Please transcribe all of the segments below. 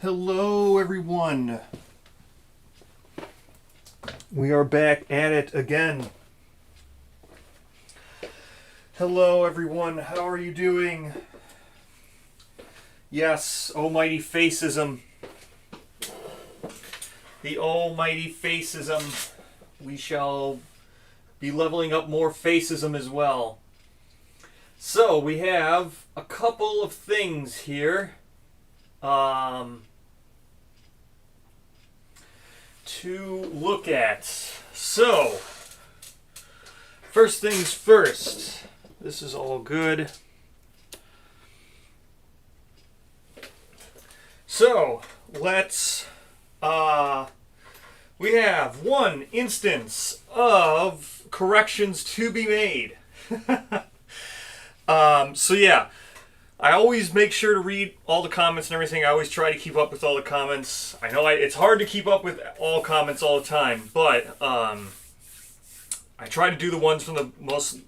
Hello, everyone. We are back at it again. Hello, everyone. How are you doing? Yes, almighty facism. The almighty facism. We shall be leveling up more facism as well. So, we have a couple of things here. To look at. So, first things first. This is all good. So, let's, we have one instance of corrections to be made. So yeah, I always make sure to read all the comments and everything. I always try to keep up with all the comments. I know it's hard to keep up with all comments all the time, but I try to do the ones from the most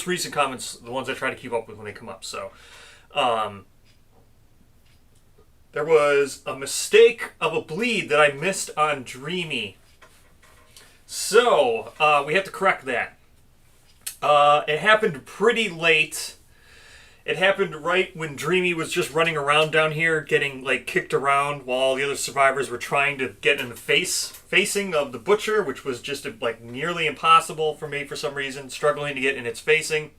recent comments, the ones I try to keep up with when they come up. So, there was a mistake of a bleed that I missed on Dreamy. So, we have to correct that. It happened pretty late. It happened right when Dreamy was just running around down here, getting kicked around while the other survivors were trying to get in the facing of the butcher, which was just nearly impossible for me for some reason, struggling to get in its facing.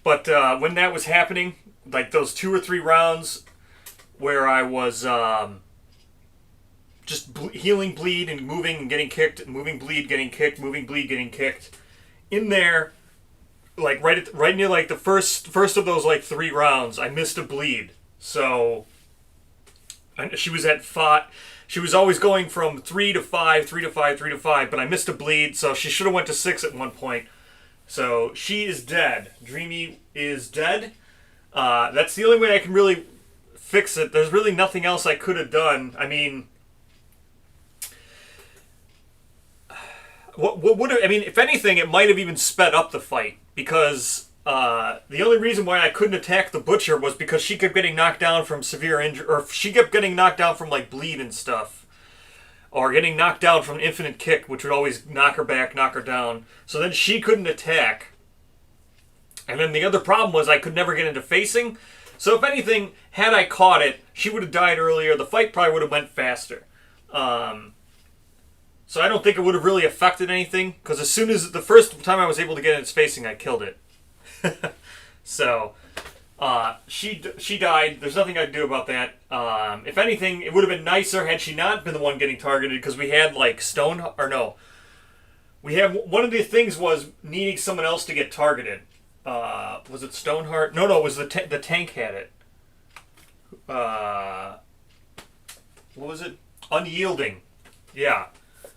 But when that was happening, those 2 or 3 rounds where I was just healing bleed and moving and getting kicked, moving bleed, getting kicked, moving bleed, getting kicked, in there. Right near the first of those 3 rounds, I missed a bleed. So she was at 5. She was always going from 3 to 5, 3 to 5, 3 to 5, but I missed a bleed, so she should have went to 6 at one point. So she is dead. Dreamy is dead. That's the only way I can really fix it. There's really nothing else I could have done. I mean, what would have? I mean, if anything, it might have even sped up the fight. Because the only reason why I couldn't attack the butcher was because she kept getting knocked down from severe injury, or she kept getting knocked down from bleed and stuff, or getting knocked down from an infinite kick, which would always knock her back, knock her down. So then she couldn't attack. And then the other problem was I could never get into facing. So if anything, had I caught it, she would have died earlier. The fight probably would have went faster. So I don't think it would have really affected anything, because as soon as the first time I was able to get in its facing, I killed it. So, she died. There's nothing I could do about that. If anything, it would have been nicer had she not been the one getting targeted, because we had we have one of the things was needing someone else to get targeted. Was it Stoneheart? No, it was the tank had it. What was it? Unyielding. Yeah.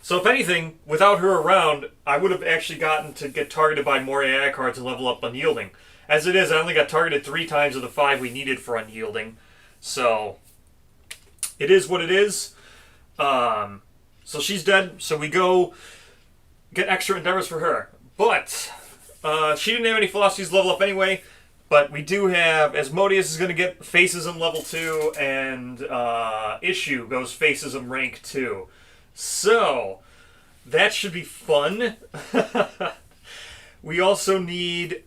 So if anything, without her around, I would have actually gotten to get targeted by more AI cards and level up Unyielding. As it is, I only got targeted 3 times of the 5 we needed for Unyielding. So, it is what it is. So she's dead, so we go get extra endeavors for her. But, she didn't have any philosophies level up anyway. But we do have, Asmodeus is going to get Facism level 2, and Issue goes Facism rank 2. So, that should be fun. We also need,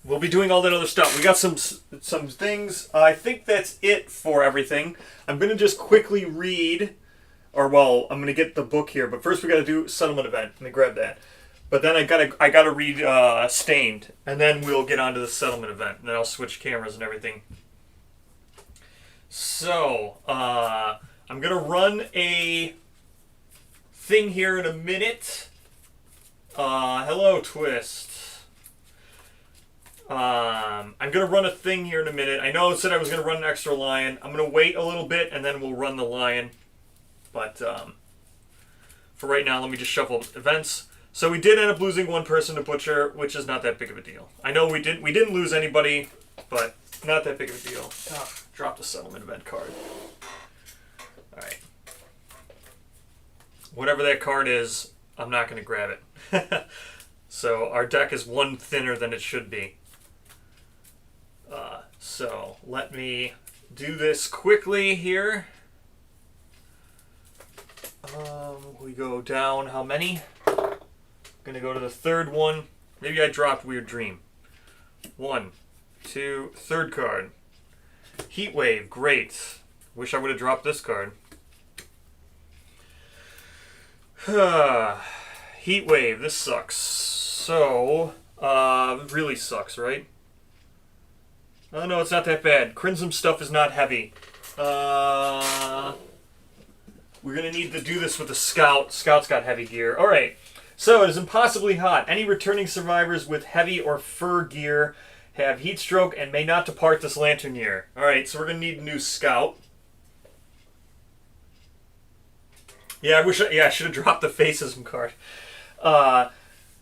we'll be doing all that other stuff. We got some things. I think that's it for everything. I'm going to just quickly read, I'm going to get the book here, but first we got to do settlement event. Let me grab that. But then I gotta read Stained, and then we'll get onto the settlement event, and then I'll switch cameras and everything. So, I'm going to run a thing here in a minute. Hello, Twist. I'm going to run a thing here in a minute. I know I said I was going to run an extra lion. I'm going to wait a little bit, and then we'll run the lion. But for right now, let me just shuffle events. So we did end up losing one person to Butcher, which is not that big of a deal. I know we didn't lose anybody, but not that big of a deal. Dropped a settlement event card. Alright. Whatever that card is, I'm not going to grab it. So our deck is one thinner than it should be. So let me do this quickly here. We go down how many? Gonna go to the third one. Maybe I dropped Weird Dream. 1, 2, third card. Heat Wave, great. Wish I would have dropped this card. Heat Wave, this sucks. So, really sucks, right? Oh no, it's not that bad. Crimson stuff is not heavy. We're gonna need to do this with the Scout. Scout's got heavy gear. Alright, so it is impossibly hot. Any returning survivors with heavy or fur gear have heat stroke and may not depart this lantern year. Alright, so we're gonna need a new Scout. Yeah, I should have dropped the Facism card.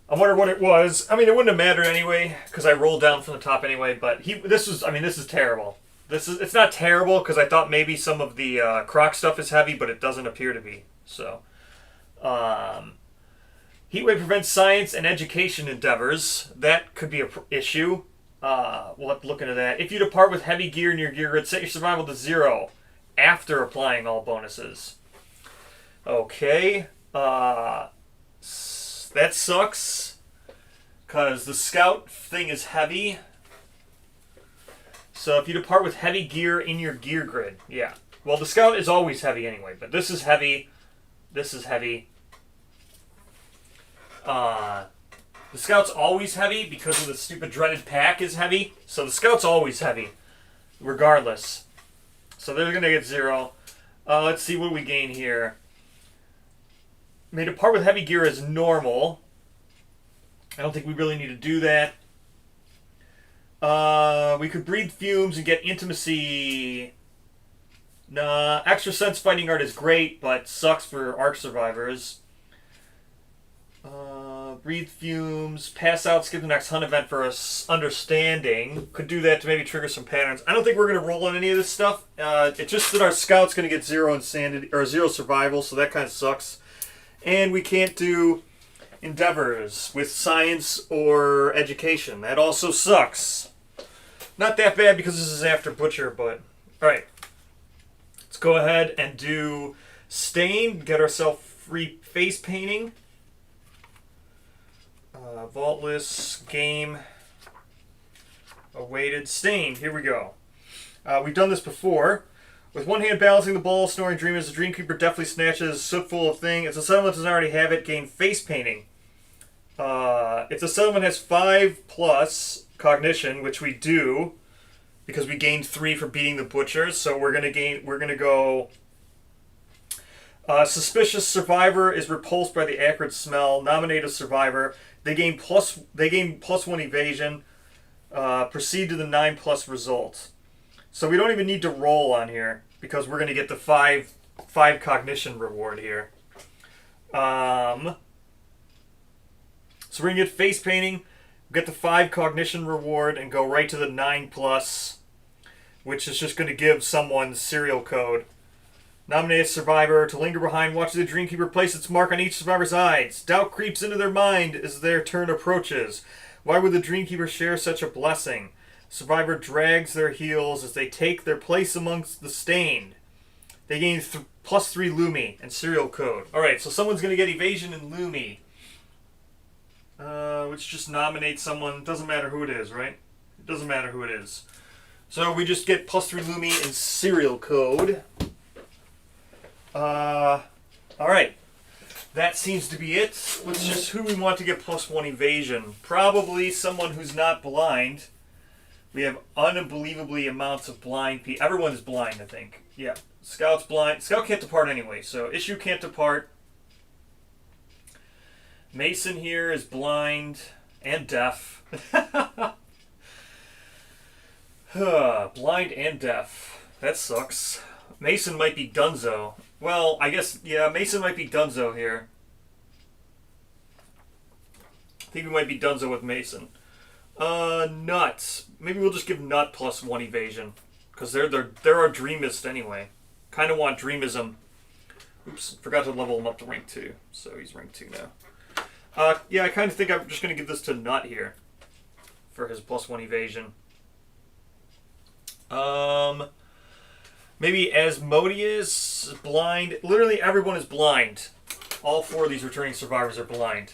I wonder what it was. I mean, it wouldn't have mattered anyway, because I rolled down from the top anyway, but this is terrible. It's not terrible, because I thought maybe some of the Croc stuff is heavy, but it doesn't appear to be. So, Heatwave prevents science and education endeavors. That could be an issue. We'll have to look into that. If you depart with heavy gear in your gear grid, set your survival to 0 after applying all bonuses. Okay. That sucks, because the Scout thing is heavy. So if you depart with heavy gear in your gear grid, yeah. Well, the Scout is always heavy anyway, but this is heavy. This is heavy. The Scout's always heavy because of the stupid dreaded pack is heavy. So the Scout's always heavy, regardless. So they're going to get 0. Let's see what we gain here. May depart with heavy gear as normal. I don't think we really need to do that. We could breathe fumes and get intimacy. Nah, extra sense fighting art is great, but sucks for arc survivors. Breathe fumes, pass out, skip the next hunt event for us understanding. Could do that to maybe trigger some patterns. I don't think we're going to roll on any of this stuff. It's just that our Scout's going to get 0 insanity or 0 survival, so that kind of sucks. And we can't do endeavors with science or education. That also sucks. Not that bad because this is after Butcher, but... Alright. Let's go ahead and do Stain. Get ourselves free face painting. Vaultless. Game. Awaited. Stain. Here we go. We've done this before. With one hand balancing the ball, Snoring Dream as the Dreamkeeper deftly snatches Sootful of Thing. If the settlement doesn't already have it, gain face painting. If the settlement has 5+ cognition, which we do, because we gained 3 for beating the Butchers, so we're gonna go. Suspicious Survivor is repulsed by the acrid smell. Nominate a survivor. They gain +1 evasion. Proceed to the 9+ result. So we don't even need to roll on here because we're going to get the 5 cognition reward here. So we're going to get face painting, get the 5 cognition reward, and go right to the 9+, which is just going to give someone serial code. Nominate a survivor to linger behind. Watch the Dreamkeeper place its mark on each survivor's eyes. Doubt creeps into their mind as their turn approaches. Why would the Dreamkeeper share such a blessing? Survivor drags their heels as they take their place amongst the stained. They gain +3 Lumi and serial code. Alright, so someone's going to get evasion and Lumi. Which just nominates someone. Doesn't matter who it is, right? It doesn't matter who it is. So we just get +3 Lumi and serial code. Alright. That seems to be it. Let's just who we want to get +1 evasion. Probably someone who's not blind. We have unbelievably amounts of blind people. Everyone is blind, I think. Yeah. Scout's blind. Scout can't depart anyway, so Issue can't depart. Mason here is blind and deaf. Blind and deaf. That sucks. Mason might be Dunzo. Well, I guess, yeah, Mason might be Dunzo here. I think we might be Dunzo with Mason. Nuts. Maybe we'll just give Nut +1 evasion. Because they're our Dreamist anyway. Kind of want Dreamism. Oops, forgot to level him up to rank 2. So he's rank 2 now. Yeah, I kind of think I'm just going to give this to Nut here. For his +1 evasion. Um, maybe Asmodeus, blind. Literally everyone is blind. All 4 of these returning survivors are blind.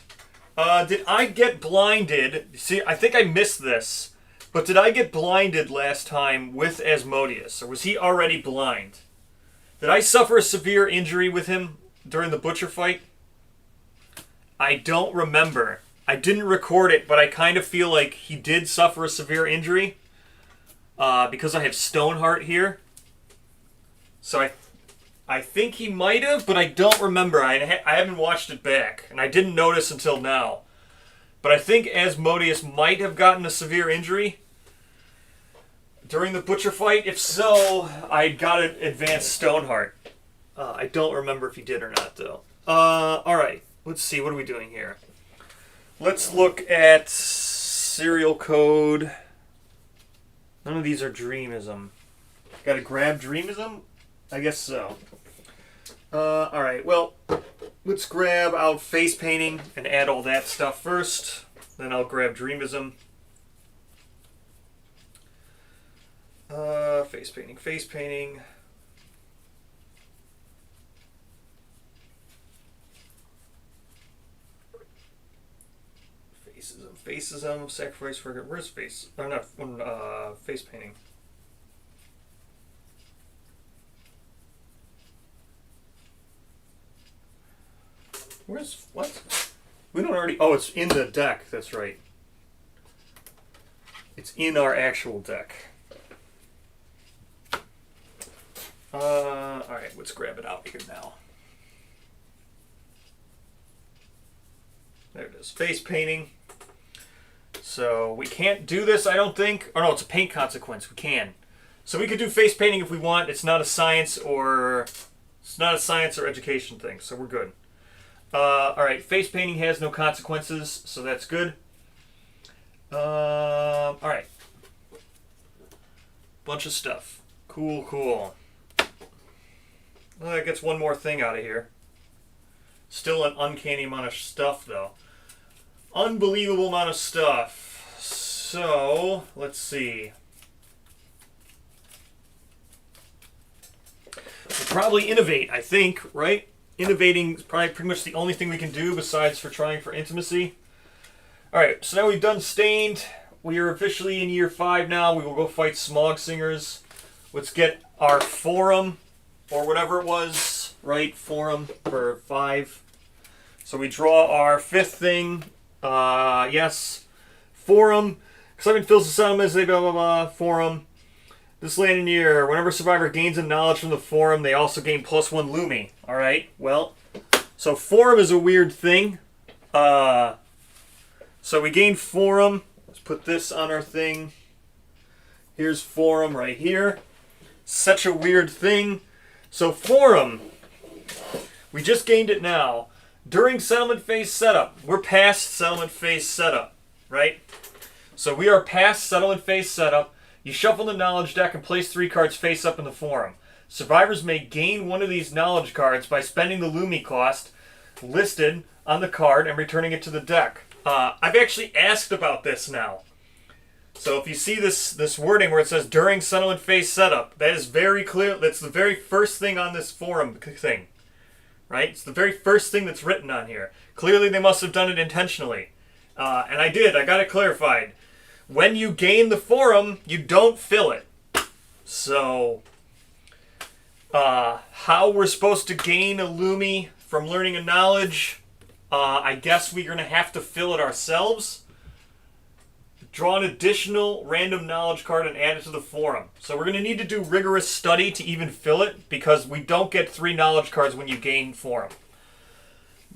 Did I get blinded? See, I think I missed this. But did I get blinded last time with Asmodeus? Or was he already blind? Did I suffer a severe injury with him during the butcher fight? I don't remember. I didn't record it, but I kind of feel like he did suffer a severe injury. Because I have Stoneheart here. So I think he might have, but I don't remember. I haven't watched it back, and I didn't notice until now. But I think Asmodeus might have gotten a severe injury during the butcher fight. If so, I got an advanced Stoneheart. I don't remember if he did or not, though. Alright, let's see. What are we doing here? Let's look at serial code. None of these are Dreamism. Gotta grab Dreamism? I guess so. Alright, well, let's grab out face painting and add all that stuff first. Then I'll grab Dreamism. Face painting, face painting. Facism, sacrifice for... Where's face? Oh, not face painting. Where's... What? We don't already... Oh, it's in the deck. That's right. It's in our actual deck. Alright, let's grab it out here now. There it is. Face painting. So we can't do this, I don't think. Oh no, it's a paint consequence. We can. So we could do face painting if we want. It's not a science or education thing, so we're good. Alright, face painting has no consequences, so that's good. Alright. Bunch of stuff. Cool, cool. Well, that gets one more thing out of here. Still an uncanny amount of stuff, though. Unbelievable amount of stuff. So, let's see. We'll probably innovate, I think, right? Innovating is probably pretty much the only thing we can do besides for trying for intimacy. Alright, so now we've done Stained. We are officially in year 5 now. We will go fight Smog Singers. Let's get our Forum, or whatever it was, right? Forum for 5. So we draw our 5th thing. Yes. Forum. Excitement fills the settlements, blah, blah, blah. Forum. This land in year, whenever a survivor gains a knowledge from the Forum, they also gain +1 Lumi. Alright, well. So Forum is a weird thing. So we gain Forum. Let's put this on our thing. Here's Forum right here. Such a weird thing. So Forum, we just gained it now. During settlement phase setup, we're past settlement phase setup, right? So we are past settlement phase setup. You shuffle the knowledge deck and place 3 cards face up in the Forum. Survivors may gain one of these knowledge cards by spending the Lumi cost listed on the card and returning it to the deck. I've actually asked about this now. So if you see this wording where it says during settlement phase setup, that is very clear. That's the very first thing on this Forum thing. Right? It's the very first thing that's written on here. Clearly they must have done it intentionally. And I did. I got it clarified. When you gain the Forum, you don't fill it. So, how we're supposed to gain a Lumi from learning a knowledge, I guess we're going to have to fill it ourselves. Draw an additional random knowledge card and add it to the Forum. So we're going to need to do rigorous study to even fill it, because we don't get 3 knowledge cards when you gain Forum.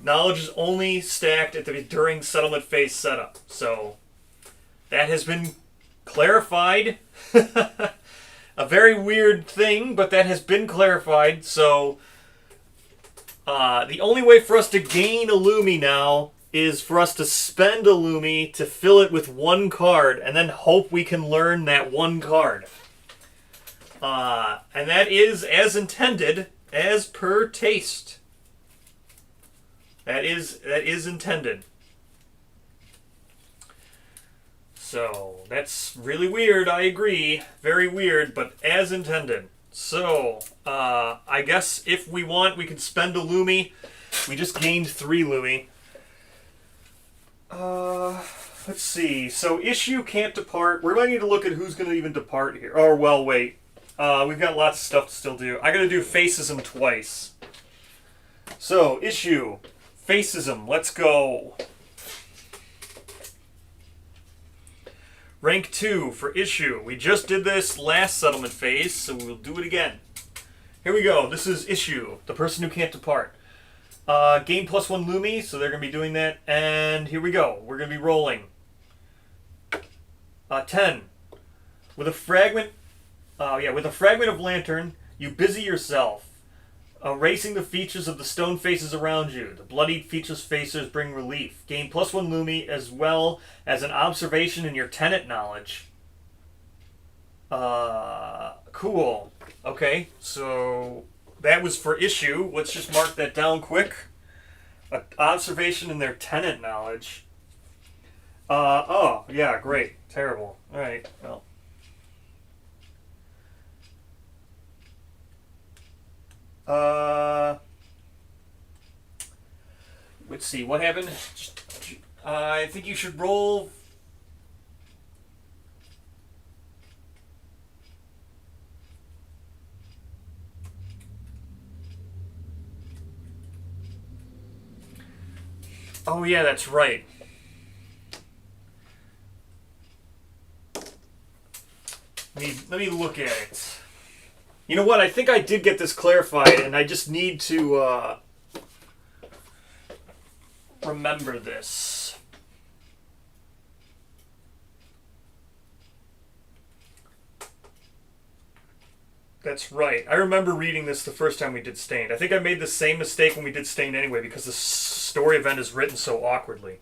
Knowledge is only stacked during settlement phase setup. So that has been clarified. A very weird thing, but that has been clarified. So the only way for us to gain a Lumi now is for us to spend a Lumi to fill it with 1 card and then hope we can learn that 1 card. And that is as intended, as per taste. That is intended. So that's really weird, I agree. Very weird, but as intended. So, I guess if we want, we can spend a Lumi. We just gained 3 Lumi. Let's see. So, issue can't depart. We're going to need to look at who's going to even depart here. Oh, well, wait. We've got lots of stuff to still do. I got to do Facism twice. So, issue. Facism. Let's go. Rank 2 for issue. We just did this last settlement phase, so we'll do it again. Here we go. This is issue, the person who can't depart. Gain +1 Lumi, so they're going to be doing that. And here we go. We're going to be rolling. 10. With a fragment of lantern, you busy yourself, erasing the features of the stone faces around you. The bloodied featureless faces bring relief. Gain +1 Lumi as well as an observation in your tenant knowledge. Cool. Okay, so that was for issue. Let's just mark that down quick. An observation in their tenant knowledge. Oh, yeah, great. Terrible. Alright, well. Let's see, what happened? I think you should roll. Oh yeah, that's right. Let me look at it. You know what? I think I did get this clarified, and I just need to remember this. That's right. I remember reading this the first time we did Stained. I think I made the same mistake when we did Stained anyway, because the story event is written so awkwardly.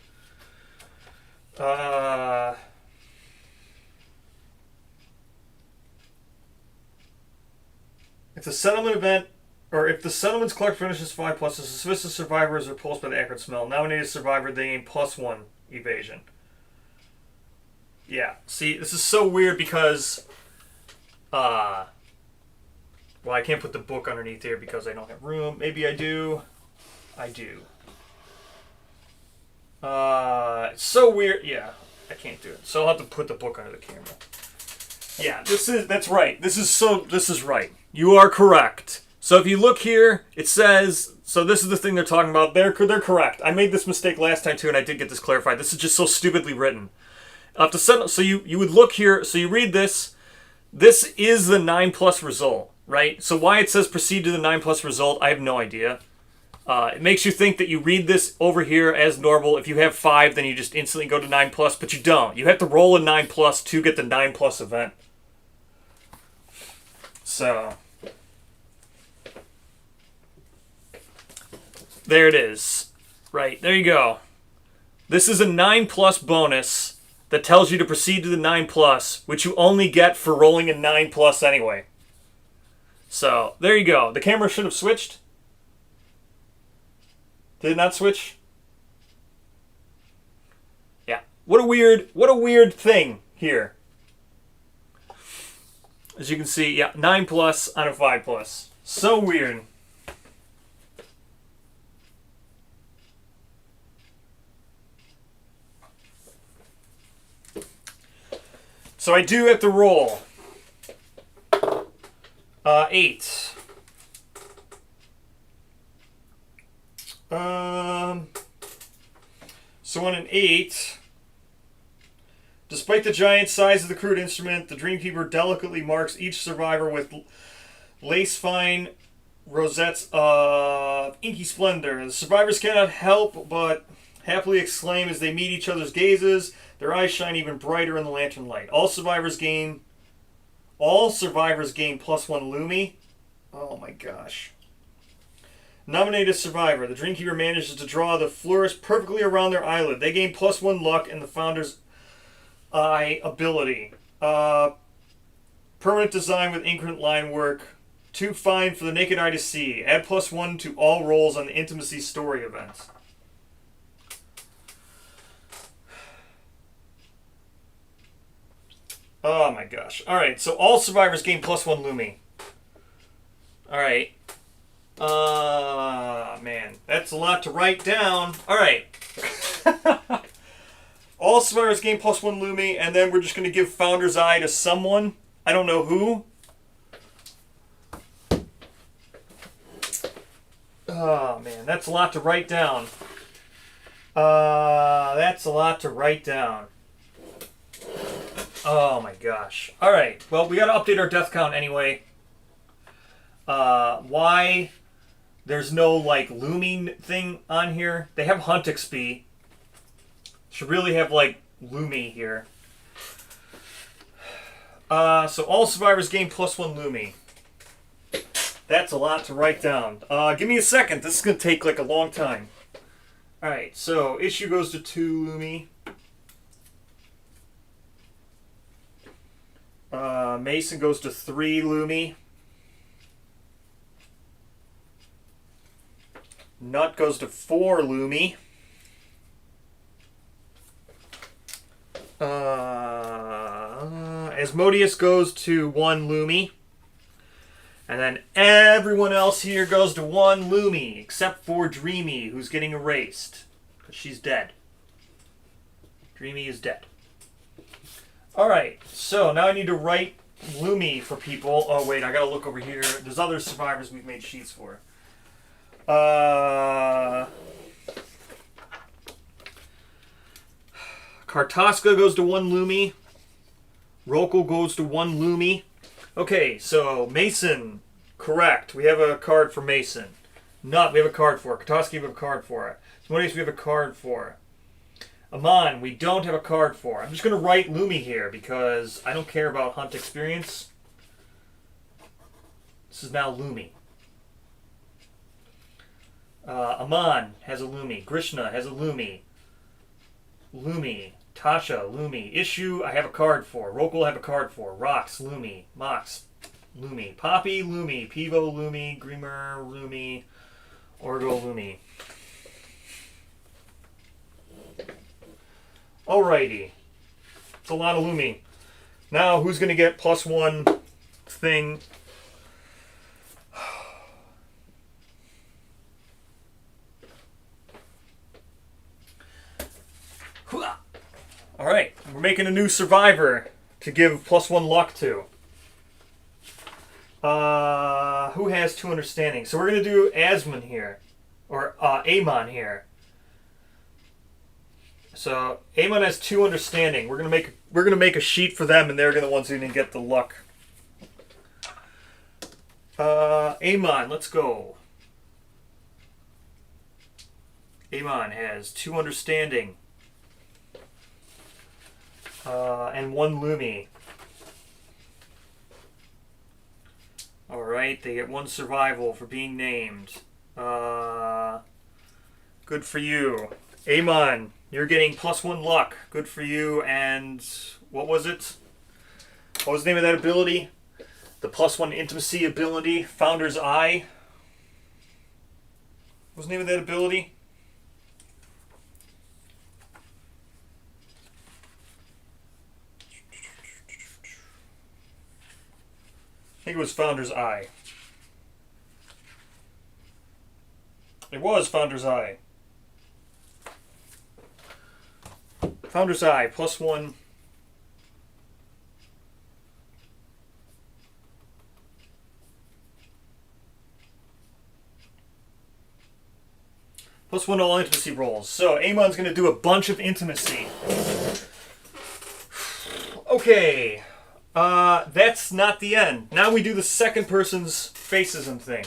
If the settlement event, or if the settlement's clerk finishes 5+, the suspicious survivor is repulsed by the acrid smell. Nominated survivor, they gain +1 evasion. Yeah, see, this is so weird because, well, I can't put the book underneath here because I don't have room. Maybe I do. I do. It's so weird. Yeah, I can't do it. So I'll have to put the book under the camera. Yeah, that's right. This is right. You are correct. So if you look here, it says, so this is the thing they're talking about. They're correct. I made this mistake last time too, and I did get this clarified. This is just so stupidly written. So you would look here, so you read this. This is the 9+ result, right? So why it says proceed to the 9+ result, I have no idea. It makes you think that you read this over here as normal. If you have 5, then you just instantly go to 9+, but you don't. You have to roll a 9+ to get the 9+ event. So there it is. Right, there you go. This is a 9+ bonus that tells you to proceed to the 9+, which you only get for rolling a 9+ anyway. So, there you go. The camera should have switched. Did it not switch? Yeah. What a weird thing here. As you can see, yeah, 9+ on a 5+. So weird. So I do have to roll 8. So on an 8, despite the giant size of the crude instrument, the Dreamkeeper delicately marks each survivor with lace-fine rosettes of inky splendor. The survivors cannot help but happily exclaim as they meet each other's gazes. Their eyes shine even brighter in the lantern light. All survivors gain +1 Lumi. Oh my gosh. Nominated survivor. The Dreamkeeper manages to draw the flourish perfectly around their eyelid. They gain +1 luck in the Founder's Eye ability. Permanent design with increment line work. Too fine for the naked eye to see. Add +1 to all rolls on the Intimacy story events. Oh my gosh. Alright, so all survivors gain +1 Lumi. Alright. Man. That's a lot to write down. Alright. All survivors gain +1 Lumi, and then we're just going to give Founder's Eye to someone. I don't know who. Oh, man. That's a lot to write down. That's a lot to write down. Oh my gosh. Alright, well, we gotta update our death count anyway. Why there's no, like, Lumi thing on here? They have Hunt XP. Should really have, like, Lumi here. So all survivors gain +1 Lumi. That's a lot to write down. Give me a second. This is gonna take, like, a long time. Alright, so issue goes to 2 Lumi. Mason goes to 3 Lumi. Nut goes to 4 Lumi. Asmodeus goes to 1 Lumi. And then everyone else here goes to 1 Lumi, except for Dreamy, who's getting erased. Because she's dead. Dreamy is dead. Alright, so now I need to write Lumi for people. Oh, wait, I gotta look over here. There's other survivors we've made sheets for. Kartaska goes to 1 Lumi. Rokal goes to 1 Lumi. Okay, so Mason, correct. We have a card for Mason. Nut, we have a card for. Kartaska, we have a card for. Smodius, we have a card for. Aman, we don't have a card for. I'm just going to write Lumi here because I don't care about Hunt experience. This is now Lumi. Aman has a Lumi. Grishna has a Lumi. Lumi. Tasha, Lumi. Issue, I have a card for. Rokal, I have a card for. Rox, Lumi. Mox, Lumi. Poppy, Lumi. Pivo, Lumi. Grimmer, Lumi. Orgo, Lumi. Alrighty. It's a lot of Lumi. Now, who's going to get +1 thing? Alright, we're making a new survivor to give +1 luck to. Who has 2 understanding? So we're going to do Asmon here. Or Amon here. So Amon has 2 understanding. We're gonna make a sheet for them, and they're the ones who are gonna get the luck. Amon, let's go. Amon has 2 understanding. And 1 Lumi. Alright, they get 1 survival for being named. Good for you. Amon, you're getting +1 luck. Good for you. And what was it? What was the name of that ability? The +1 intimacy ability. Founder's Eye. What was the name of that ability? I think it was Founder's Eye. It was Founder's Eye. Founder's Eye, +1. +1 all intimacy rolls. So Amon's going to do a bunch of intimacy. Okay. That's not the end. Now we do the second person's facism thing.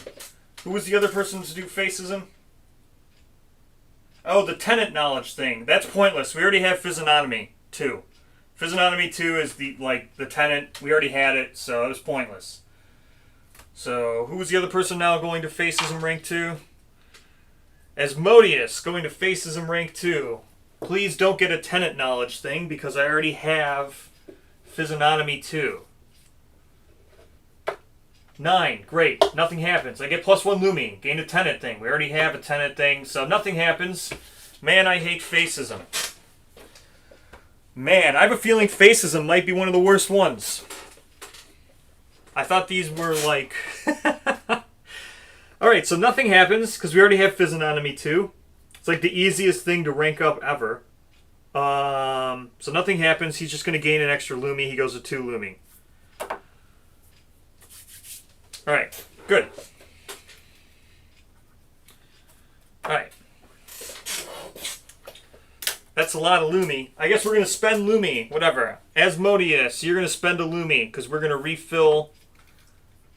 Who was the other person to do facism? Oh, the tenant knowledge thing. That's pointless. We already have physiognomy 2. Physiognomy 2 is the tenant. We already had it, so it was pointless. So who was the other person now going to facism rank 2? Asmodeus going to facism rank 2. Please don't get a tenant knowledge thing because I already have physiognomy 2. 9, great. Nothing happens. I get +1 Lumi. Gain a tenant thing. We already have a tenant thing, so nothing happens. Man, I hate facism. Man, I have a feeling Facism might be one of the worst ones. I thought these were like... Alright, so nothing happens, because we already have Physiognomy 2. It's like the easiest thing to rank up ever. So nothing happens. He's just going to gain an extra Lumi. He goes to 2 Lumi. Alright, good. Alright. That's a lot of Lumi. I guess we're going to spend Lumi. Whatever. Asmodeus, you're going to spend a Lumi, because we're going to refill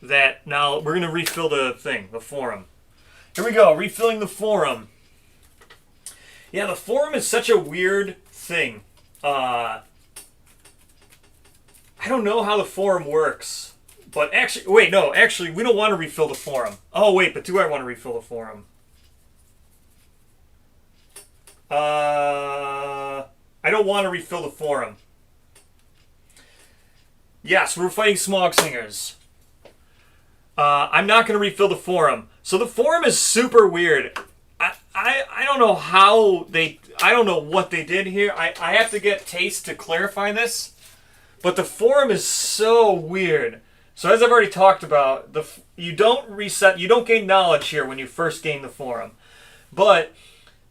that. Now, we're going to refill the thing, the forum. Here we go, refilling the forum. Yeah, the forum is such a weird thing. I don't know how the forum works. But actually, wait, no, actually, we don't want to refill the forum. Oh, wait, but do I want to refill the forum? I don't want to refill the forum. Yes, we're fighting Smog Singers. I'm not going to refill the forum. So the forum is super weird. I don't know how they... I don't know what they did here. I have to get Taste to clarify this. But the forum is so weird. So as I've already talked about, you don't reset... You don't gain knowledge here when you first gain the forum. But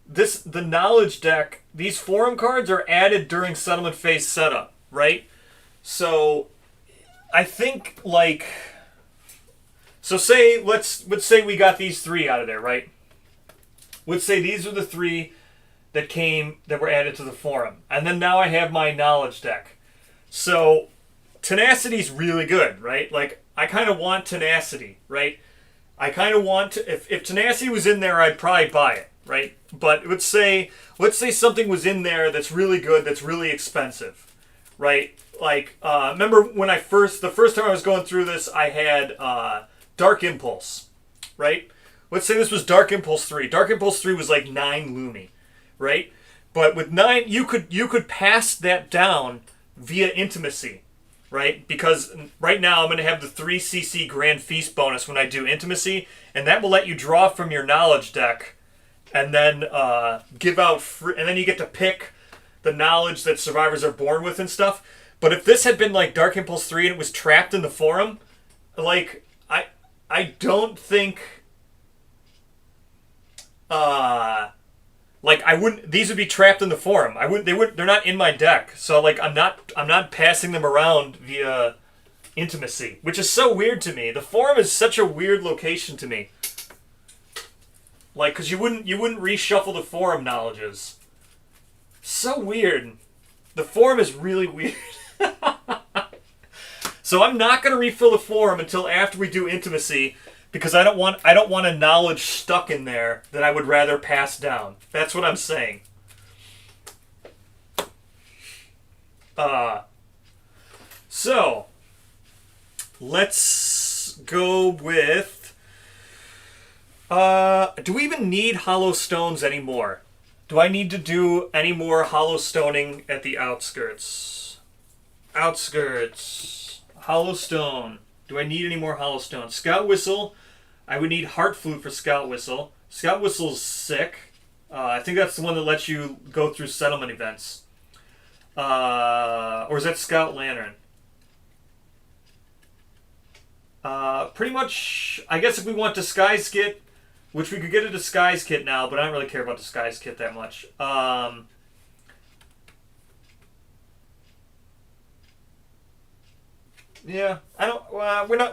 the knowledge deck... These forum cards are added during settlement phase setup, right? So I think, like... So let's say we got these 3 out of there, right? Let's say these are the 3 that were added to the forum. And then now I have my knowledge deck. So Tenacity's really good, right? Like, I kind of want Tenacity, right? I kind of want to... If Tenacity was in there, I'd probably buy it, right? But let's say something was in there that's really good, that's really expensive, right? Like, remember when the first time I was going through this, I had Dark Impulse, right? Let's say this was Dark Impulse 3. Dark Impulse 3 was like 9 Lumi, right? But with 9, you could pass that down via Intimacy, right? Because right now I'm going to have the 3cc Grand Feast bonus when I do Intimacy, and that will let you draw from your knowledge deck, and then give out free, and then you get to pick the knowledge that survivors are born with and stuff. But if this had been like Dark Impulse 3 and it was trapped in the forum, like I don't think like I wouldn't, these would be trapped in the forum. They're not in my deck. So like I'm not passing them around via Intimacy, which is so weird to me. The forum is such a weird location to me. Like, cuz you wouldn't reshuffle the forum knowledges. So weird. The forum is really weird. So I'm not going to refill the forum until after we do Intimacy, because I don't want a knowledge stuck in there that I would rather pass down. That's what I'm saying. So let's go with do we even need hollow stones anymore? Do I need to do any more hollow stoning at the outskirts? Hollow stone. Do I need any more hollow stone? Scout Whistle. I would need Heart Flute for Scout Whistle. Scout Whistle's sick. I think that's the one that lets you go through settlement events. Or is that Scout Lantern? Pretty much, I guess if we want Disguise Kit, which we could get a Disguise Kit now, but I don't really care about Disguise Kit that much. Yeah, I don't.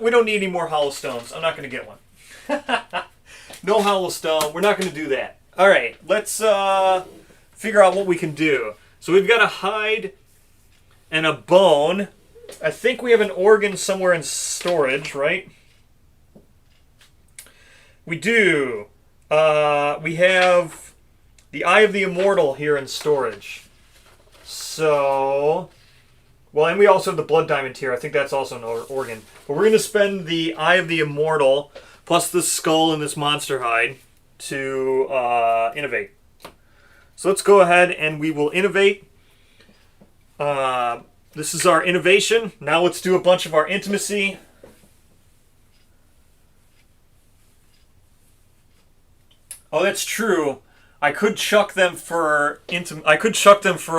We don't need any more hollow stones. I'm not going to get one. No hollow stone. We're not going to do that. All right, let's figure out what we can do. So we've got a hide and a bone. I think we have an organ somewhere in storage, right? We do. We have the Eye of the Immortal here in storage. So... Well, and we also have the Blood Diamond here. I think that's also an organ. But we're going to spend the Eye of the Immortal plus the skull and this monster hide to innovate. So let's go ahead and we will innovate. This is our innovation. Now let's do a bunch of our Intimacy. Oh, that's true. I could chuck them for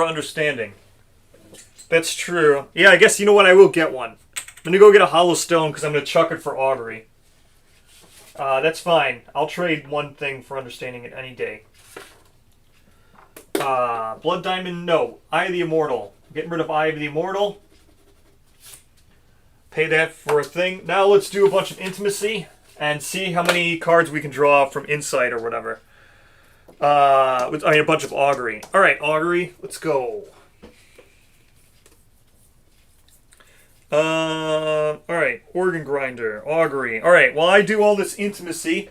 understanding. That's true. Yeah, I guess you know what? I will get one. I'm going to go get a hollow stone because I'm going to chuck it for augury. That's fine. I'll trade one thing for understanding it any day. Blood Diamond, no. Eye of the Immortal. Getting rid of Eye of the Immortal. Pay that for a thing. Now let's do a bunch of Intimacy and see how many cards we can draw from Insight or whatever. I mean, a bunch of Augury. Alright, Augury, let's go. Alright, Organ Grinder, Augury. Alright, while I do all this Intimacy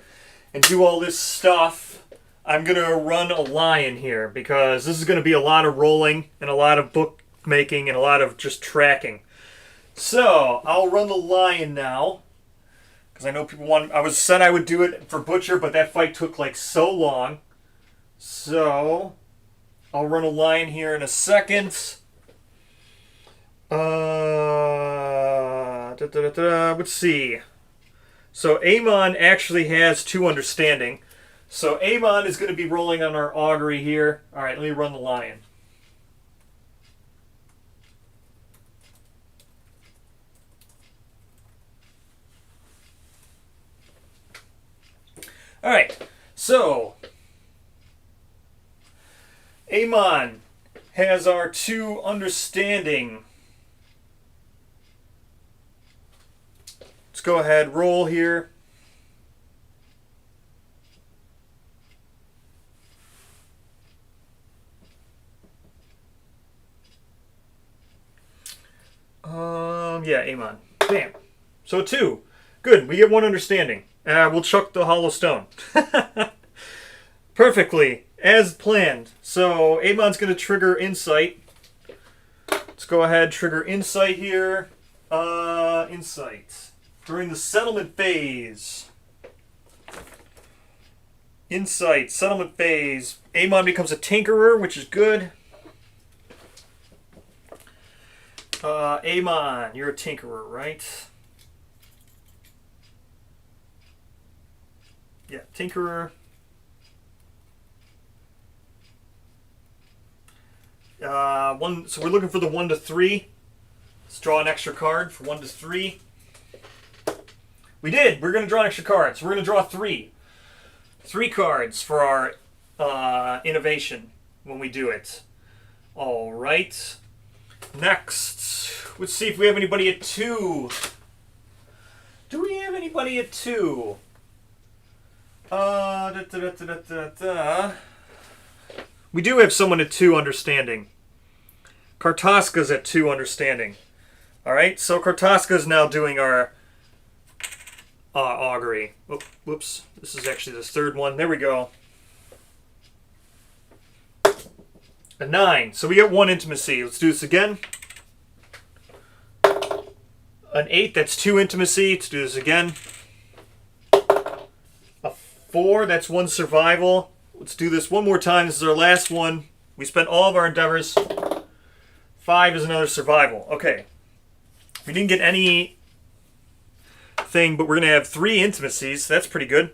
and do all this stuff, I'm going to run a lion here because this is going to be a lot of rolling and a lot of bookmaking and a lot of just tracking. So, I'll run the lion now because I know people want... I said I would do it for Butcher, but that fight took like so long. So, I'll run a lion here in a second. Let's see. So, Amon actually has 2 understanding. So, Amon is going to be rolling on our augury here. Alright, let me run the lion. Alright, so... Amon has our 2 understanding. Let's go ahead, roll here. Yeah, Amon. Bam. So 2. Good, we get 1 understanding. We'll chuck the hollow stone. Perfectly. As planned. So, Amon's going to trigger Insight. Let's go ahead, trigger Insight here. Insight. During the settlement phase. Insight, settlement phase. Amon becomes a Tinkerer, which is good. Amon, you're a Tinkerer, right? Yeah, Tinkerer. So we're looking for the 1 to 3. Let's draw an extra card for 1 to 3. We did. We're going to draw an extra card. So we're going to draw 3. 3 cards for our innovation when we do it. All right. Next, let's see if we have anybody at 2. Do we have anybody at 2? We do have someone at 2 understanding. Kartaska's at 2 understanding. Alright, so Kartaska's now doing our augury. Oh, whoops, this is actually the 3rd one. There we go. A 9. So we get 1 Intimacy. Let's do this again. An 8, that's 2 Intimacy. Let's do this again. A 4, that's 1 Survival. Let's do this one more time. This is our last one. We spent all of our endeavors. 5 is another Survival. Okay. We didn't get any thing, but we're going to have 3 Intimacies. That's pretty good.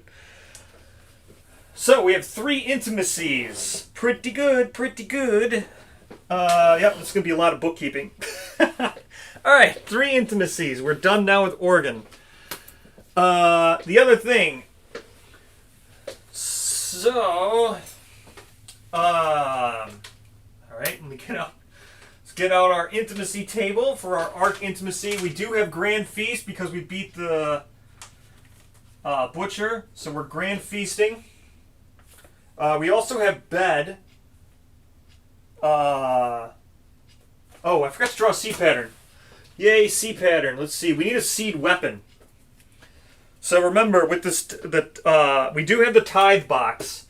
So, we have 3 Intimacies. Pretty good, pretty good. Yep, it's going to be a lot of bookkeeping. Alright, 3 Intimacies. We're done now with Oregon. The other thing. So, alright, let me get out. Let's get out our Intimacy table for our Arc Intimacy. We do have Grand Feast because we beat the Butcher, so we're Grand Feasting. We also have Bed. Oh, I forgot to draw a C pattern. Yay, C pattern. Let's see. We need a seed weapon. So remember, with this, we do have the Tithe box.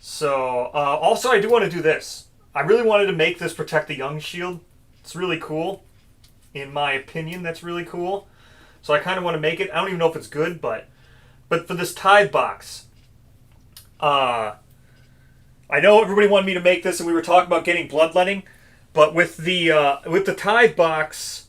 So, also I do want to do this. I really wanted to make this Protect the Young shield. It's really cool. In my opinion, that's really cool. So I kind of want to make it. I don't even know if it's good, but for this Tithe box, I know everybody wanted me to make this, and we were talking about getting bloodletting, but with the Tithe box,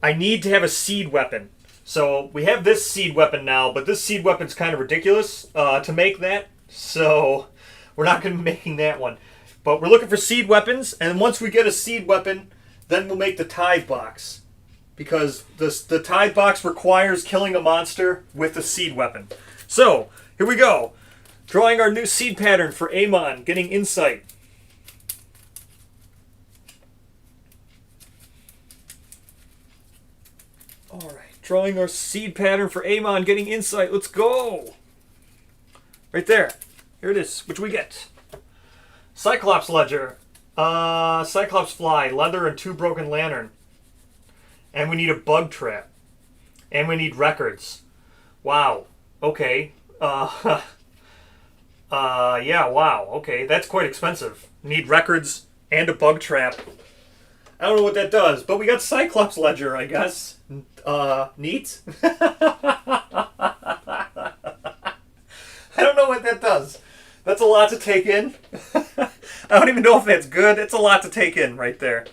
I need to have a seed weapon. So we have this seed weapon now, but this seed weapon's kind of ridiculous to make that, so we're not going to be making that one. But we're looking for seed weapons, and once we get a seed weapon, then we'll make the tithe box. Because the tithe box requires killing a monster with a seed weapon. So, here we go. Drawing our new seed pattern for Amon, getting insight. Alright, drawing our seed pattern for Amon, getting insight. Let's go! Right there. Here it is. Which we get. Cyclops Ledger. Cyclops Fly, Leather, and 2 Broken Lantern. And we need a Bug Trap. And we need records. Wow. Okay. Yeah, wow. Okay, that's quite expensive. Need records and a Bug Trap. I don't know what that does, but we got Cyclops Ledger, I guess. Neat? I don't know what that does. That's a lot to take in. I don't even know if that's good. It's a lot to take in right there.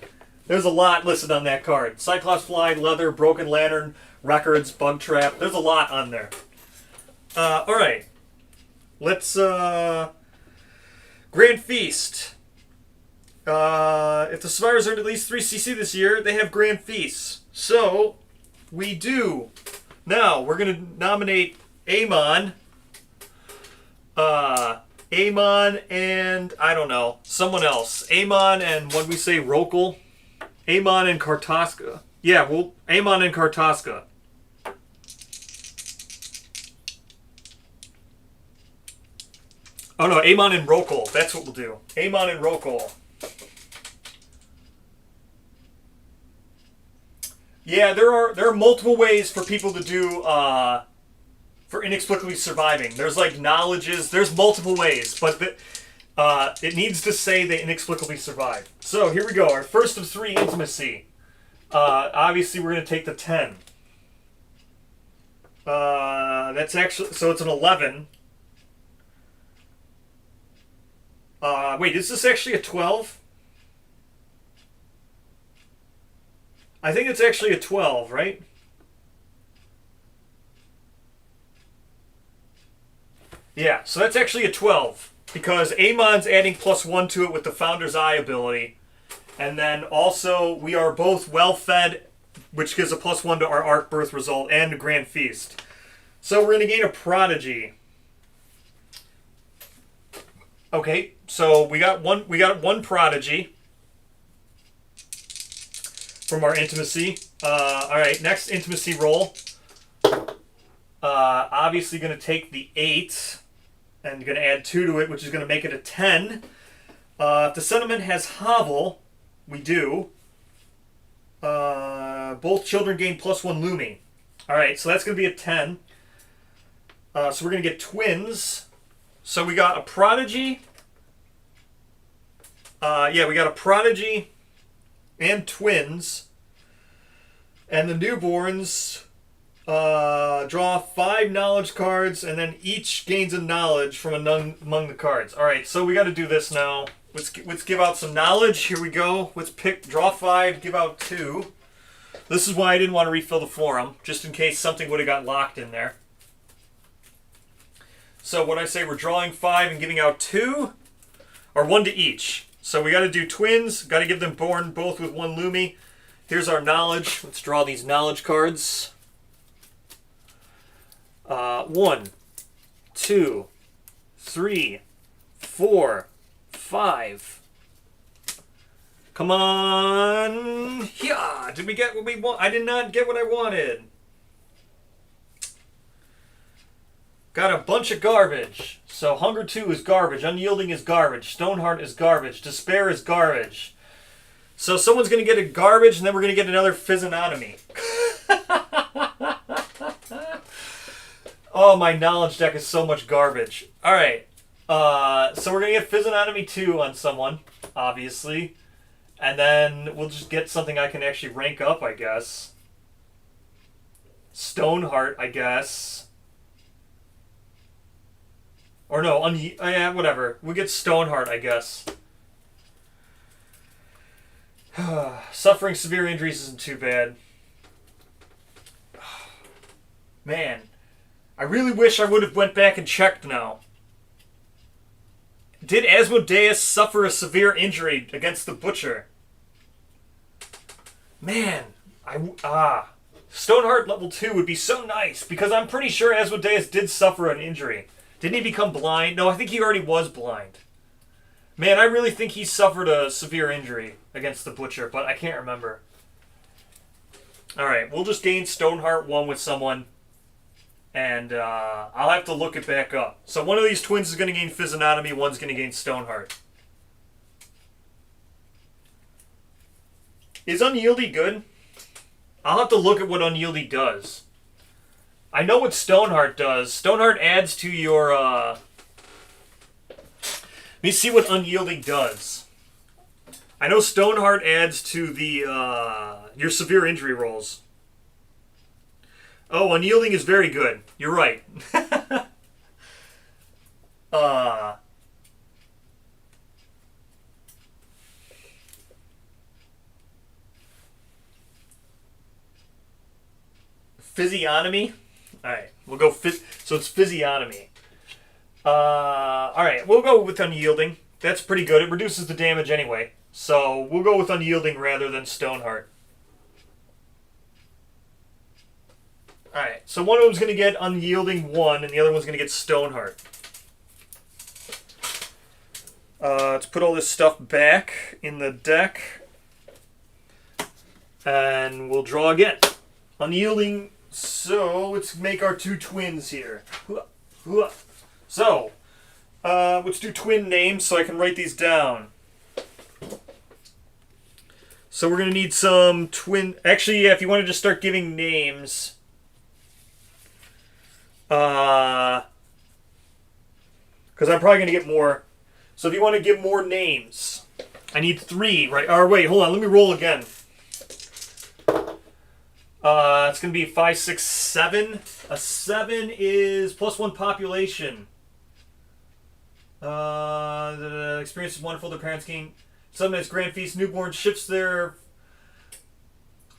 There's a lot listed on that card. Cyclops Fly, Leather, Broken Lantern, Records, Bug Trap. There's a lot on there. Alright. Let's, Grand Feast. If the survivors earned at least 3 CC this year, they have Grand Feasts. So, we do. Now, we're going to nominate Amon. Amon and, I don't know, someone else. Amon and, what we say, Rokal? Amon and Kartaska. Yeah, well, Amon and Kartaska. Oh no, Amon and Rokal. That's what we'll do. Amon and Rokal. Yeah, there are multiple ways for people to do for inexplicably surviving. There's like knowledges. There's multiple ways, but it needs to say they inexplicably survived. So here we go. Our first of 3 intimacy. Obviously, we're going to take the 10. That's actually so it's an 11. Wait, is this actually a 12? I think it's actually a 12, right? Yeah, so that's actually a 12. Because Amon's adding +1 to it with the Founder's Eye ability. And then also, we are both well-fed, which gives a +1 to our Arc Birth result and Grand Feast. So we're going to gain a Prodigy. Okay, so we got one Prodigy from our intimacy. Alright, next intimacy roll. Obviously going to take the 8 and going to add 2 to it, which is going to make it a 10. If the sentiment has Hovel, we do. Both children gain +1 Lumi. Alright, so that's going to be a 10. So we're going to get twins. So we got a Prodigy. Yeah, we got a Prodigy and twins. And the newborns draw 5 knowledge cards, and then each gains a knowledge from among the cards. Alright, so we got to do this now. Let's give out some knowledge. Here we go. Let's draw 5, give out 2. This is why I didn't want to refill the forum, just in case something would have got locked in there. So what I say, we're drawing 5 and giving out 2, or 1 to each. So we got to do twins, got to give them born both with 1 Lumi. Here's our knowledge. Let's draw these knowledge cards. 1, 2, 3, 4, 5. Come on. Yeah. Did we get what we want? I did not get what I wanted. Got a bunch of garbage. So Hunger 2 is garbage. Unyielding is garbage. Stoneheart is garbage. Despair is garbage. So someone's going to get a garbage, and then we're going to get another physiognomy. Oh, my knowledge deck is so much garbage. Alright. So we're going to get physiognomy 2 on someone, obviously. And then we'll just get something I can actually rank up, I guess. Stoneheart, I guess. Or no, yeah, whatever. We'll get Stoneheart, I guess. Suffering severe injuries isn't too bad. Man. I really wish I would have went back and checked now. Did Asmodeus suffer a severe injury against the Butcher? Man, Stoneheart level 2 would be so nice because I'm pretty sure Asmodeus did suffer an injury. Didn't he become blind? No, I think he already was blind. Man, I really think he suffered a severe injury against the Butcher, but I can't remember. Alright, we'll just gain Stoneheart 1 with someone, and I'll have to look it back up. So one of these twins is going to gain Physiognomy, one's going to gain Stoneheart. Is Unyielding good? I'll have to look at what Unyielding does. I know what Stoneheart does. Stoneheart adds to your, Let me see what Unyielding does. I know Stoneheart adds to the, your severe injury rolls. Oh, Unyielding is very good. You're right. Physiognomy? Alright, we'll go so it's Physiognomy. Alright, we'll go with Unyielding. That's pretty good. It reduces the damage anyway. So we'll go with Unyielding rather than Stoneheart. Alright, so one of them's going to get Unyielding 1 and the other one's going to get Stoneheart. Let's put all this stuff back in the deck. And we'll draw again. Unyielding. So, let's make our two twins here. So, let's do twin names so I can write these down. So we're going to need some twin... Actually, yeah, if you want to just start giving names... Because I'm probably going to get more. So if you want to give more names... I need 3, right? Or wait, hold on, let me roll again. It's going to be 5, 6, 7. A 7 is +1 population. The experience is wonderful. The parents gain something that's grand feast. Newborn shifts their...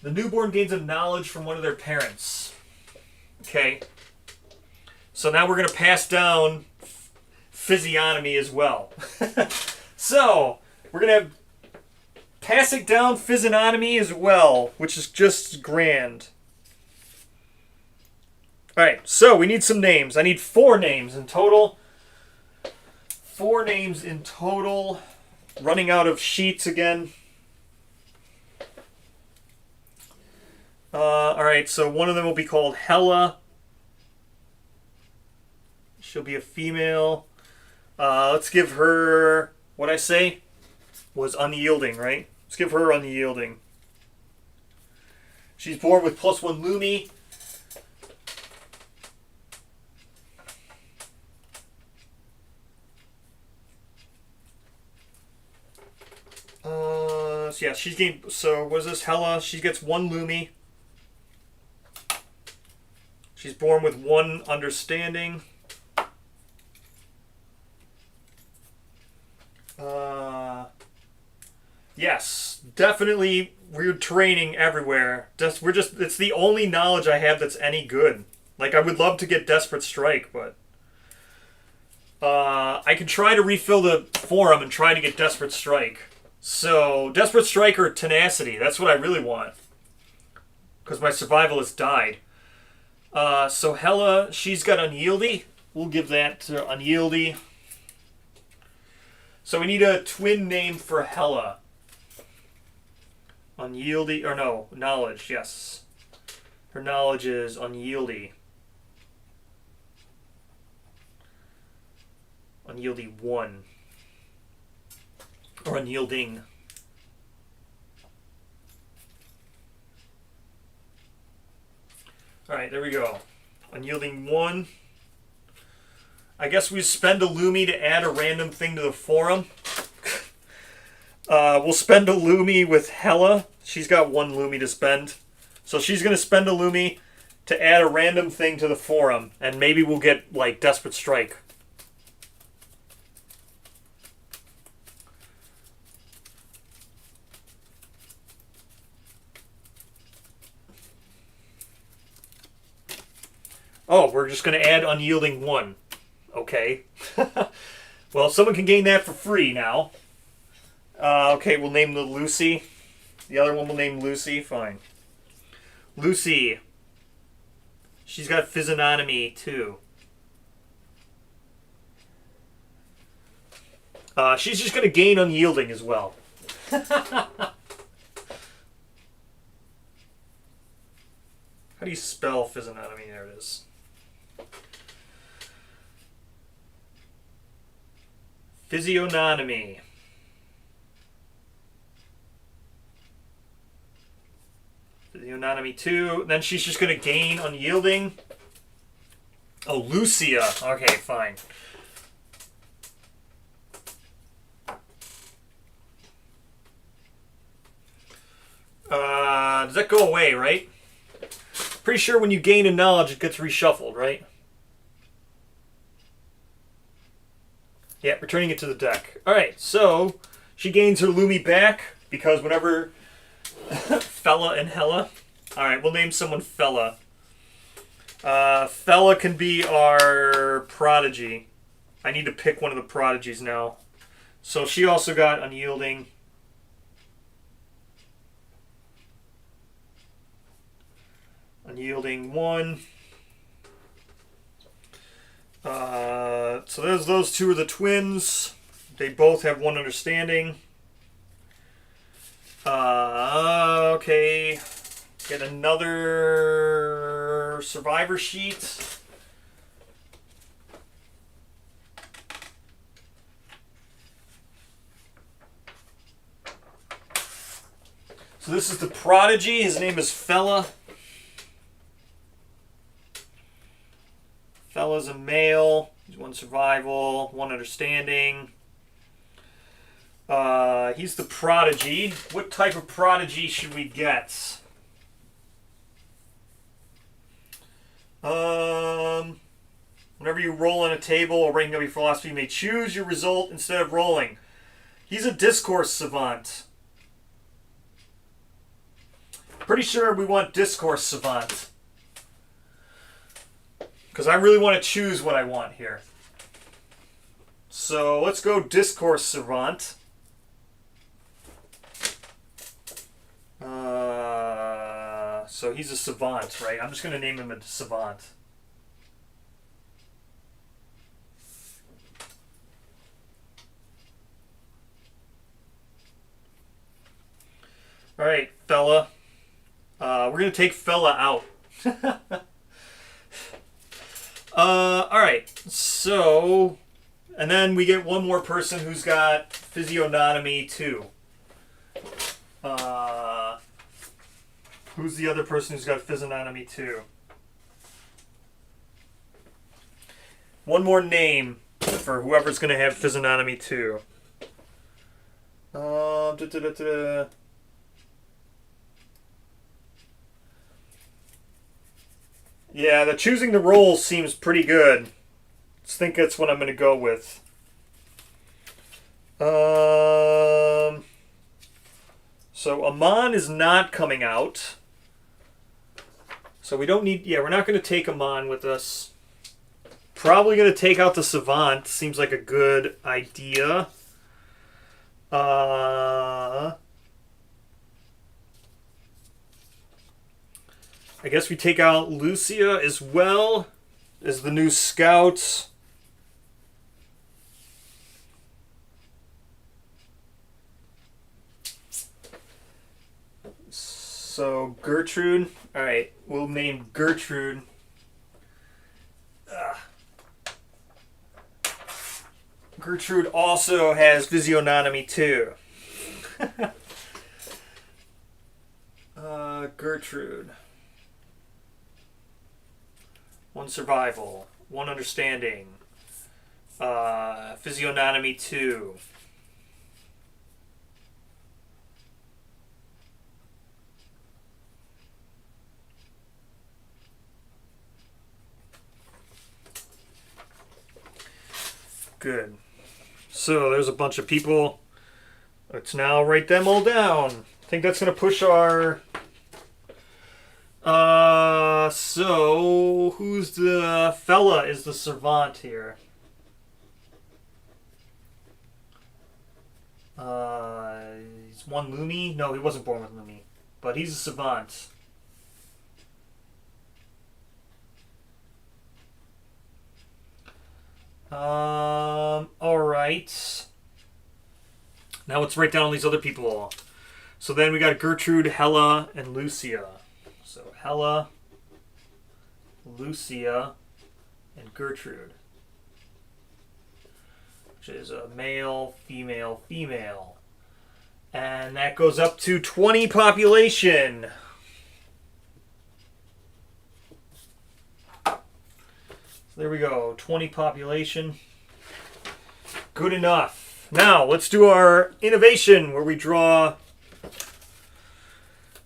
The newborn gains a knowledge from one of their parents. Okay. So now we're going to pass down Physiognomy as well. So, we're going to have passing down Physiognomy as well, which is just grand. Alright, so we need some names. I need 4 names in total. 4 names in total. Running out of sheets again. Alright, so one of them will be called Hella. She'll be a female. Let's give her... What I say was Unyielding, right? Let's give her Unyielding. She's born with +1 Lumi. So yeah, she's getting... So, what is this? Hella. She gets 1 Lumi. She's born with 1 Understanding. Yes, definitely weird training everywhere. It's the only knowledge I have that's any good. Like, I would love to get Desperate Strike, but I can try to refill the forum and try to get Desperate Strike. So, Desperate Strike or Tenacity, that's what I really want. Because my survival has died. So Hella, she's got Unyielding. We'll give that to Unyielding. So we need a twin name for Hella. Unyielding, or no, Knowledge, yes. Her knowledge is Unyielding. Unyielding 1. Or Unyielding. Alright, there we go. Unyielding 1. I guess we spend a Lumi to add a random thing to the forum. We'll spend a Lumi with Hella. She's got 1 Lumi to spend. So she's going to spend a Lumi to add a random thing to the forum. And maybe we'll get, like, Desperate Strike. Oh, we're just going to add Unyielding 1. Okay. Well, someone can gain that for free now. Okay, we'll name the Lucy. The other one we'll name Lucy. Fine. Lucy. She's got physiognomy too. She's just going to gain unyielding as well. How do you spell physiognomy? There it is. Physiognomy. Physiognomy 2. Then she's just going to gain unyielding. Oh, Lucia. Okay, fine. Does that go away, right? Pretty sure when you gain a knowledge, it gets reshuffled, right? Yeah, returning it to the deck. Alright, so she gains her Lumi back because whenever Fella and Hella. Alright, we'll name someone Fella. Fella can be our prodigy. I need to pick one of the prodigies now. So she also got unyielding. Unyielding 1. So there's those two are the twins. They both have 1 understanding. Okay. Get another survivor sheet. So this is the prodigy. His name is Fella. Fella's a male. He's 1 survival, 1 understanding. He's the prodigy. What type of prodigy should we get? Whenever you roll on a table or ranking up your philosophy, you may choose your result instead of rolling. He's a discourse savant. Pretty sure we want discourse savant. Because I really want to choose what I want here. So let's go discourse savant. So he's a savant, right? I'm just going to name him a savant. All right, Fella. We're going to take Fella out. Alright, so, and then we get one more person who's got physiognomy 2. Who's the other person who's got physiognomy 2? One more name for whoever's going to have physiognomy 2. Yeah, the choosing the role seems pretty good. I think that's what I'm going to go with. So Amon is not coming out. So we don't need... Yeah, we're not going to take Amon with us. Probably going to take out the Savant. Seems like a good idea. I guess we take out Lucia as well as the new scout. So Gertrude. All right, we'll name Gertrude. Gertrude also has physiognomy too. Gertrude. 1 survival, 1 understanding, physiognomy 2. Good. So there's a bunch of people. Let's now write them all down. I think that's going to push our... So who's the fella is the servant here? He's one Lumi? No, he wasn't born with Lumi. But he's a savant. Alright. Now let's write down all these other people. So then we got Gertrude, Hella, and Lucia. So Hella, Lucia, and Gertrude. Which is a male, female, female. And that goes up to 20 population. So there we go, 20 population. Good enough. Now, let's do our innovation where we draw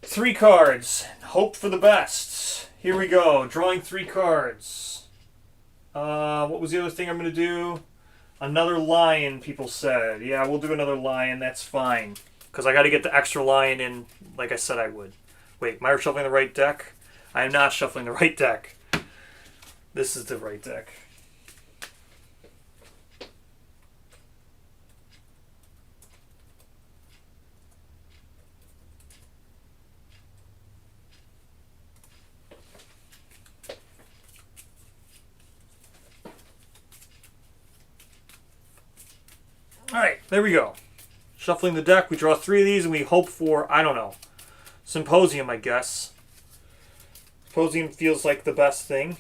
3 cards. Hope for the best. Here we go, drawing 3 cards. What was the other thing I'm going to do? Another lion, people said. Yeah, we'll do another lion, that's fine. Because I got to get the extra lion in like I said I would. Wait, am I shuffling the right deck? I am not shuffling the right deck. This is the right deck. Alright, there we go. Shuffling the deck, we draw 3 of these and we hope for, I don't know, Symposium, I guess. Symposium feels like the best thing.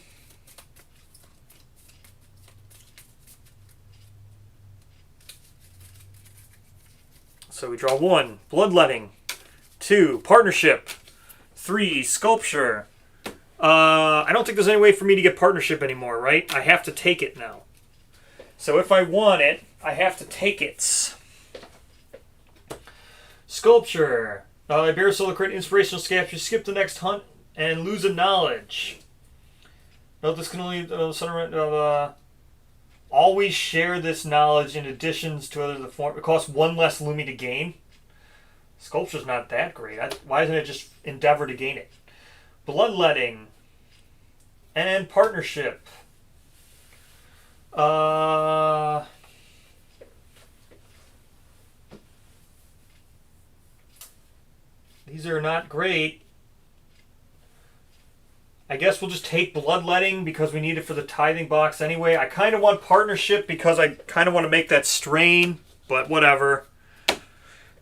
So we draw 1, Bloodletting. 2, Partnership. 3, Sculpture. I don't think there's any way for me to get Partnership anymore, right? I have to take it now. So if I want it, I have to take it. Sculpture. Iberosol create inspirational scabs. You skip the next hunt and lose a knowledge. Note this can only always share this knowledge in additions to other the form. It costs 1 less Lumi to gain. Sculpture's not that great. Why isn't it just endeavor to gain it? Bloodletting and Partnership. These are not great. I guess we'll just take Bloodletting because we need it for the tithing box anyway. I kind of want Partnership because I kind of want to make that strain, but whatever.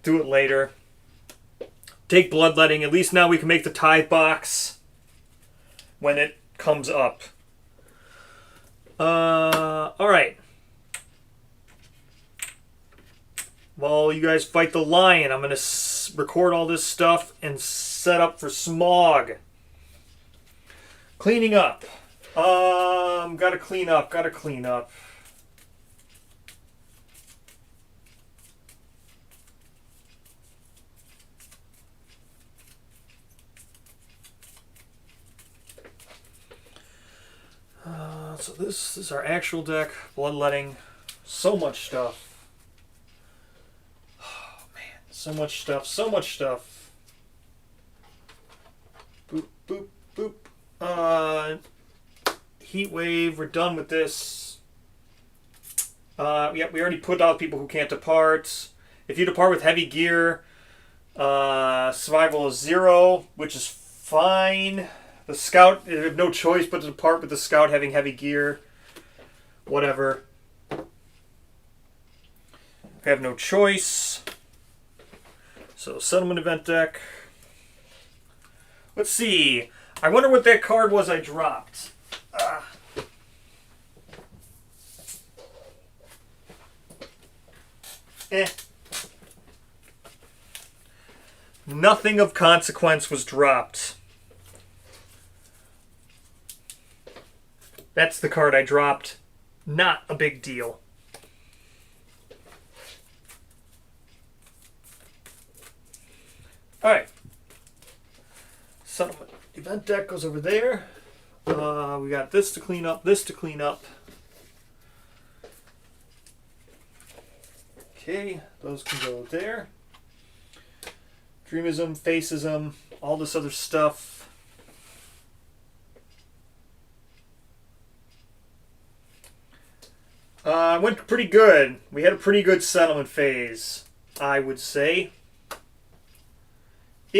Do it later. Take Bloodletting. At least now we can make the tithe box when it comes up. Alright. While you guys fight the lion, I'm going to record all this stuff and set up for Smog. Cleaning up. Gotta clean up. So this is our actual deck. Bloodletting. So much stuff. So much stuff. Boop, boop, boop. Heat Wave, we're done with this. Yep, we already put out people who can't depart. If you depart with heavy gear, survival is 0, which is fine. The scout, you have no choice but to depart with the scout having heavy gear. Whatever. We have no choice. So, settlement event deck. Let's see. I wonder what that card was I dropped. Nothing of consequence was dropped. That's the card I dropped. Not a big deal. Alright. Settlement event deck goes over there. We got this to clean up, this to clean up. Okay, those can go there. Dreamism, Facism, all this other stuff. Went pretty good. We had a pretty good settlement phase, I would say.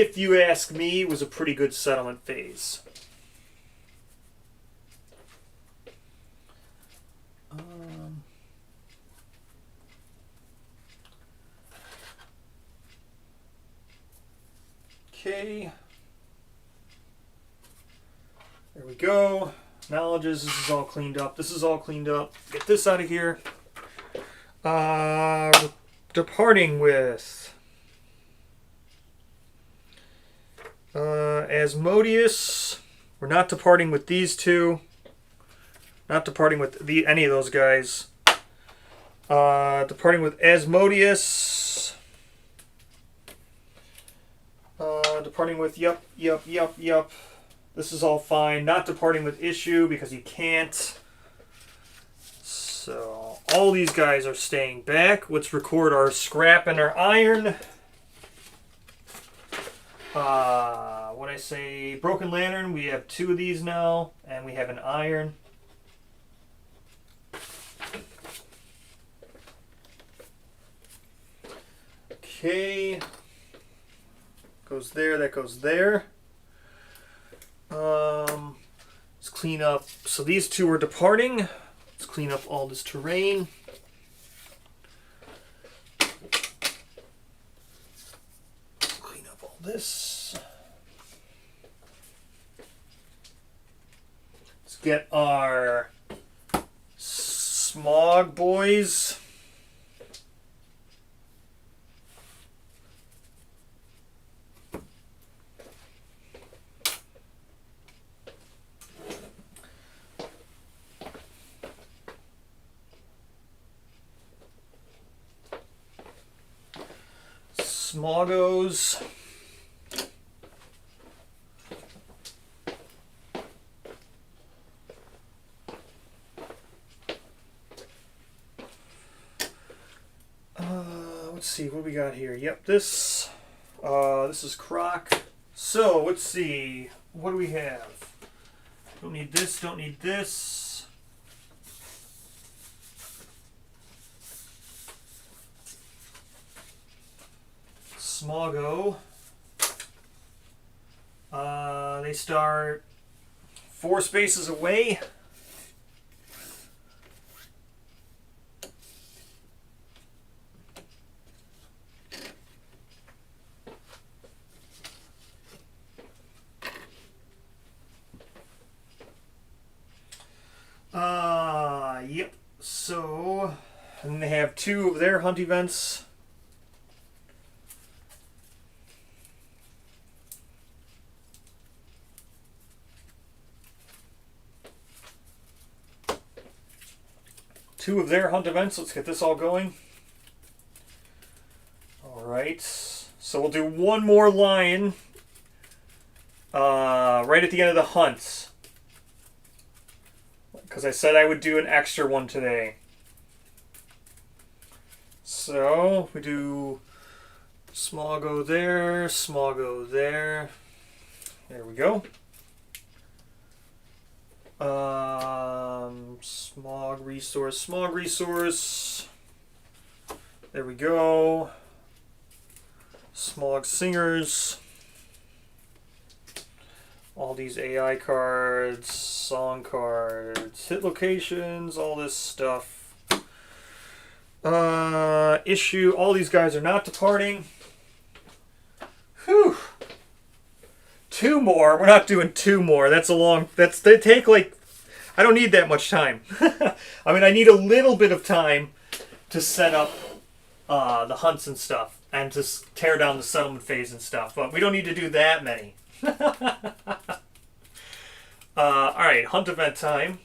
if you ask me, was a pretty good settlement phase. Okay. There we go. Knowledges, this is all cleaned up. This is all cleaned up. Get this out of here. Departing with Asmodeus. We're not departing with these two. Not departing with any of those guys. Departing with Asmodeus. Departing with yup. This is all fine. Not departing with issue because you can't. So all these guys are staying back. Let's record our scrap and our iron. When I say Broken Lantern, we have 2 of these now, and we have an iron. Okay. Goes there, that goes there. Let's clean up. So these 2 are departing. Let's clean up all this terrain. Clean up all this. Let's get our Smog boys. Smoggos. Let's see what we got here. Yep, this is Croc. So let's see, what do we have? Don't need this. Don't need this. Smoggo. They start 4 spaces away. Yep. So, and they have 2 of their hunt events. Two of their hunt events. Let's get this all going. All right. So we'll do one more lion right at the end of the hunt. Because I said I would do an extra one today. So we do Smoggo there, Smoggo there. There we go. Smog resource. There we go. Smog Singers. All these AI cards, song cards, hit locations, all this stuff. Issue, all these guys are not departing. Whew. 2 more. We're not doing 2 more. That's a long... They take like... I don't need that much time. I mean, I need a little bit of time to set up the hunts and stuff. And to tear down the settlement phase and stuff. But we don't need to do that many. Alright, hunt event time.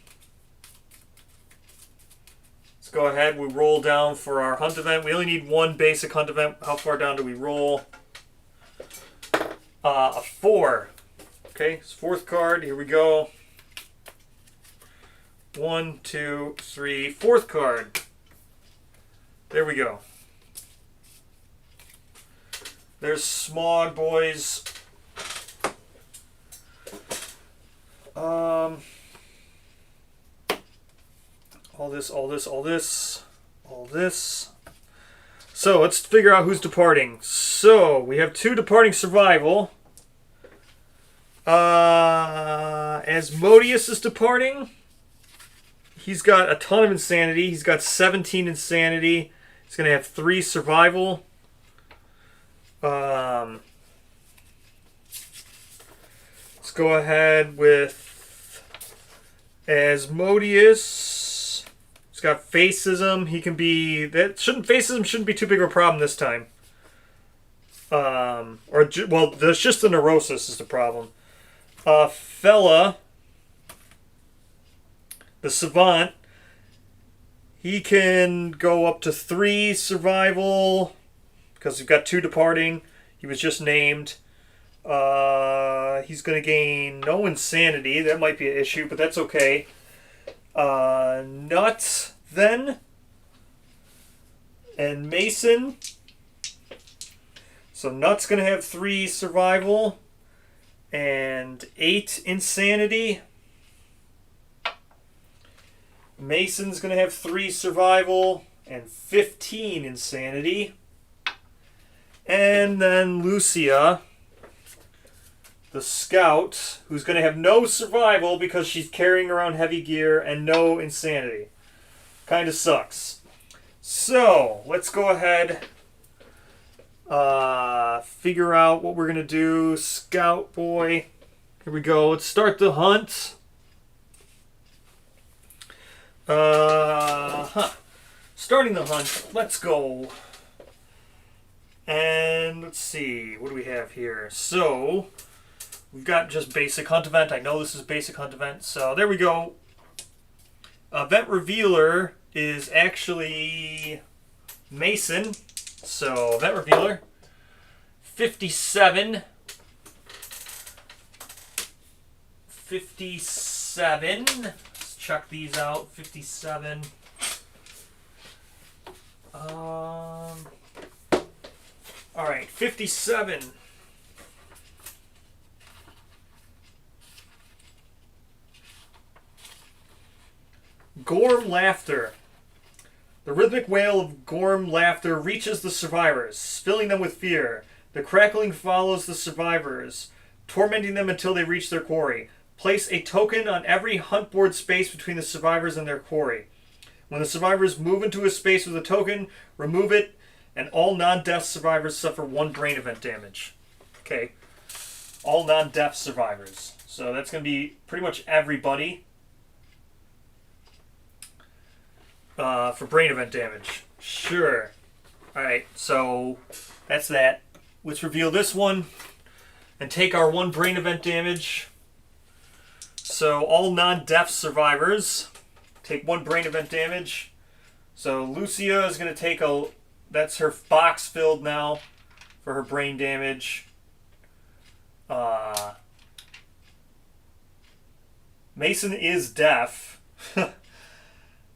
Let's go ahead. We roll down for our hunt event. We only need 1 basic hunt event. How far down do we roll? A 4. Okay, it's 4th card. Here we go. 1, 2, 3, 4th card. There we go. There's Smog boys. All this. So let's figure out who's departing. So we have 2 departing survival. Asmodeus is departing. He's got a ton of insanity. He's got 17 insanity. He's going to have 3 survival. Let's go ahead with Asmodeus. He's got Facism. He can be... Facism shouldn't be too big of a problem this time. Well, there's just the Neurosis is the problem. Fella, the Savant, he can go up to 3 survival because we've got 2 departing. He was just named. He's going to gain no insanity. That might be an issue, but that's okay. Nuts, then. And Mason. So Nut's going to have 3 survival and 8 insanity. Mason's going to have 3 survival and 15 insanity. And then Lucia, the Scout, who's going to have no survival because she's carrying around heavy gear and no insanity. Kind of sucks. So, let's go ahead, figure out what we're going to do. Scout boy. Here we go. Let's start the hunt. Starting the hunt. Let's go. And let's see. What do we have here? So, we've got just basic hunt event. I know this is basic hunt event. So, there we go. Event Revealer is actually Mason. So, Event Revealer. 57. 57. Let's check these out. 57. Alright, 57. Gorm Laughter. The rhythmic wail of Gorm Laughter reaches the survivors, filling them with fear. The crackling follows the survivors, tormenting them until they reach their quarry. Place a token on every hunt board space between the survivors and their quarry. When the survivors move into a space with a token, remove it, and all non-death survivors suffer 1 brain event damage. Okay. All non-death survivors. So that's going to be pretty much everybody for brain event damage. Sure. Alright, so that's that. Let's reveal this one and take our 1 brain event damage. So all non-death survivors take 1 brain event damage. So Lucia is going to take that's her box filled now for her brain damage. Mason is deaf.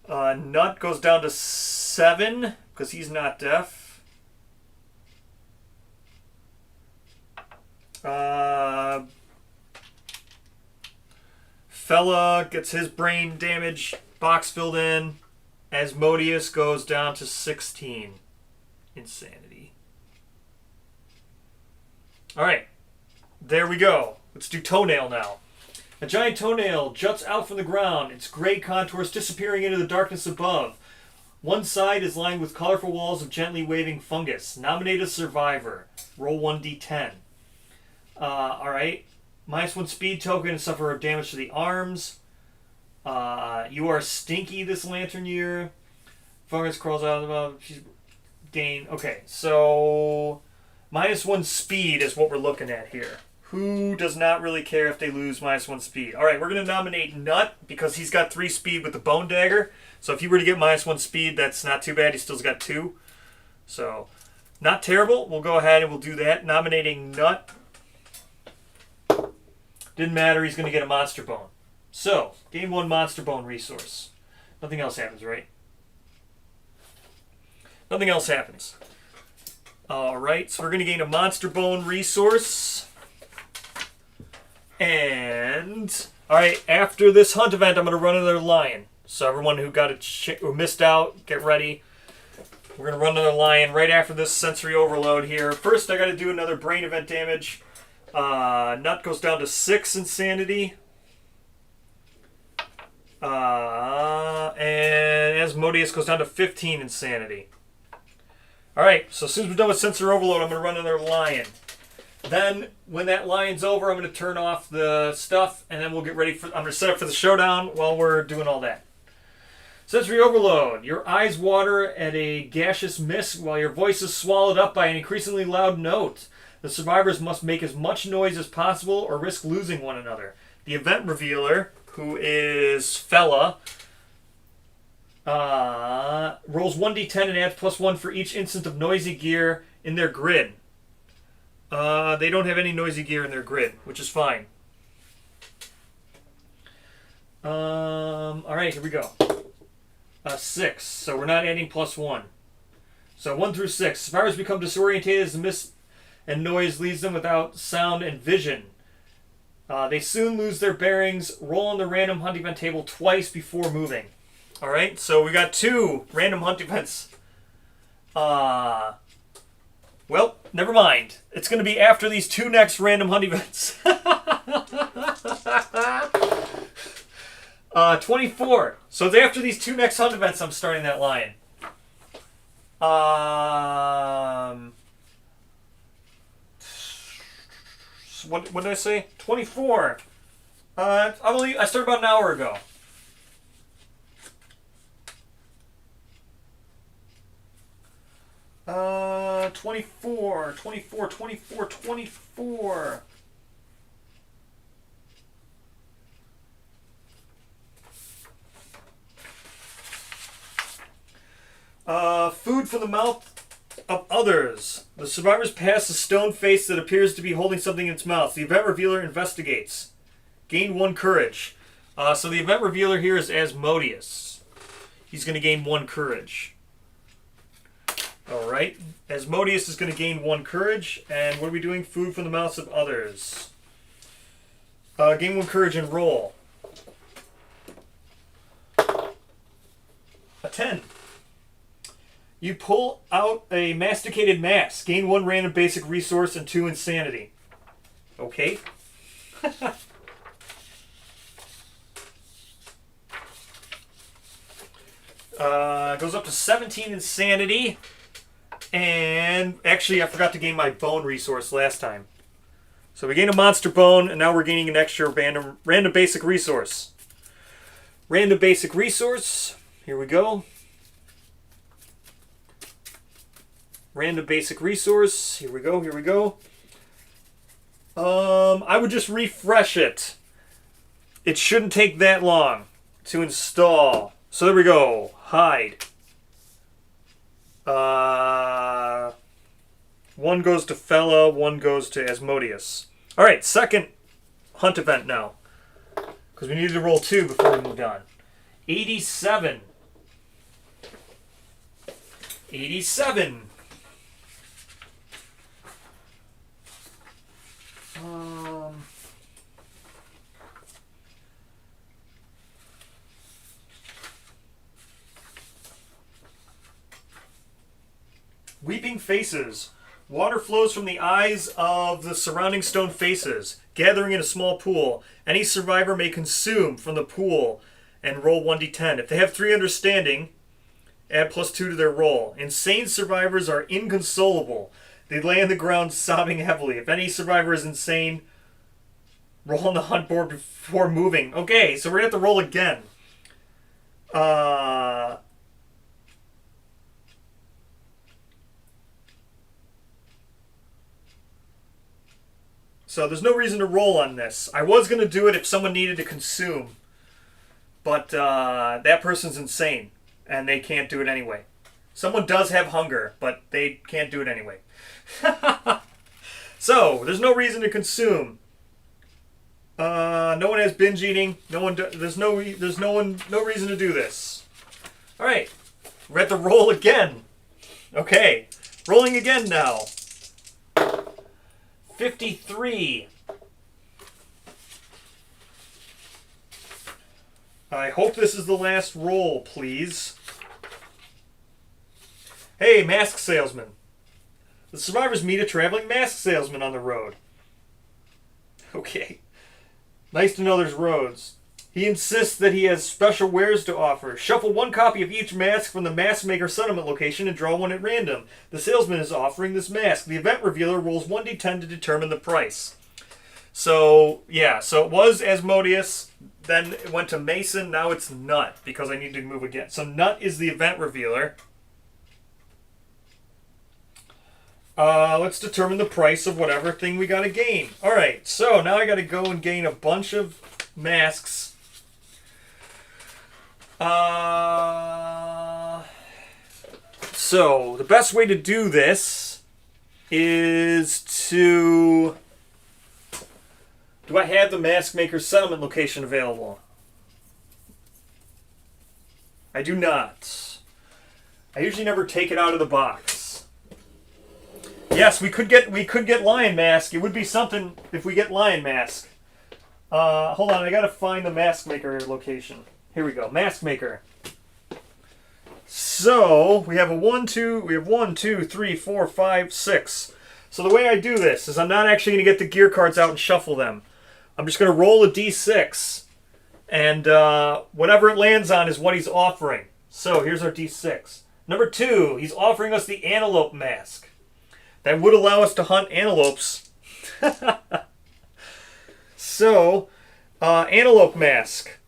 Nut goes down to 7 because he's not deaf. Fella gets his brain damage box filled in. Asmodeus goes down to 16 insanity. Alright, there we go. Let's do Toenail now. A giant toenail juts out from the ground, its gray contours disappearing into the darkness above. One side is lined with colorful walls of gently waving fungus. Nominate a survivor. Roll 1d10. Alright. -1 speed token and suffer damage to the arms. You are stinky this lantern year. Fungus crawls out of the... She's gain... Okay, so... -1 speed is what we're looking at here. Who does not really care if they lose -1 speed? Alright, we're going to nominate Nut because he's got 3 speed with the Bone Dagger. So if he were to get -1 speed, that's not too bad. He still's got 2. So, not terrible. We'll go ahead and we'll do that. Nominating Nut. Didn't matter. He's going to get a Monster Bone. So, gain 1 Monster Bone resource. Nothing else happens, right? Nothing else happens. Alright, so we're going to gain a Monster Bone resource. And, alright, after this hunt event, I'm going to run another lion. So everyone who got who missed out, get ready. We're going to run another lion right after this sensory overload here. First, I got to do another brain event damage. Nut goes down to 6 insanity. And Asmodeus goes down to 15 insanity. Alright, so as soon as we're done with sensory overload, I'm going to run another lion. Then, when that lion's over, I'm going to turn off the stuff, and then we'll get ready for... I'm going to set up for the showdown while we're doing all that. Sensory overload. Your eyes water at a gaseous mist while your voice is swallowed up by an increasingly loud note. The survivors must make as much noise as possible or risk losing one another. The event revealer, who is Fella, rolls 1d10 and adds +1 for each instant of noisy gear in their grid. They don't have any noisy gear in their grid, which is fine. Alright, here we go. 6, so we're not adding +1. So 1 through 6. Survivors become disorientated as the mist and noise leaves them without sound and vision. They soon lose their bearings. Roll on the random hunt event table twice before moving. Alright, so we got 2 random hunt events. Well, never mind. It's going to be after these 2 next random hunt events. 24. So it's after these 2 next hunt events I'm starting that lion. What did I say? 24. I started about an hour ago. Uh, 24. Food from the mouth of others. The survivors pass a stone face that appears to be holding something in its mouth. The event revealer investigates. Gain 1 courage. So the event revealer here is Asmodeus. He's going to gain 1 courage. Alright. Asmodeus is going to gain 1 courage. And what are we doing? Food from the mouths of others. Gain 1 courage and roll. A 10. You pull out a masticated mask. Gain 1 random basic resource and 2 insanity. Okay. Goes up to 17 insanity. And actually, I forgot to gain my bone resource last time. So we gained a monster bone, and now we're gaining an extra random basic resource. Random basic resource. Here we go. Random basic resource. Here we go. I would just refresh it. It shouldn't take that long to install. So there we go. Hide. 1 goes to Fella, 1 goes to Asmodeus. Alright, second hunt event now. Because we needed to roll 2 before we moved on. 87. 87. Weeping faces. Water flows from the eyes of the surrounding stone faces, gathering in a small pool. Any survivor may consume from the pool and roll 1d10. If they have 3 understanding, add +2 to their roll. Insane survivors are inconsolable. They lay on the ground sobbing heavily. If any survivor is insane, roll on the hunt board before moving. Okay, so we're going to have to roll again. So there's no reason to roll on this. I was going to do it if someone needed to consume. But that person's insane. And they can't do it anyway. Someone does have hunger, but they can't do it anyway. So, there's no reason to consume. No one has binge eating. There's no reason to do this. All right, we're at the roll again. Okay, rolling again now. 53. I hope this is the last roll, please. Hey, mask salesman. The survivors meet a traveling mask salesman on the road. Okay. Nice to know there's roads. He insists that he has special wares to offer. Shuffle one copy of each mask from the mask maker settlement location and draw one at random. The salesman is offering this mask. The event revealer rolls 1d10 to determine the price. So, yeah, so it was Asmodeus, then it went to Mason, now it's Nut, because I need to move again. So Nut is the event revealer. Let's determine the price of whatever thing we gotta gain. Alright, so now I gotta go and gain a bunch of masks. So, the best way to do this is to... Do I have the Mask Maker settlement location available? I do not. I usually never take it out of the box. Yes, we could get Lion Mask. It would be something if we get Lion Mask. Hold on, I gotta find the Mask Maker location. Here we go, Mask Maker. So we have 1, 2, 3, 4, 5, 6. So the way I do this is I'm not actually gonna get the gear cards out and shuffle them. I'm just gonna roll a d6, and whatever it lands on is what he's offering. So here's our d6. Number 2, he's offering us the Antelope Mask. That would allow us to hunt antelopes. So, Antelope Mask.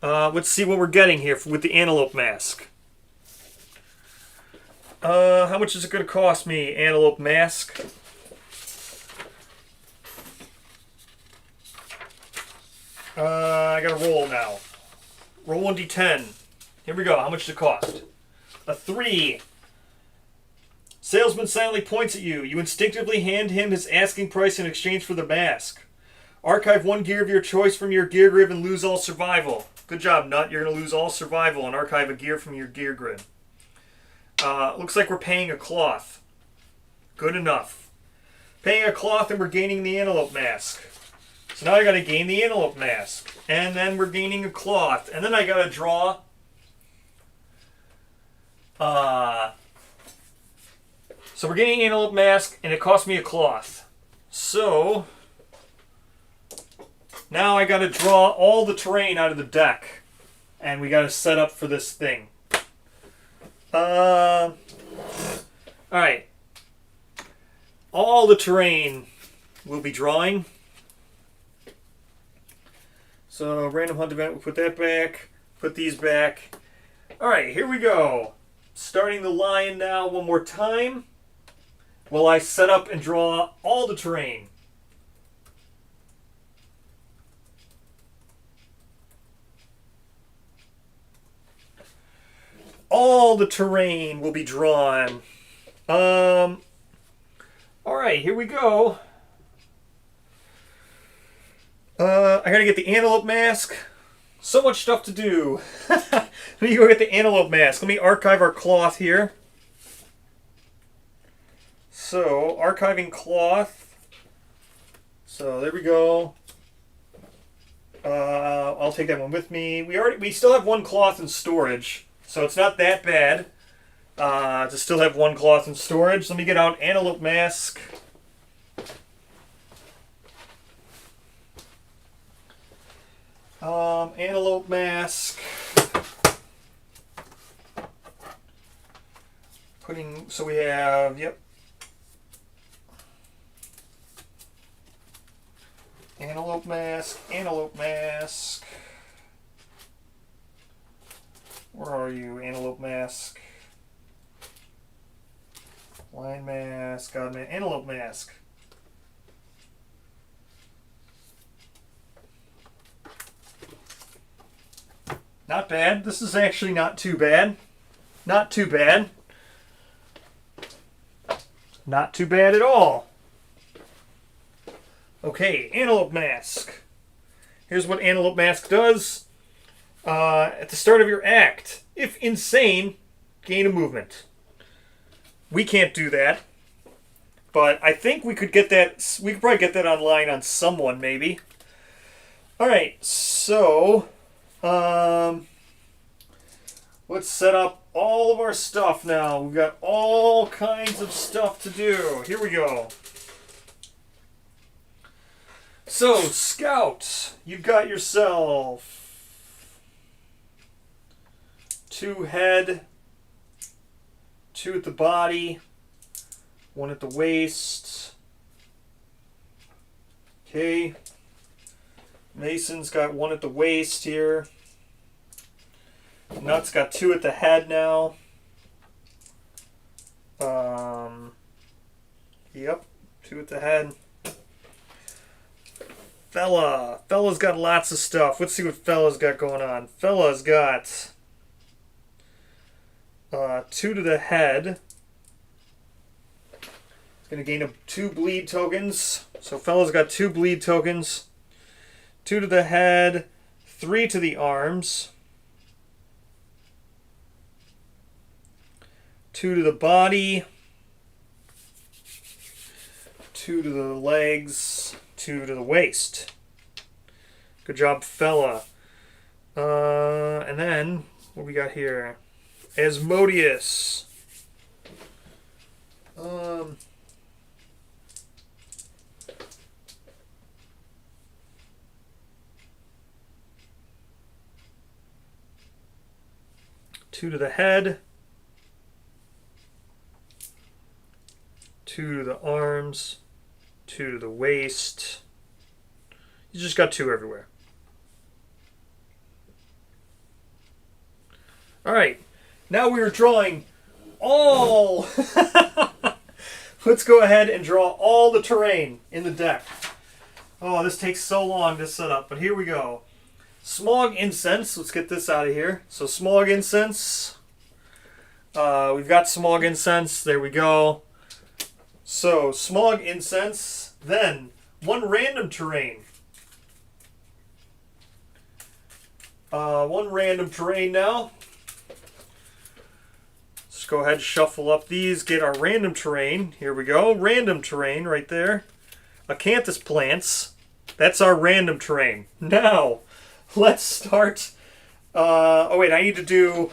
Let's see what we're getting here with the Antelope Mask. How much is it going to cost me, Antelope Mask? I got to roll now. Roll 1d10. Here we go. How much does it cost? A 3. Salesman silently points at you. You instinctively hand him his asking price in exchange for the mask. Archive 1 gear of your choice from your gear grid and lose all survival. Good job, Nut. You're going to lose all survival and archive a gear from your gear grid. Looks like we're paying a cloth. Good enough. Paying a cloth and we're gaining the Antelope Mask. So now I got to gain the Antelope Mask. And then we're gaining a cloth. And then I got to draw... So we're getting an Antelope Mask, and it cost me a cloth. So, now I got to draw all the terrain out of the deck. And we got to set up for this thing. Alright. All the terrain we'll be drawing. So, random hunt event, we'll put that back. Put these back. Alright, here we go. Starting the lion now one more time. Will I set up and draw all the terrain? All the terrain will be drawn. Alright, here we go. I gotta get the Antelope Mask. So much stuff to do. Let me go get the Antelope Mask. Let me archive our cloth here. So, archiving cloth. So, there we go. I'll take that one with me. We still have 1 cloth in storage, so it's not that bad to still have 1 cloth in storage. Let me get out Antelope Mask. Antelope Mask. So we have, yep. Antelope Mask, Antelope Mask. Where are you, Antelope Mask? Lion Mask, God man, Antelope Mask. Not bad. This is actually not too bad. Not too bad. Not too bad at all. Okay, Antelope Mask. Here's what Antelope Mask does. At the start of your act, if insane, gain a movement. We can't do that. But I think we could get that. We could probably get that online on someone, maybe. Alright, so... Let's set up all of our stuff now. We've got all kinds of stuff to do. Here we go. So, Scout, you've got yourself 2 head, 2 at the body, 1 at the waist. Okay. Mason's got 1 at the waist here. Nut's got 2 at the head now. Yep, 2 at the head. Fella's got lots of stuff. Let's see what Fella's got going on. Fella's got 2 to the head. It's going to gain 2 bleed tokens. So Fella's got 2 bleed tokens. 2 to the head, 3 to the arms. 2 to the body. 2 to the legs. 2 to the waist. Good job, Fella. And then, what we got here? Asmodeus. 2 to the head. 2 to the arms. 2 to the waist. You just got 2 everywhere. Alright, now we are drawing all... Let's go ahead and draw all the terrain in the deck. Oh, this takes so long to set up, but here we go. Smog Incense, let's get this out of here. So Smog Incense. We've got Smog Incense, there we go. So, Smog Incense, then 1 random terrain. 1 random terrain now. Let's go ahead and shuffle up these, get our random terrain. Here we go, random terrain right there. Acanthus plants, that's our random terrain. Now, let's start. Oh wait, I need to do...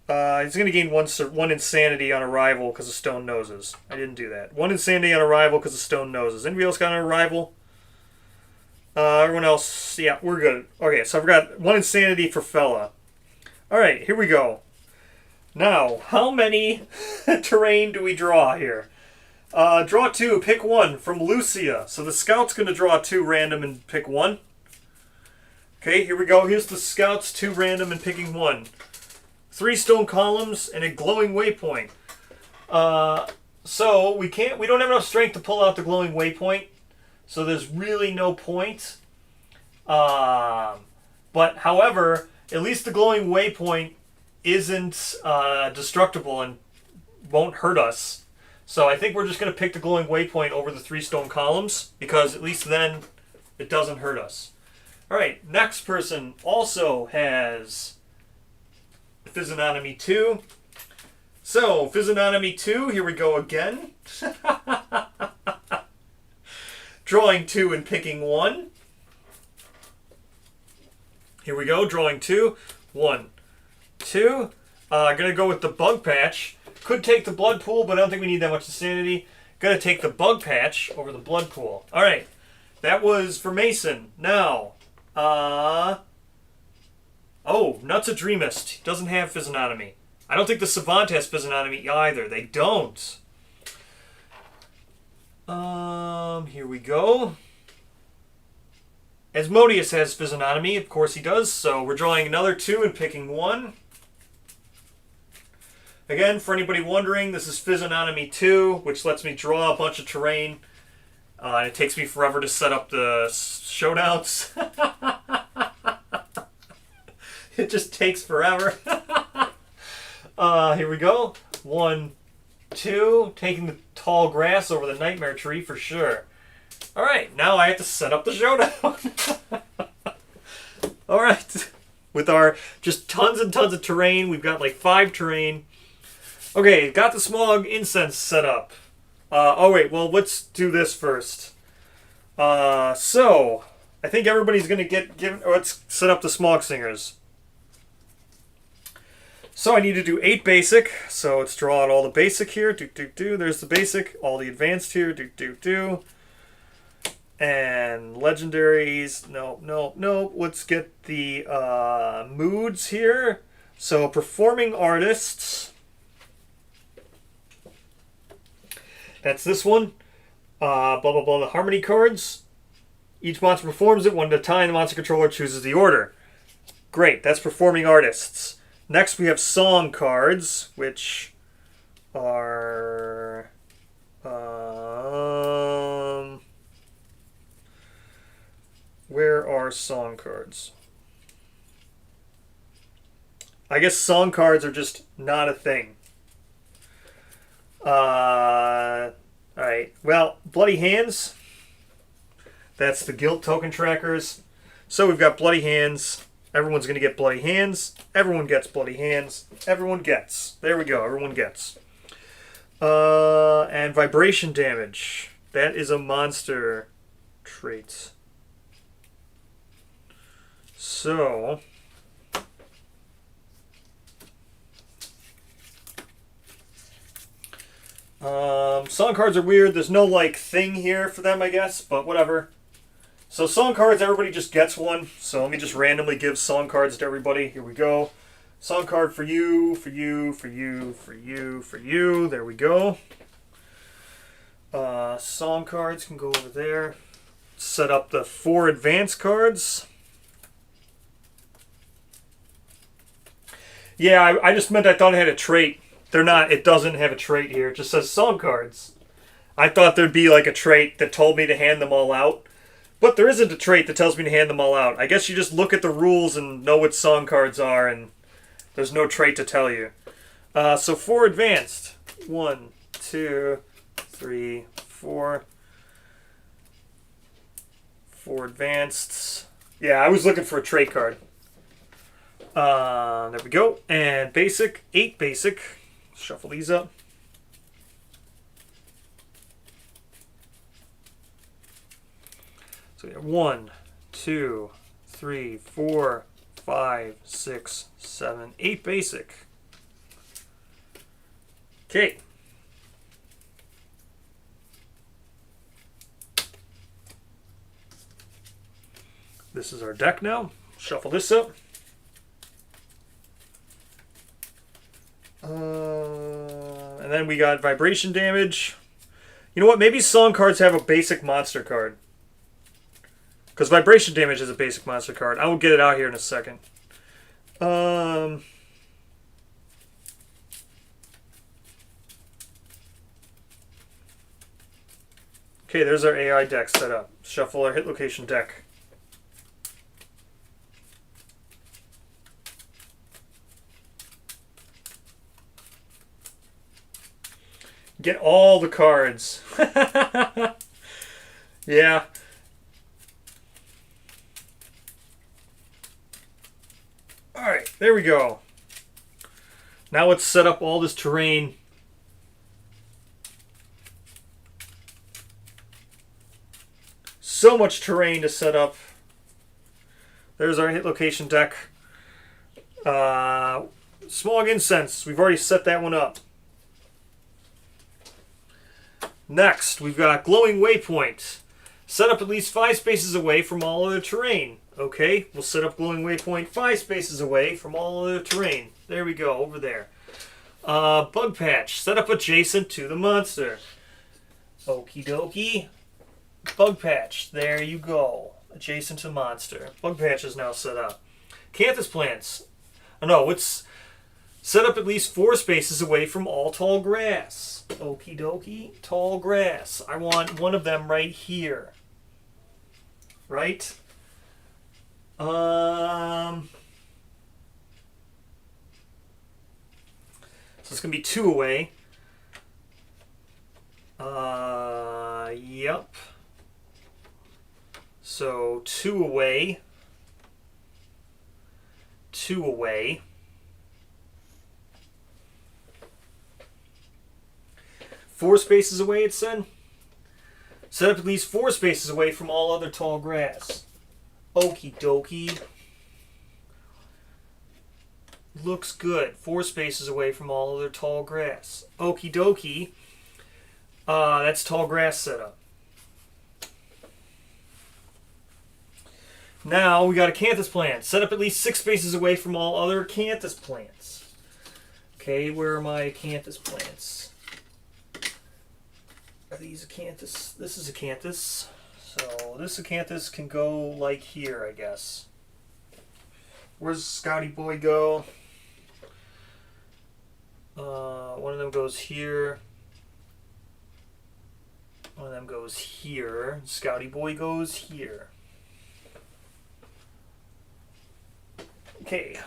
he's going to gain 1 insanity on arrival because of stone noses. I didn't do that. 1 insanity on arrival because of stone noses. Anybody else got an arrival? Everyone else, yeah, we're good. Okay, so I've got 1 insanity for Fella. Alright, here we go. Now, how many terrain do we draw here? Draw 2, pick 1 from Lucia. So the Scout's going to draw 2 random and pick 1. Okay, here we go. Here's the Scout's 2 random and picking 1. 3 stone columns and a glowing waypoint. So we don't have enough strength to pull out the glowing waypoint. So there's really no point. But however, at least the glowing waypoint isn't destructible and won't hurt us. So I think we're just going to pick the glowing waypoint over the 3 stone columns because at least then it doesn't hurt us. Alright, next person also has Physiognomy 2. So, Physiognomy 2, here we go again. Drawing 2 and picking 1. Here we go, drawing 2. 1, 2. Gonna go with the bug patch. Could take the blood pool, but I don't think we need that much insanity. Gonna take the bug patch over the blood pool. Alright, that was for Mason. Now, oh, Nuts a Dreamist. He doesn't have Physiognomy. I don't think the Savant has Physiognomy either. They don't. Here we go. Asmodeus has Physiognomy. Of course he does. So we're drawing another 2 and picking 1. Again, for anybody wondering, this is Physiognomy 2, which lets me draw a bunch of terrain. And it takes me forever to set up the showdowns. It just takes forever. Here we go. 1, 2. Taking the tall grass over the nightmare tree for sure. Alright, now I have to set up the showdown. Alright. With our just tons and tons of terrain. We've got like 5 terrain. Okay, got the Smog Incense set up. Oh wait, well let's do this first. So, I think everybody's going to let's set up the Smog Singers. So I need to do 8 basic. So let's draw out all the basic here. There's the basic. All the advanced here. And legendaries. No. Let's get the moods here. So performing artists. That's this one. Blah, blah, blah. The harmony cards. Each monster performs it one at a time. The monster controller chooses the order. Great. That's performing artists. Next, we have song cards, which are... where are song cards? I guess song cards are just not a thing. Alright. Well, Bloody Hands. That's the guild token trackers. So we've got Bloody Hands. Everyone's going to get Bloody Hands. Everyone gets Bloody Hands. Everyone gets. There we go. Everyone gets. And Vibration Damage. That is a monster trait. So... song cards are weird. There's no, like, thing here for them, I guess, but whatever. So song cards, everybody just gets one. So let me just randomly give song cards to everybody. Here we go. Song card for you, for you, for you, for you, for you. There we go. Song cards can go over there. Set up the 4 advanced cards. Yeah, I just meant I thought it had a trait. They're not. It doesn't have a trait here. It just says song cards. I thought there'd be like a trait that told me to hand them all out. But there isn't a trait that tells me to hand them all out. I guess you just look at the rules and know what song cards are, and there's no trait to tell you. So 4 advanced. 1, 2, 3, 4. 4 advanced. Yeah, I was looking for a trait card. There we go. And basic. 8 basic. Shuffle these up. So we have 1, 2, 3, 4, 5, 6, 7, 8 basic. Okay. This is our deck now. Shuffle this up. And then we got Vibration Damage. You know what? Maybe song cards have a basic monster card. Because Vibration Damage is a basic monster card. I will get it out here in a second. Okay, there's our AI deck set up. Shuffle our hit location deck. Get all the cards. Yeah. Alright, there we go. Now let's set up all this terrain. So much terrain to set up. There's our hit location deck. Smog Incense. We've already set that one up. Next, we've got Glowing Waypoint. Set up at least 5 spaces away from all other terrain. Okay, we'll set up Glowing Waypoint 5 spaces away from all other terrain. There we go, over there. Bug Patch. Set up adjacent to the monster. Okie dokie. Bug Patch. There you go. Adjacent to monster. Bug Patch is now set up. Canthus Plants. Oh, no, it's set up at least 4 spaces away from all tall grass. Okie dokie. Tall grass. I want one of them right here. Right? So it's going to be 2 away. Yep. So 2 away. 2 away. 4 spaces away, it said. Set up at least 4 spaces away from all other tall grass. Okie dokie. Looks good. 4 spaces away from all other tall grass. Okie dokie. That's tall grass setup. Now we got acanthus plants. Set up at least 6 spaces away from all other acanthus plants. Okay, where are my acanthus plants? Are these acanthus? This is acanthus. So this acanthus can go like here, I guess. Where's Scouty Boy go? One of them goes here. One of them goes here. Scouty Boy goes here. Okay.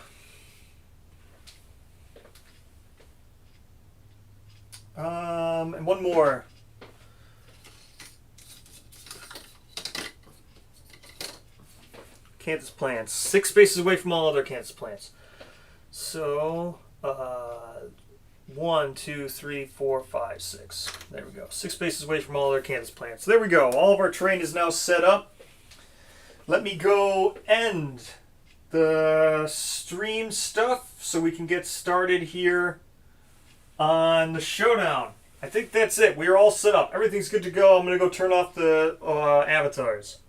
And one more. Acanthus plants. 6 spaces away from all other acanthus plants. So, 1, 2, 3, 4, 5, 6. There we go. 6 spaces away from all other acanthus plants. There we go. All of our terrain is now set up. Let me go end the stream stuff so we can get started here on the showdown. I think that's it. We are all set up. Everything's good to go. I'm going to go turn off the avatars.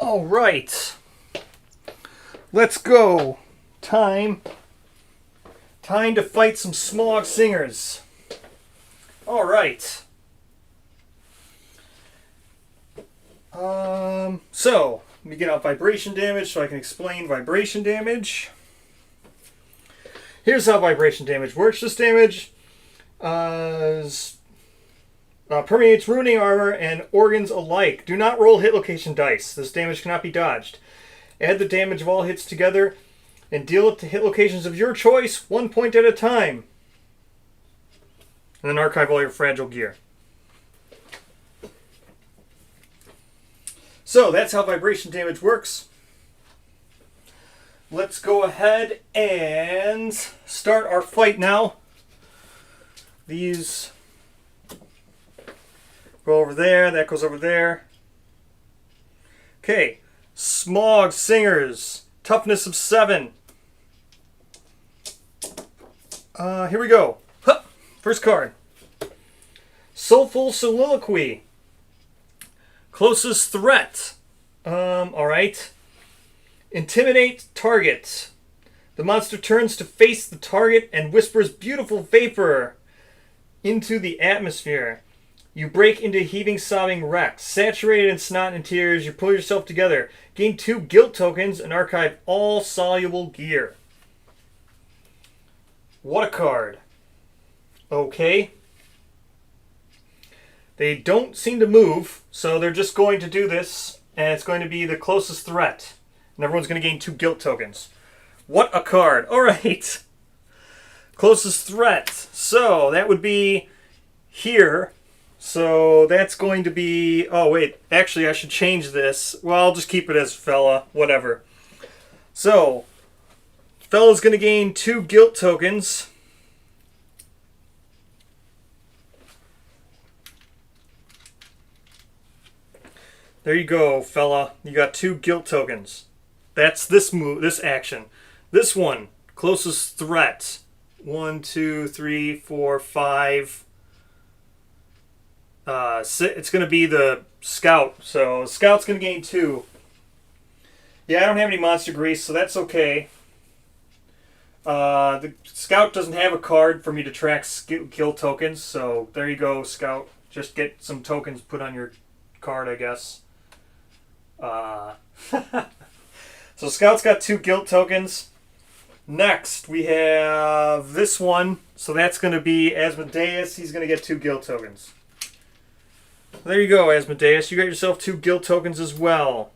All right, let's go. Time to fight some Smog Singers. All right. So let me get out vibration damage so I can explain vibration damage. Here's how vibration damage works. This damage permeates ruining armor and organs alike. Do not roll hit location dice. This damage cannot be dodged. Add the damage of all hits together and deal it to hit locations of your choice, 1 point at a time. And then archive all your fragile gear. So that's how vibration damage works. Let's go ahead and start our fight now. These go over there, that goes over there. Okay, Smog Singers, toughness of 7. Here we go. Huh. First card. Soulful Soliloquy. Closest threat. Alright. Intimidate target. The monster turns to face the target and whispers beautiful vapor into the atmosphere. You break into heaving, sobbing wreck. Saturated in snot and tears, you pull yourself together. Gain 2 guilt tokens and archive all soluble gear. What a card. Okay. They don't seem to move, so they're just going to do this, and it's going to be the closest threat. And everyone's going to gain 2 guilt tokens. What a card. Alright. Closest threat. So, that would be here. So, that's going to be... Oh, wait. Actually, I should change this. Well, I'll just keep it as fella. Whatever. So, fella's going to gain 2 guilt tokens. There you go, fella. You got 2 guilt tokens. That's this move, this action. This one, closest threat. 1, 2, 3, 4, 5. It's going to be the Scout. So Scout's going to gain 2. Yeah, I don't have any Monster Grease, so that's okay. The Scout doesn't have a card for me to track kill tokens, so there you go, Scout. Just get some tokens put on your card, I guess. So Scout's got 2 guilt tokens. Next, we have this one. So that's going to be Asmodeus. He's going to get 2 guilt tokens. There you go, Asmodeus. You got yourself 2 guilt tokens as well.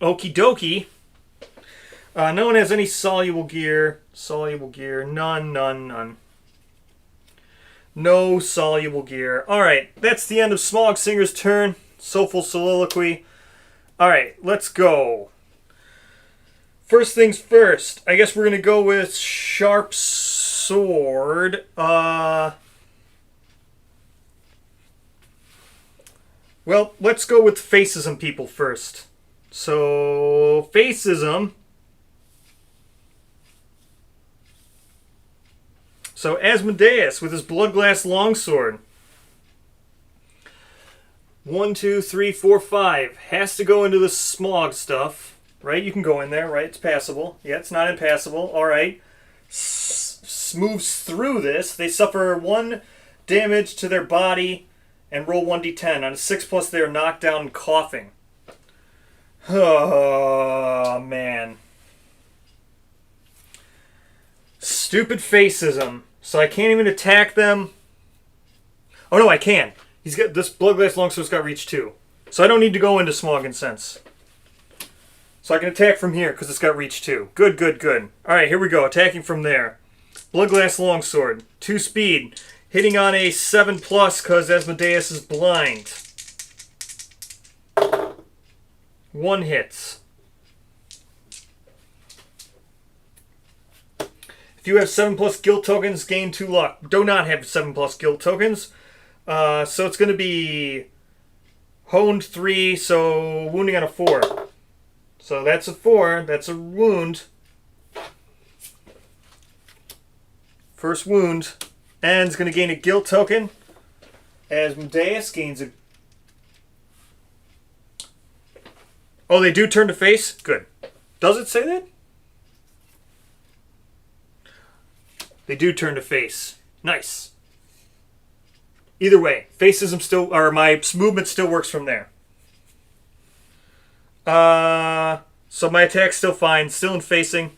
Okie dokie. No one has any soluble gear. Soluble gear. None, none, none. No soluble gear. Alright, that's the end of Smog Singer's turn. Soulful Soliloquy. Alright, let's go. First things first. I guess we're going to go with Sharp Sword. Well, let's go with Facism people first. So, Facism. So, Asmodeus with his Bloodglass Longsword. 1, 2, 3, 4, 5. Has to go into the smog stuff. Right? You can go in there, right? It's passable. Yeah, it's not impassable. Alright. Moves through this. They suffer 1 damage to their body and roll 1d10. On a 6+, they are knocked down and coughing. Oh, man. Stupid Facism. So I can't even attack them. Oh, no, I can. He's got this Bloodglass Longsword's got reach 2. So I don't need to go into Smog and Sense. So I can attack from here because it's got reach 2. Good, good, good. Alright, here we go. Attacking from there. Bloodglass Longsword. 2 speed. Hitting on a 7+ because Asmodeus is blind. 1 hits. If you have 7+ guild tokens, gain 2 luck. Do not have 7+ guild tokens. So it's going to be honed 3, so wounding on a 4. So that's a 4. That's a wound. First wound. And it's going to gain a guild token. Asmodeus gains a... Oh, they do turn to face? Good. Does it say that? They do turn to face. Nice. Either way, Facism still, or my movement still works from there. So my attack's still fine, still in facing.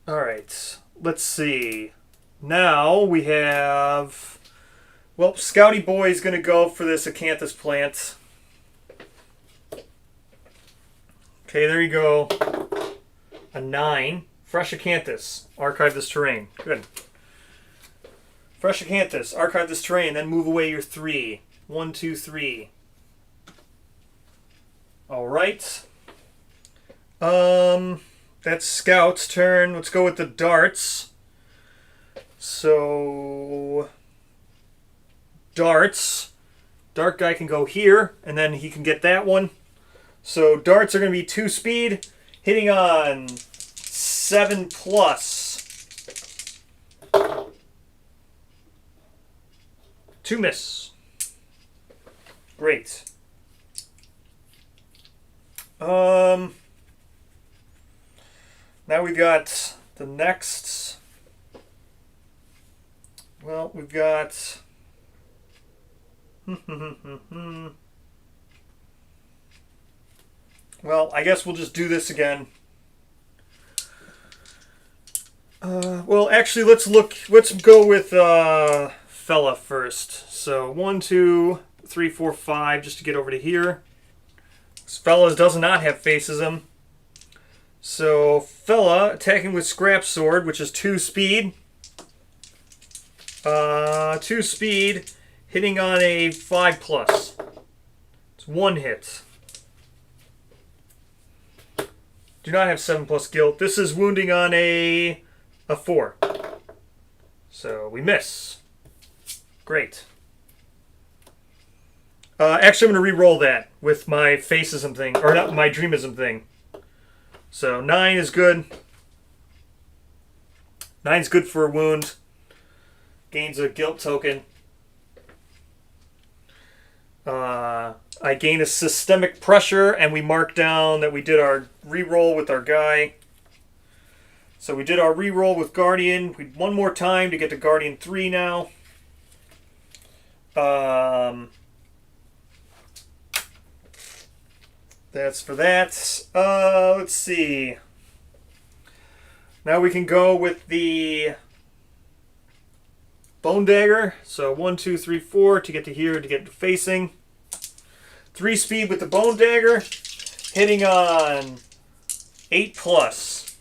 Alright, let's see. Now we have... Well, Scouty Boy is going to go for this Acanthus plant. Okay, there you go. A 9. Fresh Acanthus. Archive this terrain. Good. Fresh Acanthus. Archive this terrain. Then move away your 3. 1, 2, 3. Alright. That's Scout's turn. Let's go with the darts. So... Darts. Dark guy can go here, and then he can get that one. So darts are going to be 2 speed, hitting on 7+. 2 miss. Great. Now we've got the next. Well, we've got. Well, I guess we'll just do this again. Well, actually, let's go with fella first. So 1, 2, 3, 4, 5, just to get over to here. This fella does not have Facism. So fella attacking with Scrap Sword, which is 2 speed. 2 speed, hitting on a 5+. It's 1 hit. Do not have 7+ guilt. This is wounding on a 4. So we miss. Great. Actually, I'm going to re-roll that with my faceism thing, or not my dreamism thing. So 9 is good. 9's good for a wound. Gains a guilt token. I gain a systemic pressure, and we mark down that we did our re-roll with our guy. So we did our re-roll with Guardian. We one more time to get to Guardian 3 now. That's for that. Let's see. Now we can go with the Bone Dagger. So 1, 2, 3, 4 to get to here to get to facing. 3 speed with the Bone Dagger. Hitting on 8 plus.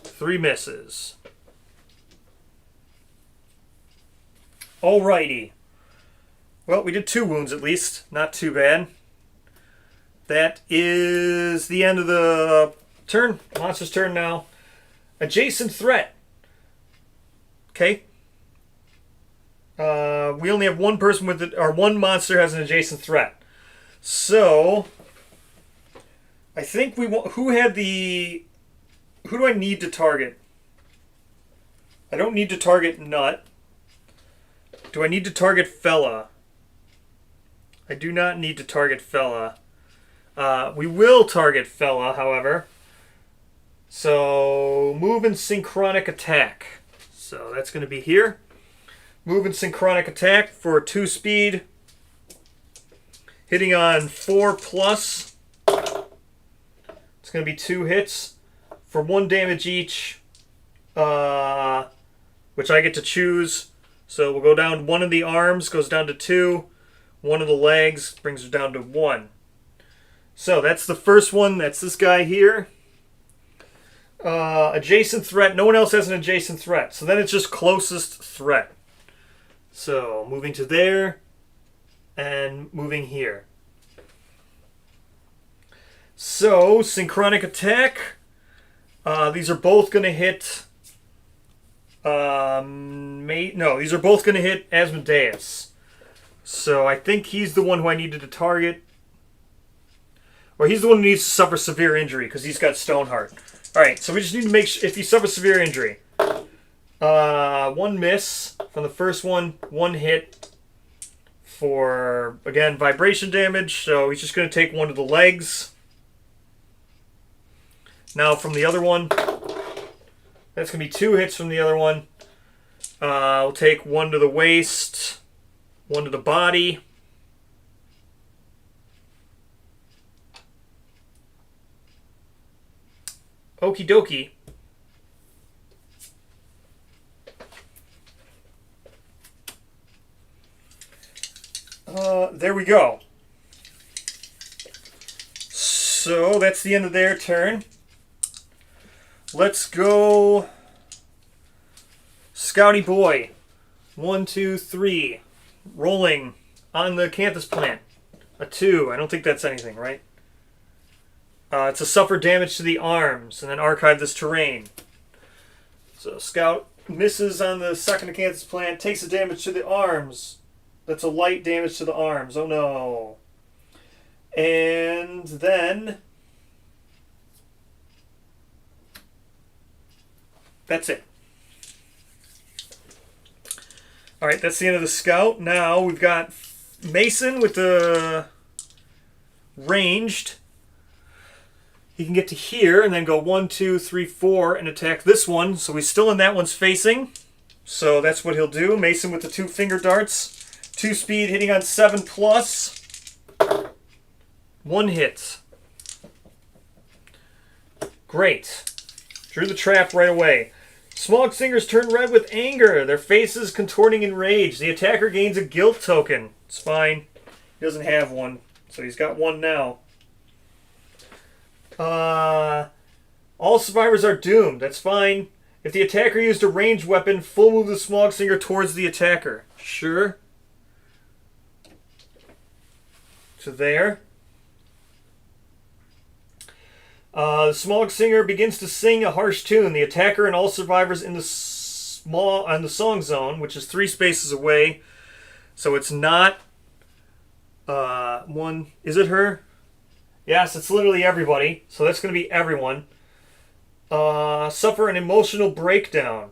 3 misses. Alrighty. Well, we did 2 wounds at least. Not too bad. That is the end of the turn. Monster's turn now. Adjacent threat. Okay. We only have one person with it, or one monster has an adjacent threat. So, I think we want. Who do I need to target? I don't need to target Nut. Do I need to target Fella? I do not need to target Fella. We will target Fella, however. So, move and synchronic attack. So, that's going to be here. Move and synchronic attack for 2 speed. Hitting on 4 plus. It's going to be 2 hits for 1 damage each. Which I get to choose. So, we'll go down 1 of the arms, goes down to 2. 1 of the legs brings it down to 1. So that's the first one. That's this guy here. Adjacent threat. No one else has an adjacent threat. So then it's just closest threat. So moving to there and moving here. So synchronic attack. These are both going to hit. No, these are both going to hit Asmodeus. So I think he's the one who I needed to target. Or he's the one who needs to suffer severe injury because he's got Stoneheart. Alright, so we just need to make sure if he suffers severe injury. 1 miss from the first one, 1 hit for, again, vibration damage. So he's just going to take 1 of the legs. Now from the other one, that's going to be 2 hits from the other one. We'll take 1 to the waist, 1 to the body. Okie dokie. There we go. So that's the end of their turn. Let's go Scouty Boy. 1, 2, 3. Rolling on the Canthus plant. A 2. I don't think that's anything, right? It's a suffer damage to the arms, and then archive this terrain. So Scout misses on the second Acanthus plant, takes the damage to the arms. That's a light damage to the arms. Oh no. And then that's it. Alright, that's the end of the Scout. Now we've got Mason with the ranged. He can get to here and then go 1, 2, 3, 4 and attack this one. So he's still in that one's facing. So that's what he'll do. Mason with the 2 finger darts. 2 speed hitting on 7 plus. 1 hit. Great. Drew the trap right away. Smog Singers turn red with anger. Their faces contorting in rage. The attacker gains a guilt token. It's fine. He doesn't have one. So he's got 1 now. All survivors are doomed. That's fine. If the attacker used a ranged weapon, full move the Smog Singer towards the attacker. Sure. To there. The Smog Singer begins to sing a harsh tune. The attacker and all survivors in the song zone, which is 3 spaces away. So it's not One. Is it her? Yes, it's literally everybody. So that's going to be everyone. Suffer an emotional breakdown.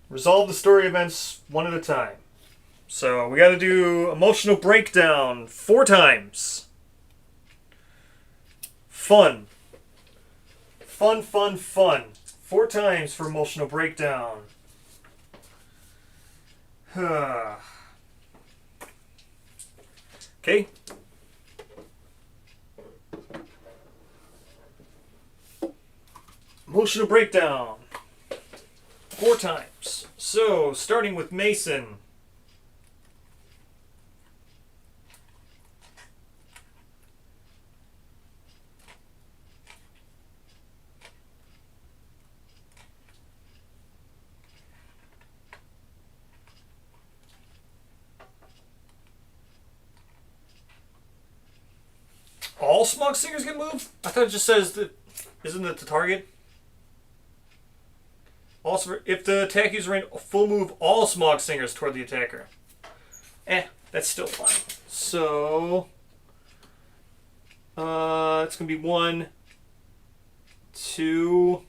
Resolve the story events one at a time. So we got to do emotional breakdown 4 times. Fun. Fun, fun, fun. 4 times for emotional breakdown. Okay. Emotional breakdown. 4 times. So, starting with Mason. All Smog Singers get moved? I thought it just says that. Isn't it the target? Also, if the attack user ran full move, all Smog Singers toward the attacker. That's still fine. So, it's going to be 1, 2,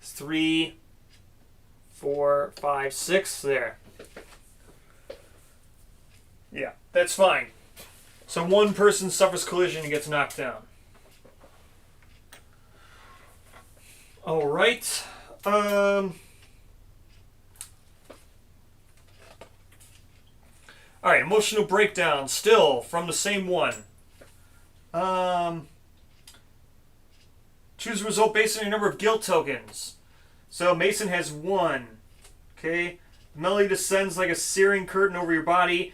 3, 4, 5, 6. There. Yeah, that's fine. So one person suffers collision and gets knocked down. All right. All right, emotional breakdown, still from the same one. Choose a result based on your number of guilt tokens. So Mason has 1. Okay. The melody descends like a searing curtain over your body,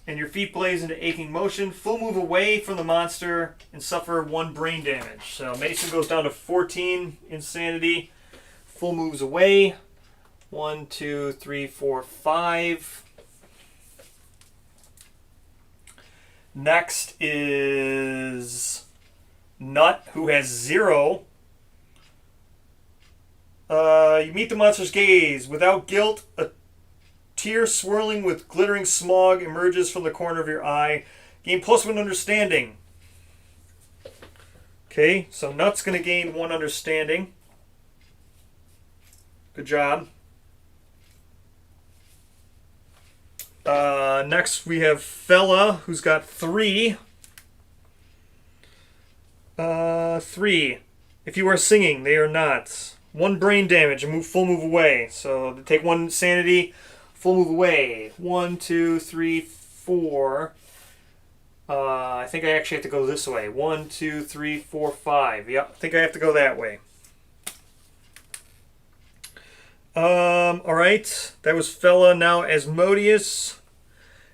and your feet blaze into aching motion. Full move away from the monster and suffer 1 brain damage. So Mason goes down to 14 insanity. Full moves away. 1, 2, 3, 4, 5. Next is Nut, who has 0. You meet the monster's gaze. Without guilt, a tear swirling with glittering smog emerges from the corner of your eye. Gain +1 understanding. Okay, so Nut's going to gain 1 understanding. Good job. Next we have Fella, who's got 3. 3. If you are singing, they are not. 1 brain damage and full move away. So they take 1 sanity, full move away. 1, 2, 3, 4. I think I actually have to go this way. 1, 2, 3, 4, 5. Yep, I think I have to go that way. Alright. That was Fella. Now Asmodeus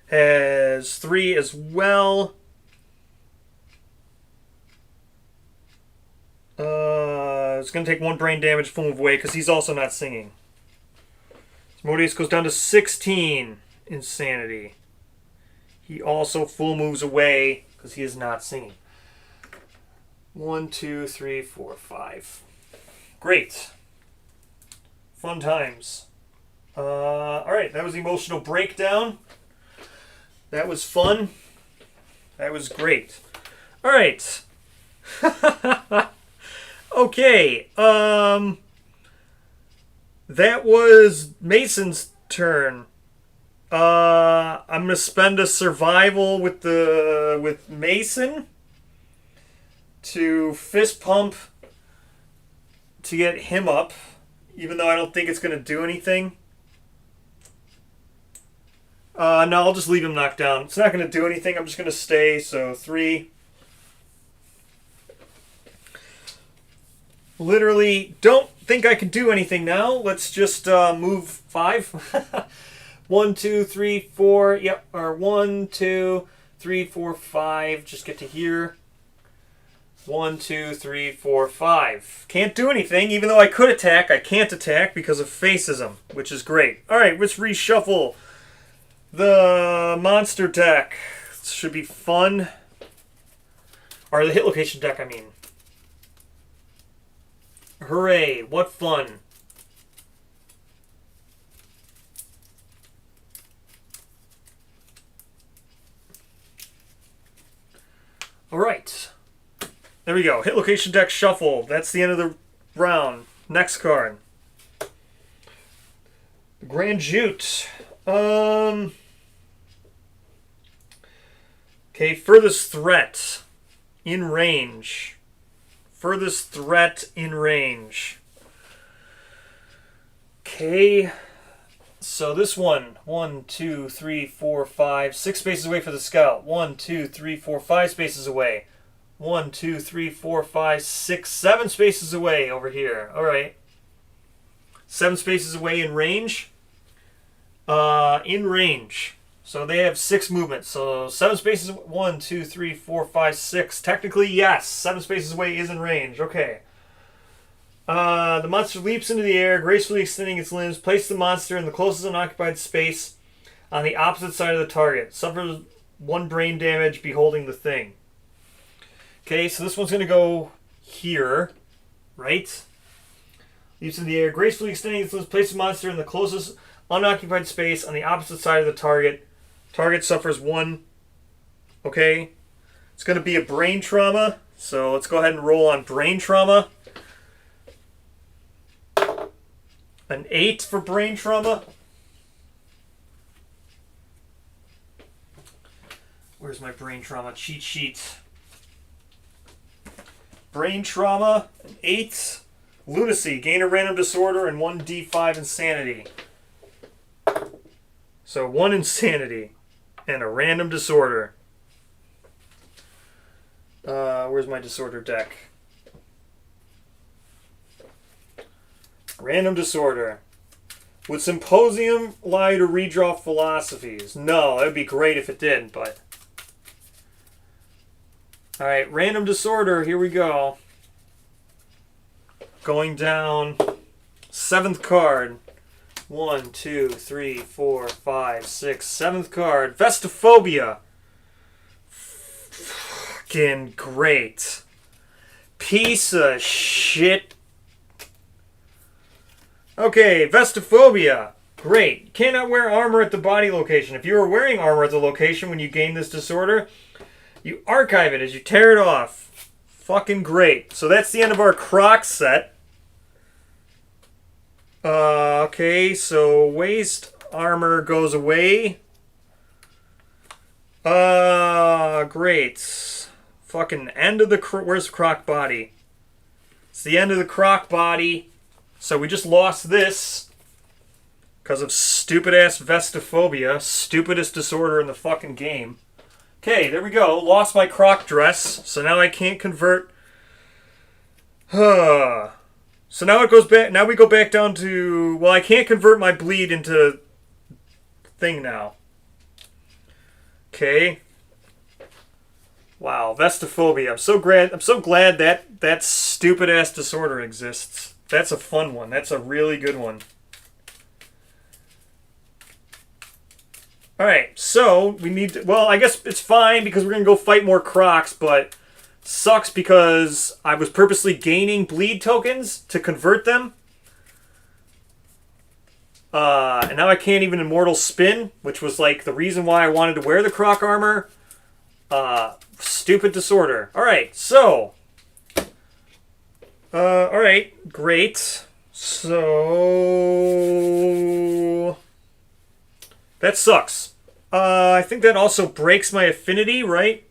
has 3 as well. It's going to take 1 brain damage, full move away, because he's also not singing. Asmodeus goes down to 16 insanity. He also full moves away, because he is not singing. 1, 2, 3, 4, 5. Great. Fun times. Alright, that was emotional breakdown. That was fun. That was great. Alright. Okay. That was Mason's turn. I'm gonna spend a survival with Mason to fist pump to get him up, even though I don't think it's gonna do anything. No, I'll just leave him knocked down. It's not gonna do anything. I'm just gonna stay. So 3. Literally don't think I can do anything now. Let's just move 5. 1, 2, 3, 4. Yep, or 1, 2, 3, 4, 5. Just get to here. 1, 2, 3, 4, 5. Can't do anything, even though I could attack. I can't attack because of facism, which is great. All right, let's reshuffle the monster deck. This should be fun. Or the hit location deck, I mean. Hooray, what fun. All right. There we go. Hit location deck shuffle. That's the end of the round. Next card. The Grand Jute. Okay, furthest threat in range. Furthest threat in range. Okay. So this one, 1, 2, 3, 4, 5, 6 spaces away for the scout. 1, 2, 3, 4, 5 spaces away. 1, 2, 3, 4, 5, 6, 7 spaces away over here. All right. 7 spaces away in range. In range. So they have 6 movements. So 7 spaces. 1, 2, 3, 4, 5, 6. Technically, yes. 7 spaces away is in range. Okay. The monster leaps into the air, gracefully extending its limbs. Place the monster in the closest unoccupied space on the opposite side of the target. Suffers 1 brain damage beholding the thing. Okay, so this one's going to go here, right? Leaps in the air, gracefully extending its limbs. Place the monster in the closest unoccupied space on the opposite side of the target. Target suffers 1. Okay, it's going to be a brain trauma. So let's go ahead and roll on brain trauma. An 8 for brain trauma. Where's my brain trauma cheat sheet? Brain trauma, an 8. Lunacy, gain a random disorder and 1d5 insanity. So 1 insanity and a random disorder. Where's my disorder deck? Random disorder. Would Symposium allow you to redraw philosophies? No, that would be great if it did, but... Alright, random disorder, here we go. Going down. 7th card. 1, 2, 3, 4, 5, 6, 7th card. Vestophobia. Fucking great. Piece of shit. Okay, Vestophobia. Great. Cannot wear armor at the body location. If you are wearing armor at the location when you gain this disorder, you archive it as you tear it off. Fucking great. So that's the end of our Croc set. Okay, so waist armor goes away. Great. Fucking end of the... Where's the Croc body? It's the end of the Croc body. So we just lost this because of stupid-ass Vestophobia. Stupidest disorder in the fucking game. Okay, there we go. Lost my Croc dress. So now I can't convert... So now it goes back... Now we go back down to... Well, I can't convert my bleed into... thing now. Okay. Wow, Vestophobia. I'm so glad that that stupid-ass disorder exists. That's a fun one. That's a really good one. Alright, so we need to... Well, I guess it's fine because we're going to go fight more Crocs, but sucks because I was purposely gaining bleed tokens to convert them. And now I can't even Immortal Spin, which was like the reason why I wanted to wear the Croc armor. Stupid disorder. Alright, so... alright, great. So... That sucks. I think that also breaks my affinity, right?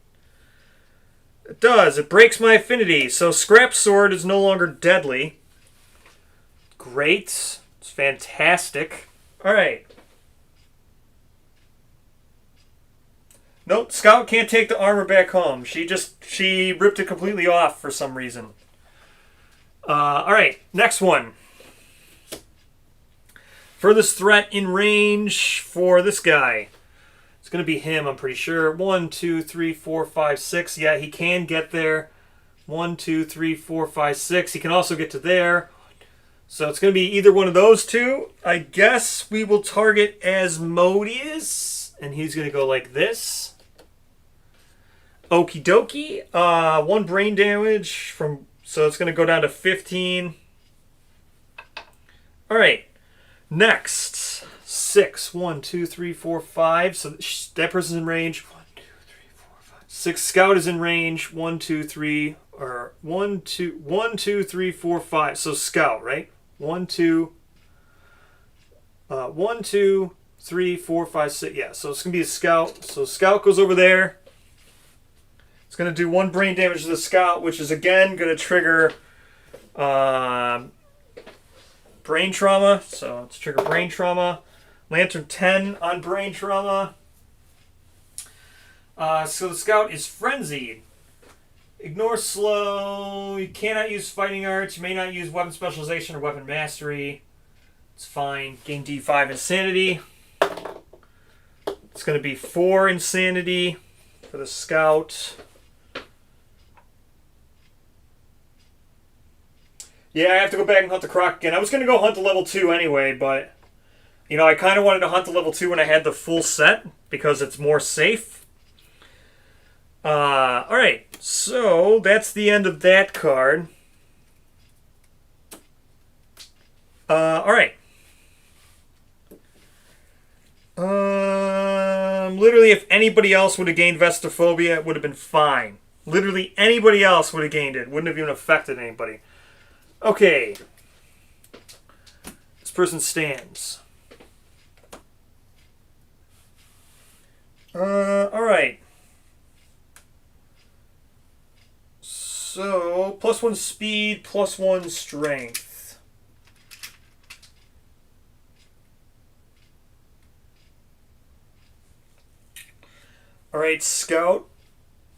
It does. It breaks my affinity. So Scrap Sword is no longer deadly. Great. It's fantastic. Alright. Nope, Scout can't take the armor back home. She ripped it completely off for some reason. Alright, next one. Furthest threat in range for this guy. It's going to be him, I'm pretty sure. 1, 2, 3, 4, 5, 6. Yeah, he can get there. 1, 2, 3, 4, 5, 6. He can also get to there. So it's going to be either one of those two. I guess we will target Asmodeus. And he's going to go like this. Okie dokie. 1 brain damage from... So it's going to go down to 15. Alright. Next. 6. 1, 2, 3, 4, 5. So that person's in range. 1, 2, 3, 4, 5. 6 scout is in range. 1, 2, 3, or 1, 2, 1, 2, 3, 4, 5. So scout, right? 1, 2, 1, 2, 3, 4, 5, 6. Yeah, so it's going to be a scout. So scout goes over there. It's going to do 1 brain damage to the scout, which is again going to trigger brain trauma. So let's trigger brain trauma. Lantern 10 on brain trauma. So the scout is frenzied. Ignore slow. You cannot use fighting arts. You may not use weapon specialization or weapon mastery. It's fine. Gain D5 insanity. It's going to be 4 insanity for the scout. Yeah, I have to go back and hunt the croc again. I was going to go hunt the level 2 anyway, but you know, I kind of wanted to hunt the level 2 when I had the full set because it's more safe. Alright, so that's the end of that card. Alright. Literally, if anybody else would have gained Vestophobia, it would have been fine. Literally, anybody else would have gained it. Wouldn't have even affected anybody. Okay. This person stands. Alright. So, +1 speed, +1 strength. Alright, Scout.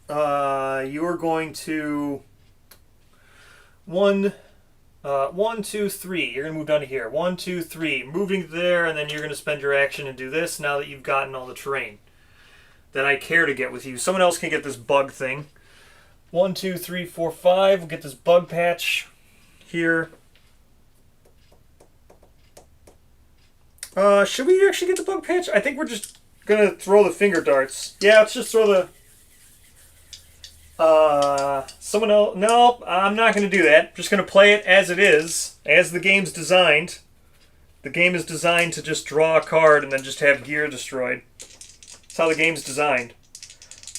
You're going to... 1, 2, 3. You're going to move down to here. 1, 2, 3. Moving there, and then you're going to spend your action and do this now that you've gotten all the terrain that I care to get with you. Someone else can get this bug thing. 1, 2, 3, 4, 5. We'll get this bug patch here. Should we actually get the bug patch? I think we're just going to throw the finger darts. Yeah, let's just throw the... someone else... No, I'm not going to do that. I'm just going to play it as it is, as the game's designed. The game is designed to just draw a card and then just have gear destroyed. That's how the game's designed.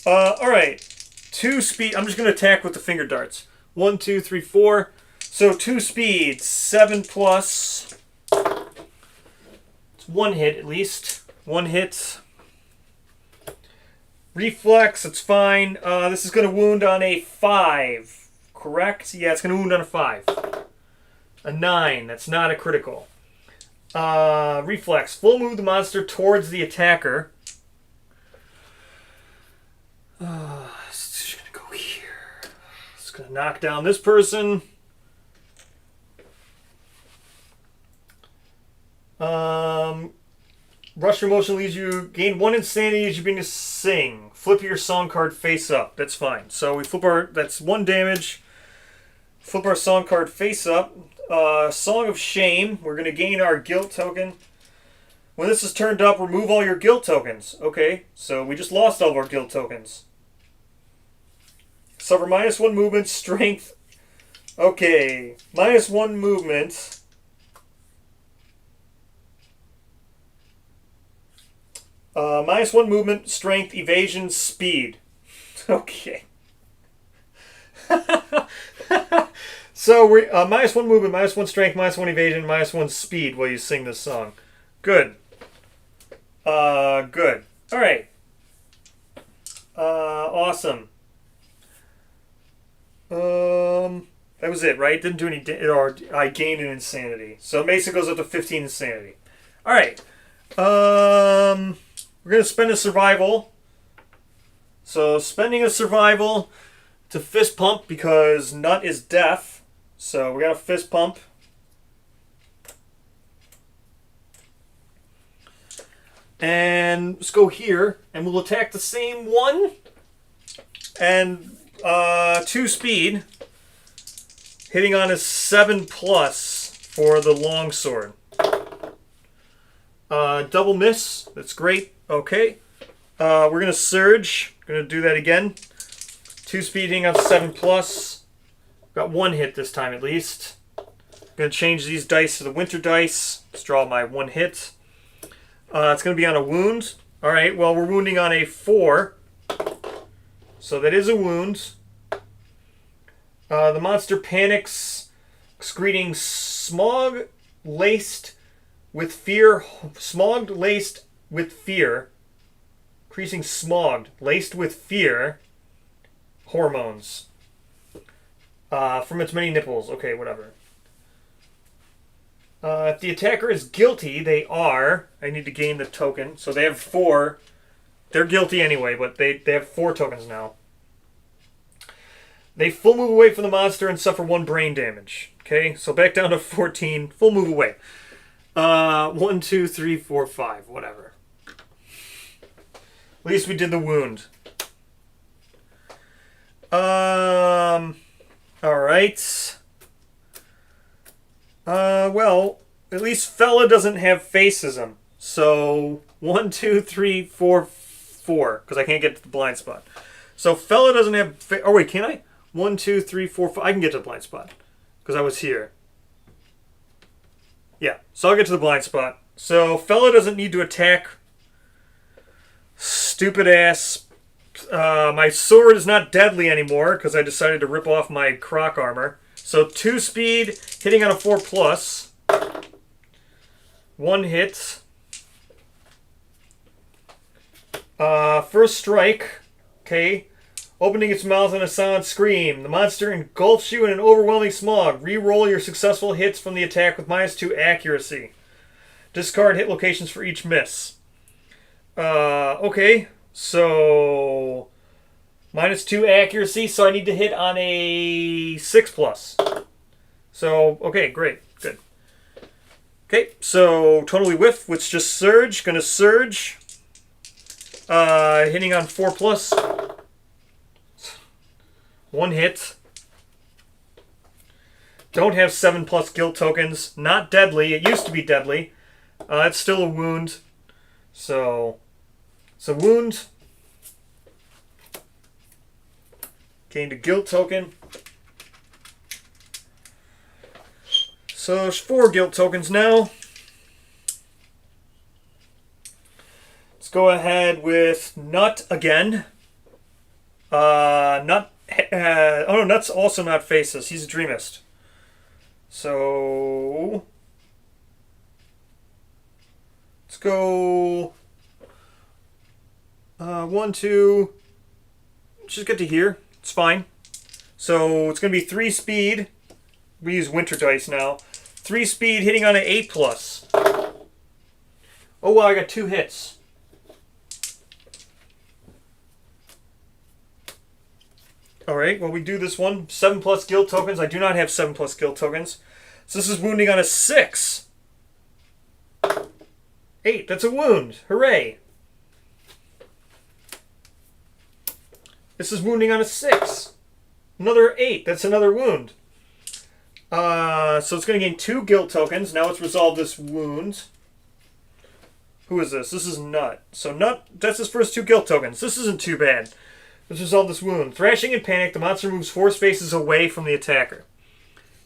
Alright. 2 speed. I'm just going to attack with the finger darts. 1, 2, 3, 4. So 2 speed. 7 plus. It's 1 hit at least. 1 hit. Reflex. It's fine. This is going to wound on a 5. Correct? Yeah, it's going to wound on a 5. A 9. That's not a critical. Reflex. Full move the monster towards the attacker. It's just going to go here. It's going to knock down this person. Rush your motion leaves you gain 1 insanity as you begin to sing. Flip your song card face up. That's fine. So we flip our... That's 1 damage. Flip our song card face up. Song of Shame. We're going to gain our guilt token. When this is turned up, remove all your guilt tokens. Okay, so we just lost all of our guilt tokens. Suffer -1 movement, strength. Okay, -1 movement. -1 movement, strength, evasion, speed. Okay. So we -1 movement, -1 strength, -1 evasion, -1 speed while you sing this song. Good. Good. All right. Awesome. That was it, right? Didn't do any, or I gained an insanity. So Mason goes up to 15 insanity. All right. We're gonna spend a survival. So spending a survival to fist pump because Nut is deaf. So we're gonna fist pump. And let's go here, and we'll attack the same one. And 2 speed, hitting on a 7 plus for the longsword. Double miss. That's great. Okay. We're gonna surge. Gonna do that again. 2 speed hitting on 7 plus. Got 1 hit this time at least. Gonna change these dice to the winter dice. Let's draw my 1 hit. It's going to be on a wound. All right, well, we're wounding on a 4. So that is a wound. The monster panics, excreting smog laced with fear. Smogged laced with fear. Increasing smogged laced with fear hormones. From its many nipples. Okay, whatever. If the attacker is guilty, they are. I need to gain the token. So they have 4. They're guilty anyway, but they have 4 tokens now. They full move away from the monster and suffer 1 brain damage. Okay, so back down to 14. Full move away. 1, 2, 3, 4, 5. Whatever. At least we did the wound. Alright. Well, at least fella doesn't have facism. So, 1, 2, 3, 4, 4. Because I can't get to the blind spot. So, fella doesn't have... Oh, wait, can I? 1, 2, 3, 4, 5. I can get to the blind spot. Because I was here. Yeah, so I'll get to the blind spot. So, fella doesn't need to attack. Stupid ass. My sword is not deadly anymore because I decided to rip off my croc armor. So 2 speed, hitting on a 4+. 1 hit. First strike. Okay. Opening its mouth in a silent scream. The monster engulfs you in an overwhelming smog. Re-roll your successful hits from the attack with -2 accuracy. Discard hit locations for each miss. Okay. So, -2 accuracy, so I need to hit on a 6+. So, okay, great. Good. Okay, so totally whiff, which just surge. Gonna surge. Hitting on 4+. 1 hit. Don't have 7+ guilt tokens. Not deadly. It used to be deadly. It's still a wound. So... It's a wound. Gained a guilt token. So there's 4 guilt tokens now. Let's go ahead with Nut again. Nut. Oh no, Nut's also not faceless. He's a dreamist. So let's go. 1, 2. Just get to here. It's fine. So it's going to be 3 speed. We use winter dice now. 3 speed hitting on an 8+. Oh, wow, I got 2 hits. Alright, well, we do this one. 7+ guild tokens. I do not have 7+ guild tokens. So this is wounding on a 6. 8. That's a wound. Hooray. This is wounding on a 6. Another 8. That's another wound. So it's going to gain 2 guilt tokens. Now let's resolve this wound. Who is this? This is Nut. So Nut, that's his first 2 guilt tokens. This isn't too bad. Let's resolve this wound. Thrashing in panic, the monster moves 4 spaces away from the attacker.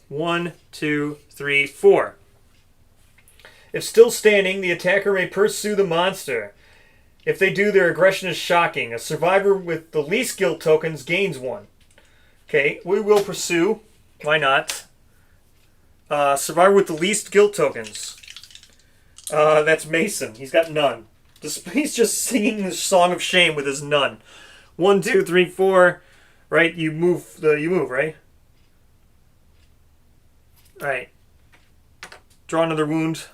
1, 2, 3, 4. If still standing, the attacker may pursue the monster. If they do, their aggression is shocking. A survivor with the least guilt tokens gains 1. Okay, we will pursue. Why not? Survivor with the least guilt tokens. That's Mason. He's got none. He's just singing the song of shame with his none. 1, 2, 3, 4. Right? You move, right? Alright. Draw another wound.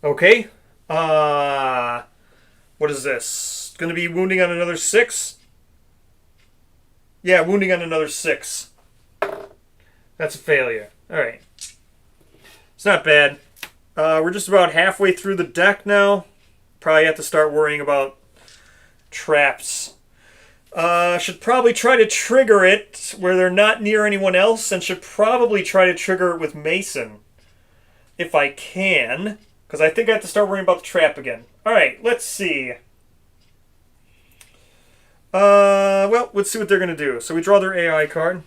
Okay. What is this? Going to be wounding on another 6? Yeah, wounding on another 6. That's a failure. Alright. It's not bad. We're just about halfway through the deck now. Probably have to start worrying about traps. Should probably try to trigger it where they're not near anyone else, and should probably try to trigger it with Mason. If I can. Because I think I have to start worrying about the trap again. Alright, let's see. Well, let's see what they're going to do. So we draw their AI card.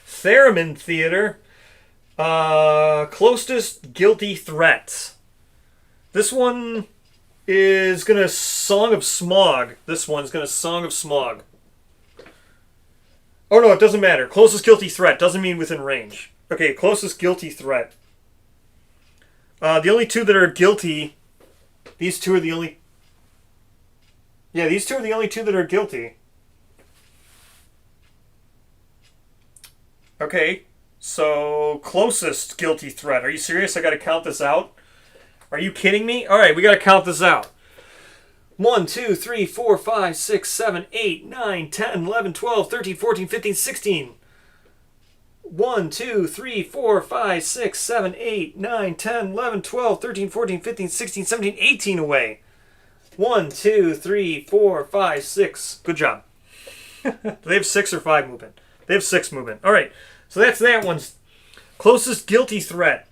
Theremin Theater. Closest guilty threat. This one is going to Song of Smog. This one's going to Song of Smog. Oh, no, it doesn't matter. Closest guilty threat doesn't mean within range. Okay, closest guilty threat. The only two that are guilty... These two are the only... Yeah, these two are the only two that are guilty. Okay, so closest guilty threat. Are you serious? I gotta count this out? Are you kidding me? Alright, we gotta count this out. 1, 2, 3, 4, 5, 6, 7, 8, 9, 10, 11, 12, 13, 14, 15, 16. 1, 2, 3, 4, 5, 6, 7, 8, 9, 10, 11, 12, 13, 14, 15, 16, 17, 18 away. 1, 2, 3, 4, 5, 6. Good job. Do they have 6 or 5 movement? They have 6 movement. Alright, so that's that one's closest guilty threat.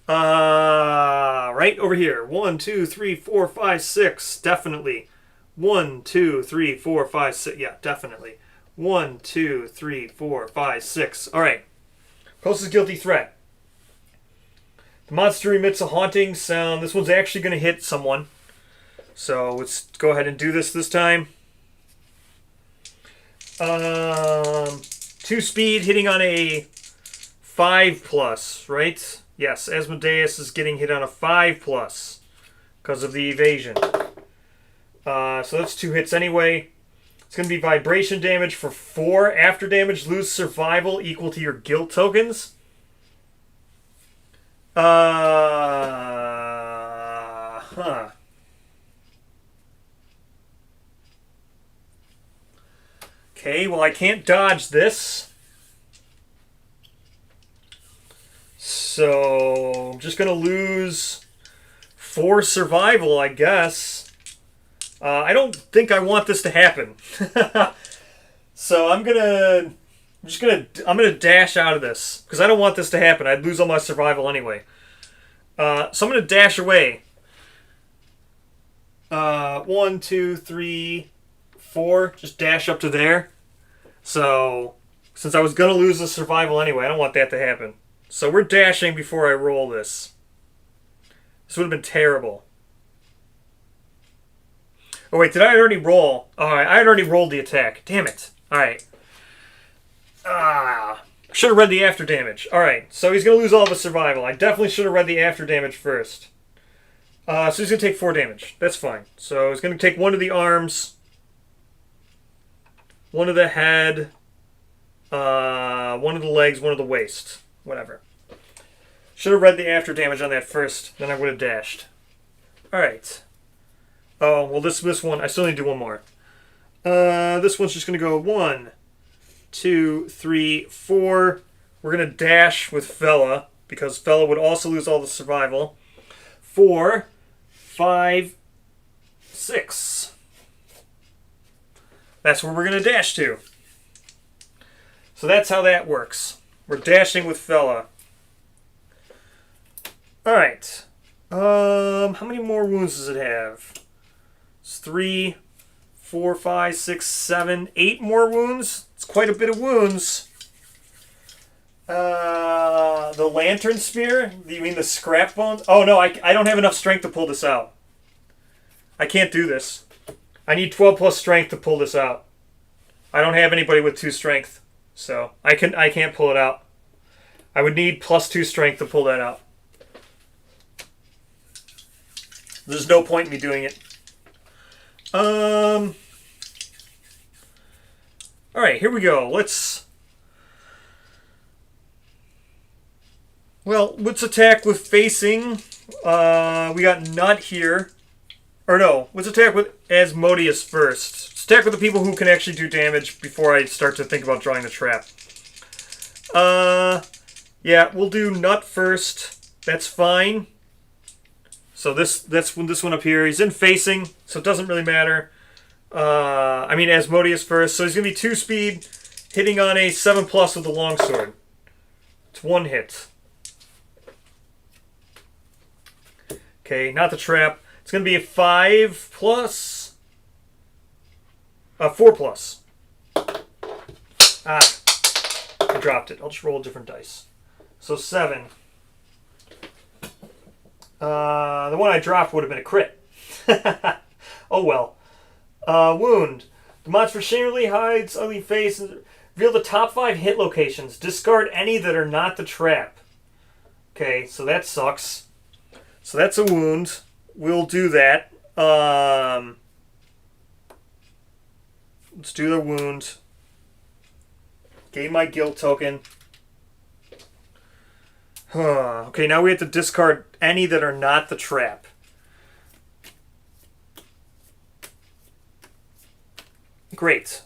Right over here. 1, 2, 3, 4, 5, 6. Definitely. 1, 2, 3, 4, 5, 6. Yeah, definitely. 1, 2, 3, 4, 5, 6. Alright. Closest guilty threat. The monster emits a haunting sound. This one's actually going to hit someone. So let's go ahead and do this time. 2 speed hitting on a 5+, right? Yes, Asmodeus is getting hit on a 5+ because of the evasion. So that's 2 hits anyway. It's going to be vibration damage for 4. After damage, lose survival equal to your guilt tokens. Okay, well I can't dodge this. So I'm just going to lose 4 survival, I guess. I don't think I want this to happen. So I'm gonna dash out of this because I don't want this to happen. I'd lose all my survival anyway. So I'm gonna dash away. 1, 2, 3, 4. Just dash up to there. So since I was gonna lose the survival anyway, I don't want that to happen. So we're dashing before I roll this. This would have been terrible. Oh wait, did I already roll? Alright, I had already rolled the attack. Damn it. Alright. Should have read the after damage. Alright, so he's going to lose all the survival. I definitely should have read the after damage first. So he's going to take 4 damage. That's fine. So he's going to take 1 of the arms, 1 of the head, 1 of the legs, 1 of the waist. Whatever. Should have read the after damage on that first, then I would have dashed. Alright. Oh, well, this one, I still need to do 1 more. This one's just going to go 1, 2, 3, 4. We're going to dash with Fella, because Fella would also lose all the survival. 4, 5, 6. That's where we're going to dash to. So that's how that works. We're dashing with Fella. Alright. How many more wounds does it have? 3, 4, 5, 6, 7, 8 more wounds. It's quite a bit of wounds. The lantern spear? You mean the scrap bones? Oh no, I don't have enough strength to pull this out. I can't do this. I need 12 plus strength to pull this out. I don't have anybody with 2 strength, so I can't pull it out. I would need +2 strength to pull that out. There's no point in me doing it. Alright, here we go. Let's attack with facing. We got Nut here. Or no, let's attack with Asmodeus first. Let's attack with the people who can actually do damage before I start to think about drawing the trap. Yeah, we'll do Nut first. That's fine. So this one up here, he's in facing, so it doesn't really matter. I mean Asmodeus first, so he's gonna be 2 speed, hitting on a 7+ with the longsword. It's 1 hit. Okay, not the trap. It's gonna be a 5+, 4+. I dropped it. I'll just roll a different dice. So 7. The one I dropped would have been a crit. Oh well. Wound. The monster shamelessly hides ugly face and reveal the top 5 hit locations. Discard any that are not the trap. Okay, so that sucks. So that's a wound. We'll do that. Let's do the wound. Gain my guilt token. Okay, now we have to discard any that are not the trap. Great.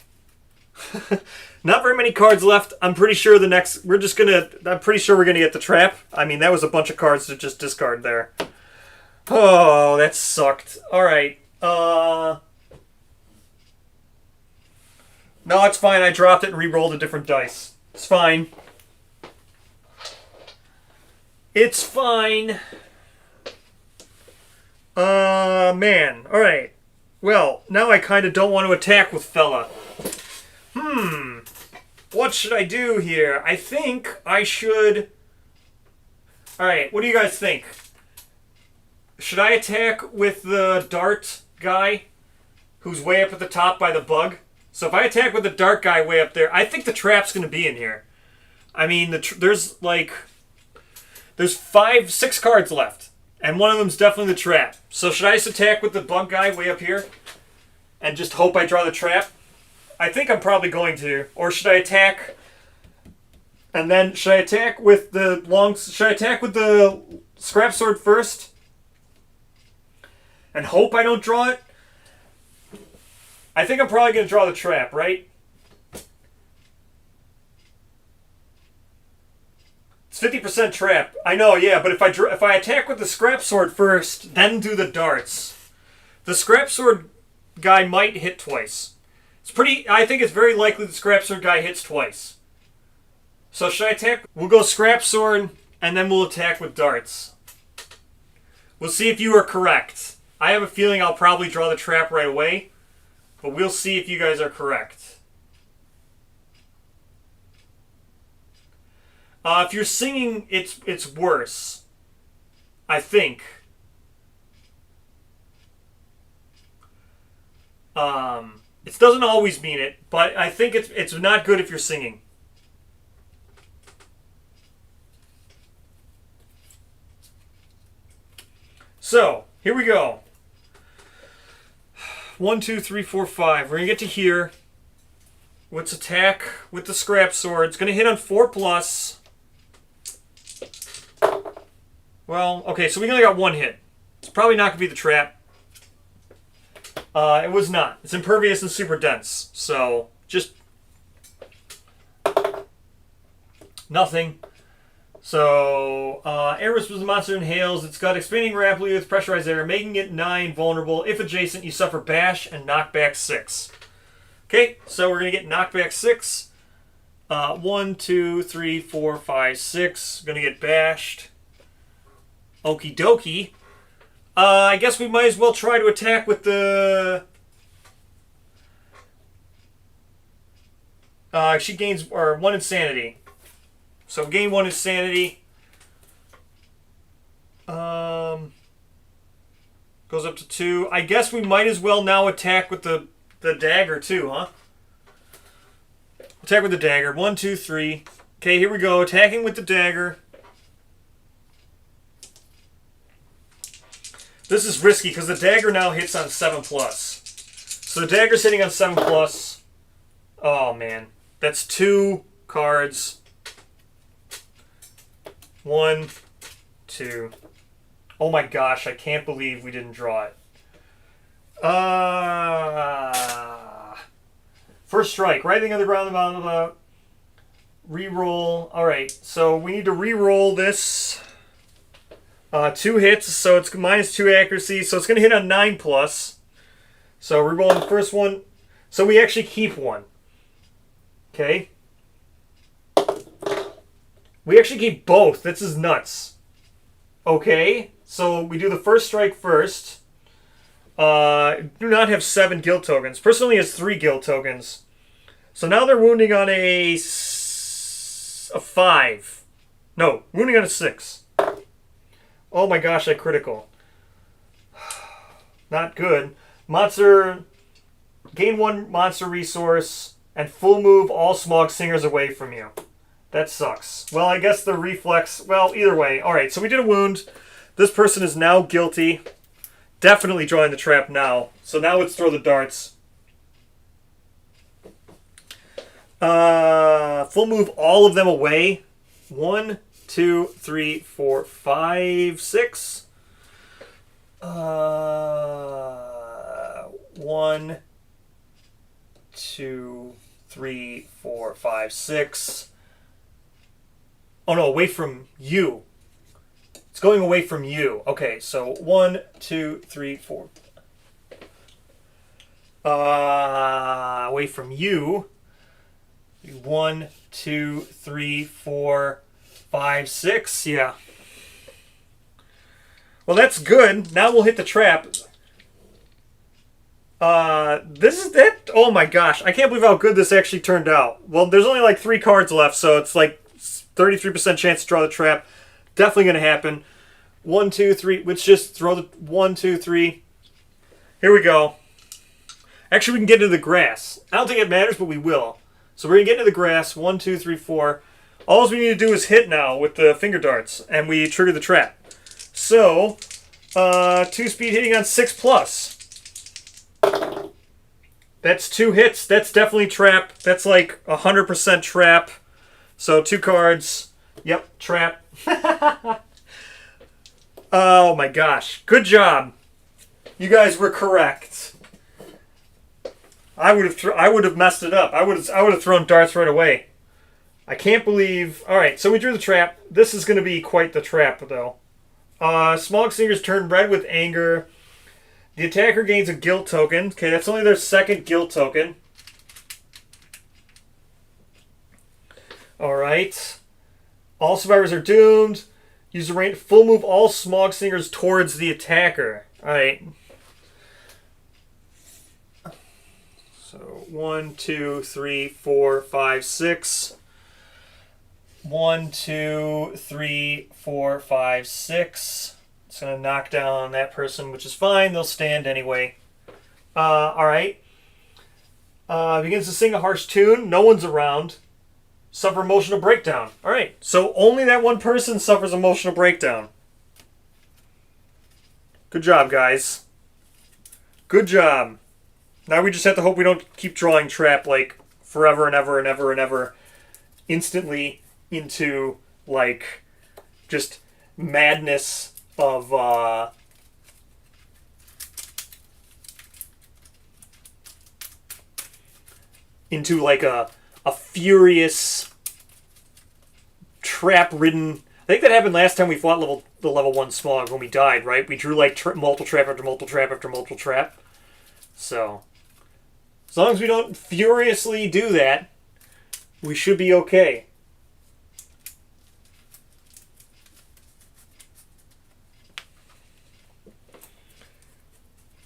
Not very many cards left. I'm pretty sure I'm pretty sure we're gonna get the trap. I mean, that was a bunch of cards to just discard there. Oh, that sucked. Alright. No, it's fine. I dropped it and re-rolled a different dice. It's fine. It's fine. Man. Alright. Well, now I kind of don't want to attack with fella. What should I do here? I think I should... Alright, what do you guys think? Should I attack with the dart guy who's way up at the top by the bug? So if I attack with the dart guy way up there, I think the trap's going to be in here. I mean, there's 6 cards left. And one of them's definitely the trap. So should I just attack with the bug guy way up here? And just hope I draw the trap? I think I'm probably going to. Or should I attack... And then, should I attack with the scrap sword first? And hope I don't draw it? I think I'm probably going to draw the trap, right? It's 50% trap. I know, yeah, but if I attack with the scrap sword first, then do the darts, the scrap sword guy might hit twice. I think it's very likely the scrap sword guy hits twice. So should I attack? We'll go scrap sword, and then we'll attack with darts. We'll see if you are correct. I have a feeling I'll probably draw the trap right away, but we'll see if you guys are correct. If you're singing, it's worse. I think. It doesn't always mean it, but I think it's not good if you're singing. So, here we go. 1, 2, 3, 4, 5. We're going to get to here. Let's attack with the scrap sword. It's going to hit on 4+. Well, okay, so we only got 1 hit. It's probably not going to be the trap. It was not. It's impervious and super dense. So, just... nothing. So, air whispers the monster inhales. It's got expanding rapidly with pressurized air, making it 9 vulnerable. If adjacent, you suffer bash and knockback 6. Okay, so we're going to get knockback 6. 1, 2, 3, 4, 5, 6. Going to get bashed. Okie dokie. I guess we might as well try to attack with the... she gains 1 insanity. So gain 1 insanity. Goes up to 2. I guess we might as well now attack with the dagger too, huh? Attack with the dagger. 1, 2, 3. Okay, here we go. Attacking with the dagger. This is risky because the dagger now hits on 7+. So the dagger's hitting on 7+. Oh man, that's 2 cards. 1, 2. Oh my gosh, I can't believe we didn't draw it. First strike. Right thing on the ground, blah, blah, blah. Reroll. Alright, so we need to re-roll this. 2 hits, so it's -2 accuracy, so it's going to hit on 9+. So re-rolling the first one. So we actually keep 1. Okay. We actually keep both. This is nuts. Okay, so we do the first strike first. Do not have 7 guild tokens. Person only has 3 guild tokens. So now they're wounding on a 5. No, wounding on a 6. Oh my gosh, I critical. Not good. Monster, gain 1 monster resource, and full move all Smog Singers away from you. That sucks. Well, I guess the reflex... Well, either way. Alright, so we did a wound. This person is now guilty. Definitely drawing the trap now. So now let's throw the darts. Full move all of them away. 1, 2, 3, 4, 5, 6. 1, 2, 3, 4, 5, 6. Oh no, away from you. It's going away from you. Okay, so 1, 2, 3, 4. Away from you. 1, 2, 3, 4, 5, 6. Yeah. Well, that's good. Now we'll hit the trap. This is it. Oh my gosh. I can't believe how good this actually turned out. Well, there's only like 3 cards left, so it's like 33% chance to draw the trap. Definitely going to happen. 1, 2, 3. Let's just throw the 1, 2, 3. Here we go. Actually, we can get into the grass. I don't think it matters, but we will. So we're going to get into the grass. 1, 2, 3, 4. All we need to do is hit now with the finger darts, and we trigger the trap. So, 2 speed hitting on 6+. That's 2 hits. That's definitely trap. That's like 100% trap. So 2 cards. Yep, trap. Oh my gosh. Good job. You guys were correct. I would have messed it up. I would have thrown darts right away. I can't believe... Alright, so we drew the trap. This is going to be quite the trap, though. Smog Singers turn red with anger. The attacker gains a guilt token. Okay, that's only their 2nd guilt token. Alright. All survivors are doomed. Use the range. Full move all Smog Singers towards the attacker. Alright. So 1, 2, 3, 4, 5, 6. 1, 2, 3, 4, 5, 6. It's going to knock down that person, which is fine. They'll stand anyway. Alright. Begins to sing a harsh tune. No one's around. Suffer emotional breakdown. Alright. So only that one person suffers emotional breakdown. Good job, guys. Good job. Now we just have to hope we don't keep drawing trap like forever and ever and ever and ever instantly into like just madness of into like a furious trap-ridden. I think that happened last time we fought the level 1 Smog when we died, right? We drew like multiple trap after multiple trap after multiple trap. So as long as we don't furiously do that, we should be okay.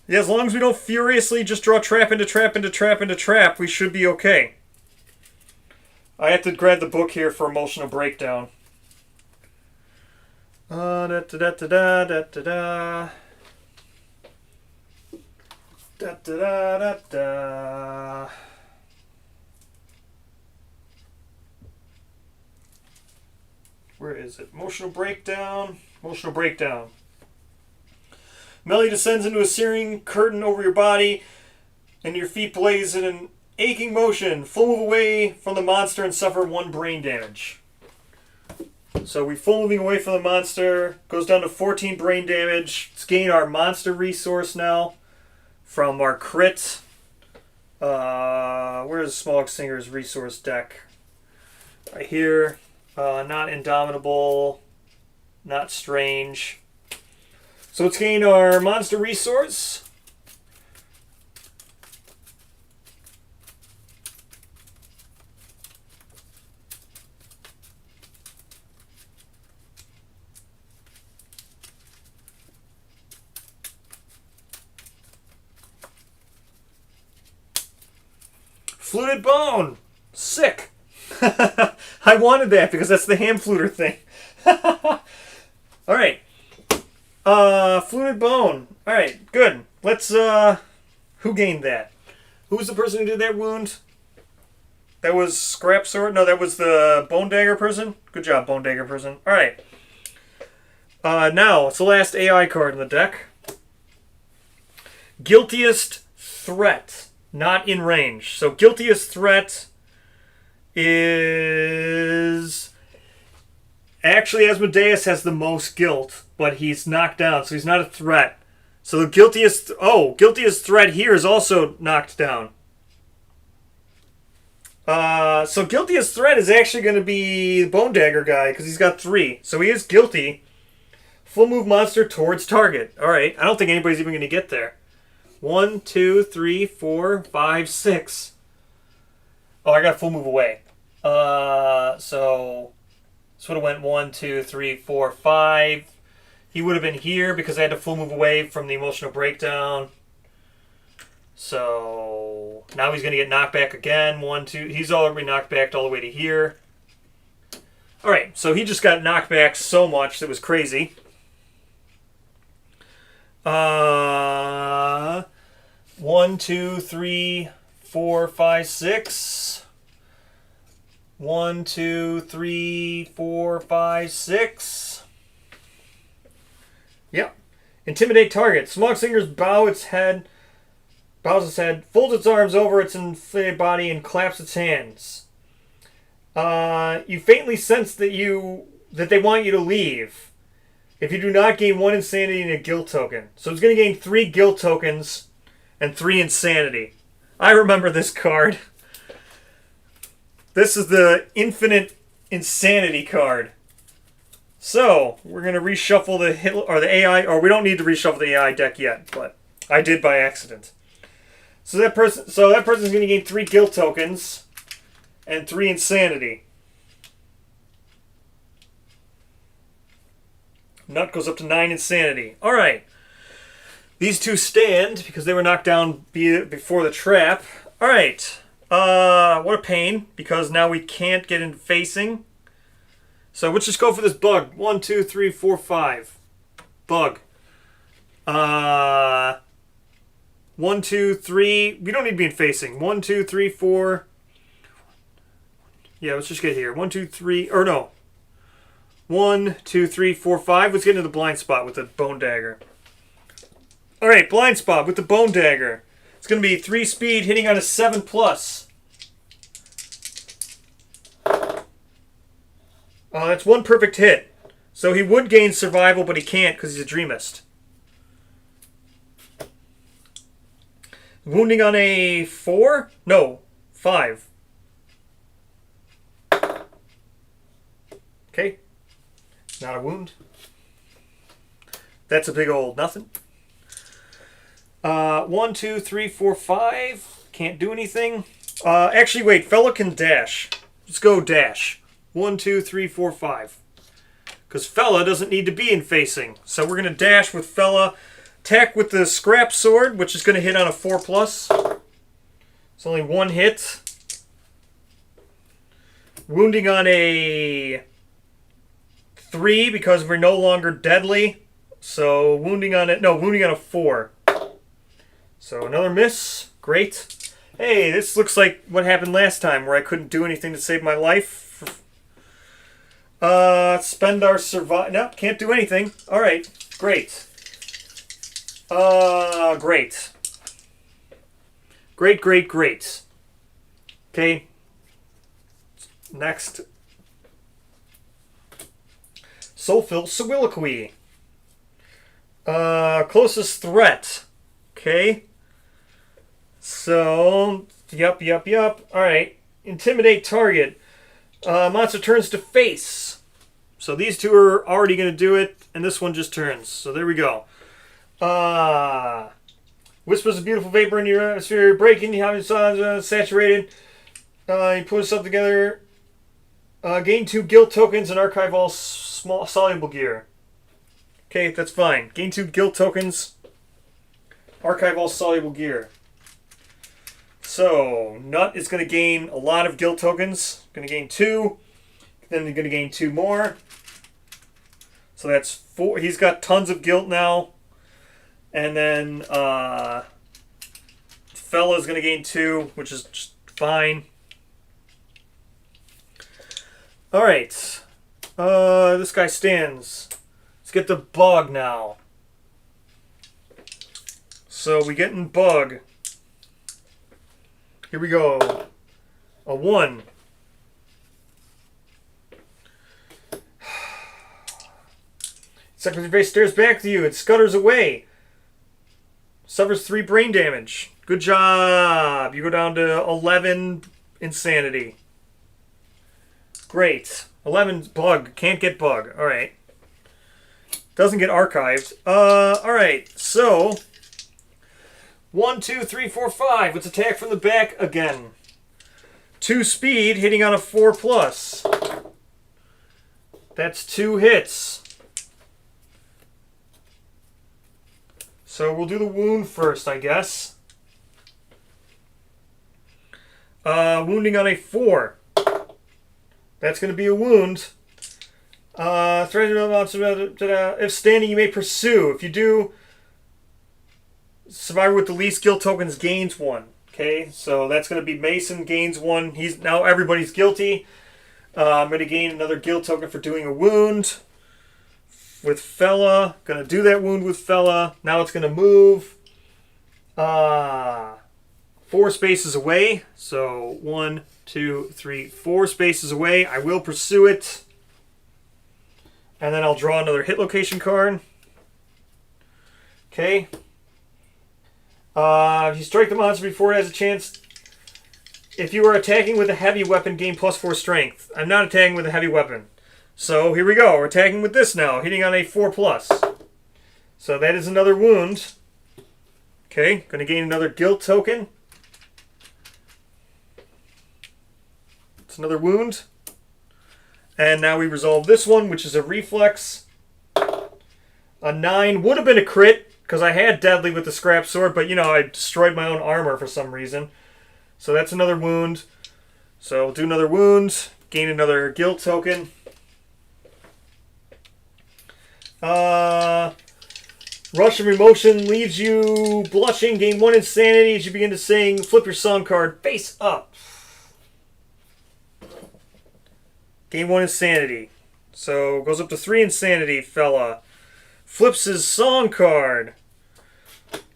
Yeah, as long as we don't furiously just draw trap into trap into trap into trap, we should be okay. I have to grab the book here for emotional breakdown. Da da da da da da da. Da da da da da. Where is it? Emotional breakdown. Emotional breakdown. Melody descends into a searing curtain over your body, and your feet blaze in an aching motion. Full move away from the monster and suffer 1 brain damage. So we full moving away from the monster. Goes down to 14 brain damage. Let's gain our monster resource now from our crit. Where's Smog Singer's resource deck? Right here. Not Indomitable. Not Strange. So let's gain our monster resource. Fluted Bone! Sick! I wanted that because that's the ham fluter thing. Alright. Fluted Bone. Alright, good. Let's, who gained that? Who was the person who did that wound? That was Scrap Sword? No, that was the Bone Dagger person? Good job, Bone Dagger person. Alright. Now, it's the last AI card in the deck. Guiltiest Threat. Not in range. So, Guiltiest Threat is... Actually, Asmodeus has the most guilt, but he's knocked down, so he's not a threat. So the guiltiest threat here is also knocked down. So guiltiest threat is actually going to be the Bone Dagger guy, because he's got 3. So he is guilty. Full move monster towards target. Alright, I don't think anybody's even going to get there. 1, 2, 3, 4, 5, 6. Oh, I got full move away. So this would have went 1, 2, 3, 4, 5. He would have been here because I had to full move away from the emotional breakdown. So now he's going to get knocked back again. 1, 2. He's already knocked back all the way to here. All right, so he just got knocked back so much that was crazy. 1, 2, 3, 4, 5, 6. 1, 2, 3, 4, 5, 6. Yep. Intimidate target. Smog Singers bows its head, folds its arms over its inflated body, and claps its hands. You faintly sense that they want you to leave. If you do not gain 1 insanity and a guilt token. So it's going to gain 3 guilt tokens and 3 insanity. I remember this card. This is the infinite insanity card. So, we're going to reshuffle the AI, or we don't need to reshuffle the AI deck yet, but I did by accident. So that person's going to gain 3 guilt tokens and 3 insanity. Nut goes up to 9 insanity. Alright. These two stand because they were knocked down before the trap. Alright. What a pain, because now we can't get into facing. So let's just go for this bug. 1, 2, 3, 4, 5. Bug. 1, 2, 3. We don't need to be in facing. 1, 2, 3, 4. Yeah, let's just get here. 1, 2, 3. Or no. 1, 2, 3, 4, 5. Let's get into the blind spot with the Bone Dagger. Alright, blind spot with the Bone Dagger. It's going to be 3 speed, hitting on a 7+. That's 1 perfect hit. So he would gain survival, but he can't because he's a Dreamist. Wounding on a 4? No, 5. Okay. Not a wound. That's a big old nothing. 1, 2, 3, 4, 5. Can't do anything. Actually, wait. Fella can dash. Let's go dash. 1, 2, 3, 4, 5. Because Fella doesn't need to be in facing. So we're going to dash with Fella. Attack with the Scrap Sword, which is going to hit on a 4+. It's only 1 hit. Wounding on a 3 because we're no longer deadly. So wounding on a 4. So another miss. Great. Hey, this looks like what happened last time where I couldn't do anything to save my life. Spend our survive. No, can't do anything. Alright, great. Great. Great. Okay. Next. Soulfill Soliloquy. Closest threat. Okay. So, yup. Alright. Intimidate target. Monster turns to face. So these two are already going to do it, and this one just turns. So there we go. Whispers a beautiful vapor in your atmosphere, breaking, you have your saturated. You put stuff together. Gain 2 guilt tokens and archive all small soluble gear. Okay, that's fine. Gain 2 guilt tokens. Archive all soluble gear. So, Nut is going to gain a lot of guilt tokens. Going to gain 2. Then they're going to gain 2 more. So that's 4. He's got tons of guilt now. And then Fella's going to gain 2, which is just fine. Alright. This guy stands. Let's get the bug now. So we get in bug. Here we go. A 1. Secretary stares back to you. It scutters away. Suffers 3 brain damage. Good job. You go down to 11 insanity. Great. 11 bug. Can't get bug. Alright. Doesn't get archived. Alright. So 1, 2, 3, 4, 5. Let's attack from the back again. 2 speed, hitting on a 4+. That's 2 hits. So we'll do the wound first, I guess. Wounding on a 4. That's going to be a wound. Threatening a monster. If standing, you may pursue. If you do, survivor with the least guilt tokens gains 1. Okay, so that's going to be Mason gains 1. He's now everybody's guilty. I'm going to gain another guilt token for doing a wound with Fella. Going to do that wound with Fella. Now it's going to move 4 spaces away. So 1, 2, 3, 4 spaces away. I will pursue it. And then I'll draw another hit location card. Okay. If you strike the monster before it has a chance, if you are attacking with a heavy weapon, gain +4 strength. I'm not attacking with a heavy weapon. So here we go. We're attacking with this now, hitting on a 4+. So that is another wound. Okay, going to gain another guilt token. It's another wound. And now we resolve this one, which is a reflex. A 9 would have been a crit, because I had deadly with the scrap sword, but, you know, I destroyed my own armor for some reason. So that's another wound. So we'll do another wound. Gain another guilt token. Rush of emotion leaves you blushing. Gain 1 insanity as you begin to sing. Flip your song card face up. Gain 1 insanity. So goes up to 3 insanity, Fella. Flips his song card.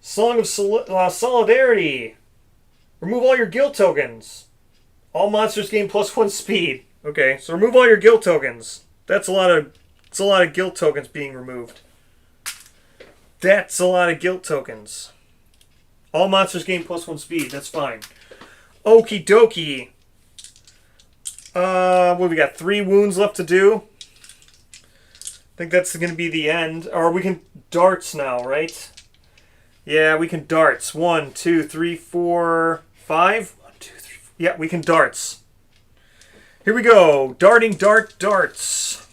Song of Solidarity. Remove all your guilt tokens. All monsters gain +1 speed. Okay, so remove all your guilt tokens. That's a lot of guilt tokens being removed. That's a lot of guilt tokens. All monsters gain +1 speed. That's fine. Okie dokie. What we got? 3 wounds left to do. I think that's going to be the end. Or we can darts now, right? Yeah, we can darts. 1, 2, 3, 4, 5. 1, 2, 3, 4. Yeah, we can darts. Here we go. Darting darts.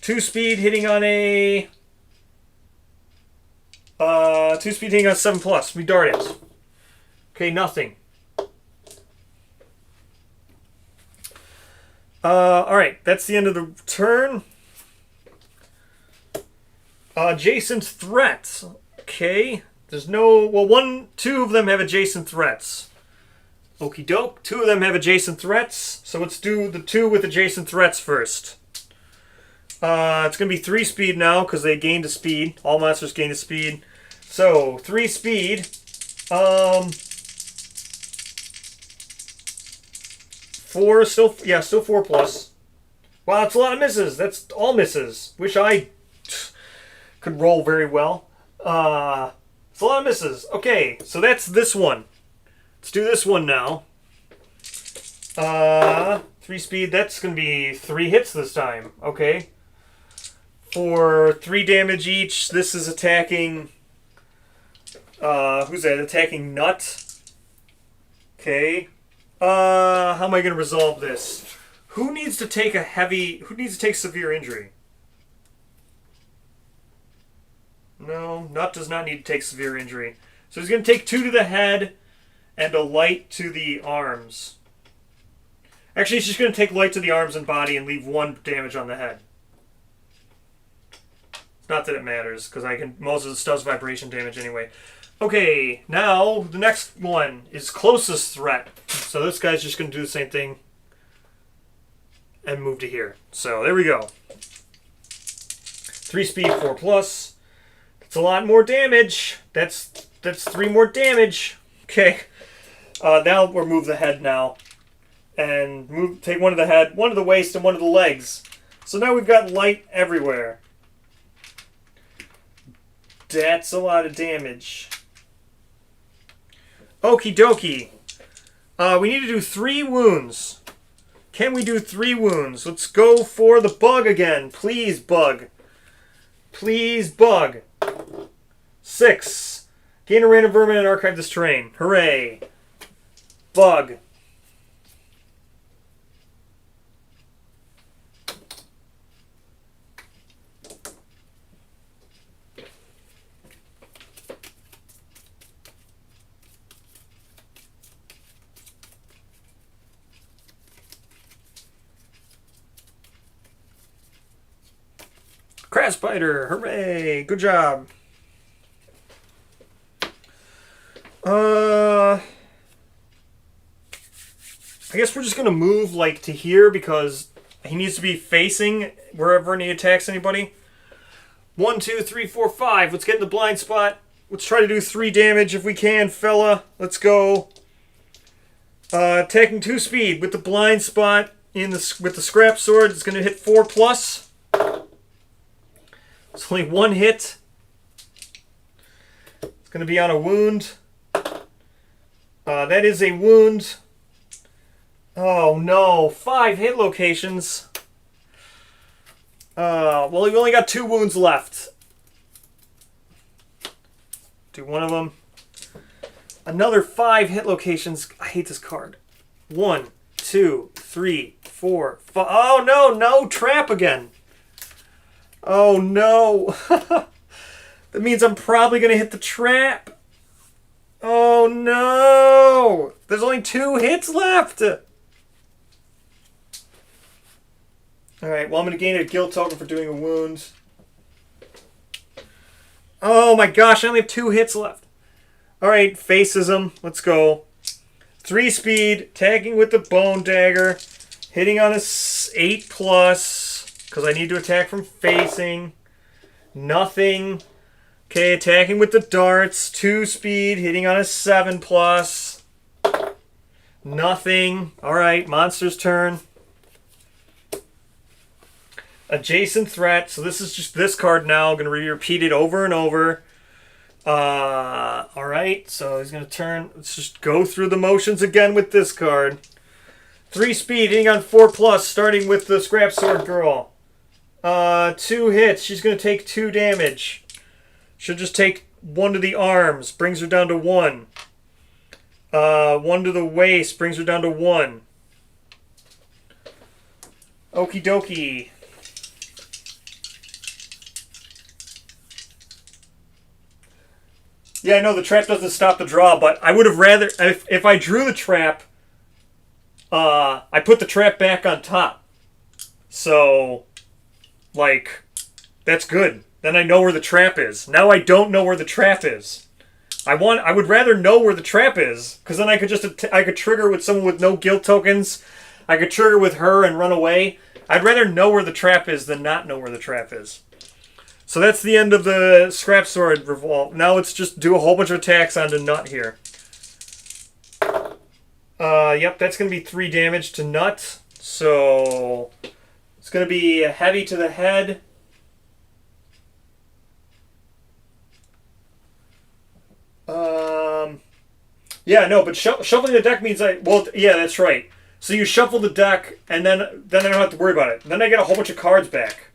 2 speed hitting on a 2 speed hitting on 7+. We dart it. Okay, nothing. Alright, that's the end of the turn. Adjacent threats. Okay. There's no... Well, 2 of them have adjacent threats. Okie doke. 2 of them have adjacent threats. So let's do the 2 with adjacent threats first. It's going to be 3 speed now because they gained a speed. All monsters gain a speed. So, 3 speed. 4 still... Yeah, still 4+. Wow, that's a lot of misses. That's all misses. Wish I could roll very well. It's a lot of misses. Okay, so that's this one. Let's do this one now. 3 speed, that's going to be 3 hits this time. Okay. For 3 damage each, this is attacking... who's that? Attacking Nut. Okay. How am I going to resolve this? Who needs to take severe injury? No, Nut does not need to take severe injury. So he's going to take 2 to the head and a light to the arms. Actually, he's just going to take light to the arms and body and leave 1 damage on the head. Not that it matters, because I can most of the stuff's vibration damage anyway. Okay, now the next one is closest threat. So this guy's just going to do the same thing and move to here. So there we go. 3 speed, 4 plus. That's a lot more damage. That's 3 more damage. Okay. Now we'll move the head now. And take one of the head, one of the waist, and one of the legs. So now we've got light everywhere. That's a lot of damage. Okie dokie. We need to do 3 wounds. Can we do 3 wounds? Let's go for the bug again. Please, bug. Please, bug. 6. Gain a random vermin and archive this terrain. Hooray. Bug. Crab spider, hooray! Good job. I guess we're just gonna move like to here because he needs to be facing wherever he attacks anybody. 1, 2, 3, 4, 5. Let's get in the blind spot. Let's try to do 3 damage if we can, fella. Let's go. Attacking 2 speed with the blind spot with the scrap sword. It's gonna hit 4 plus. It's only 1 hit. It's going to be on a wound. That is a wound. Oh no, 5 hit locations. Well, we've only got 2 wounds left. Do one of them. Another 5 hit locations. I hate this card. 1, 2, 3, 4, 5. Oh no, no, trap again. Oh no. That means I'm probably going to hit the trap. Oh no. There's only 2 hits left. Alright, well I'm going to gain a guild token for doing a wound. Oh my gosh, I only have 2 hits left. Alright, faces him. Let's go. 3 speed, tagging with the bone dagger. Hitting on a 8 plus. Because I need to attack from facing. Nothing. Okay, attacking with the darts. 2 speed, hitting on a 7 plus. Nothing. Alright, monster's turn. Adjacent threat. So this is just this card now. I'm going to repeat it over and over. Alright, so he's going to turn. Let's just go through the motions again with this card. 3 speed, hitting on 4 plus, starting with the scrap sword girl. 2 hits. She's going to take 2 damage. She'll just take 1 to the arms. Brings her down to 1. 1 to the waist. Brings her down to 1. Okie dokie. Yeah, I know the trap doesn't stop the draw, but I would have rather... If I drew the trap, I put the trap back on top. So... Like, that's good. Then I know where the trap is. Now I don't know where the trap is. I would rather know where the trap is, because then I could trigger with someone with no guild tokens. I could trigger with her and run away. I'd rather know where the trap is than not know where the trap is. So that's the end of the scrap sword revolt. Now let's just do a whole bunch of attacks onto Nut here. Yep, that's going to be 3 damage to Nut. So... It's going to be heavy to the head. Yeah, no, but shuffling the deck means well, yeah, that's right. So you shuffle the deck, and then I don't have to worry about it. Then I get a whole bunch of cards back.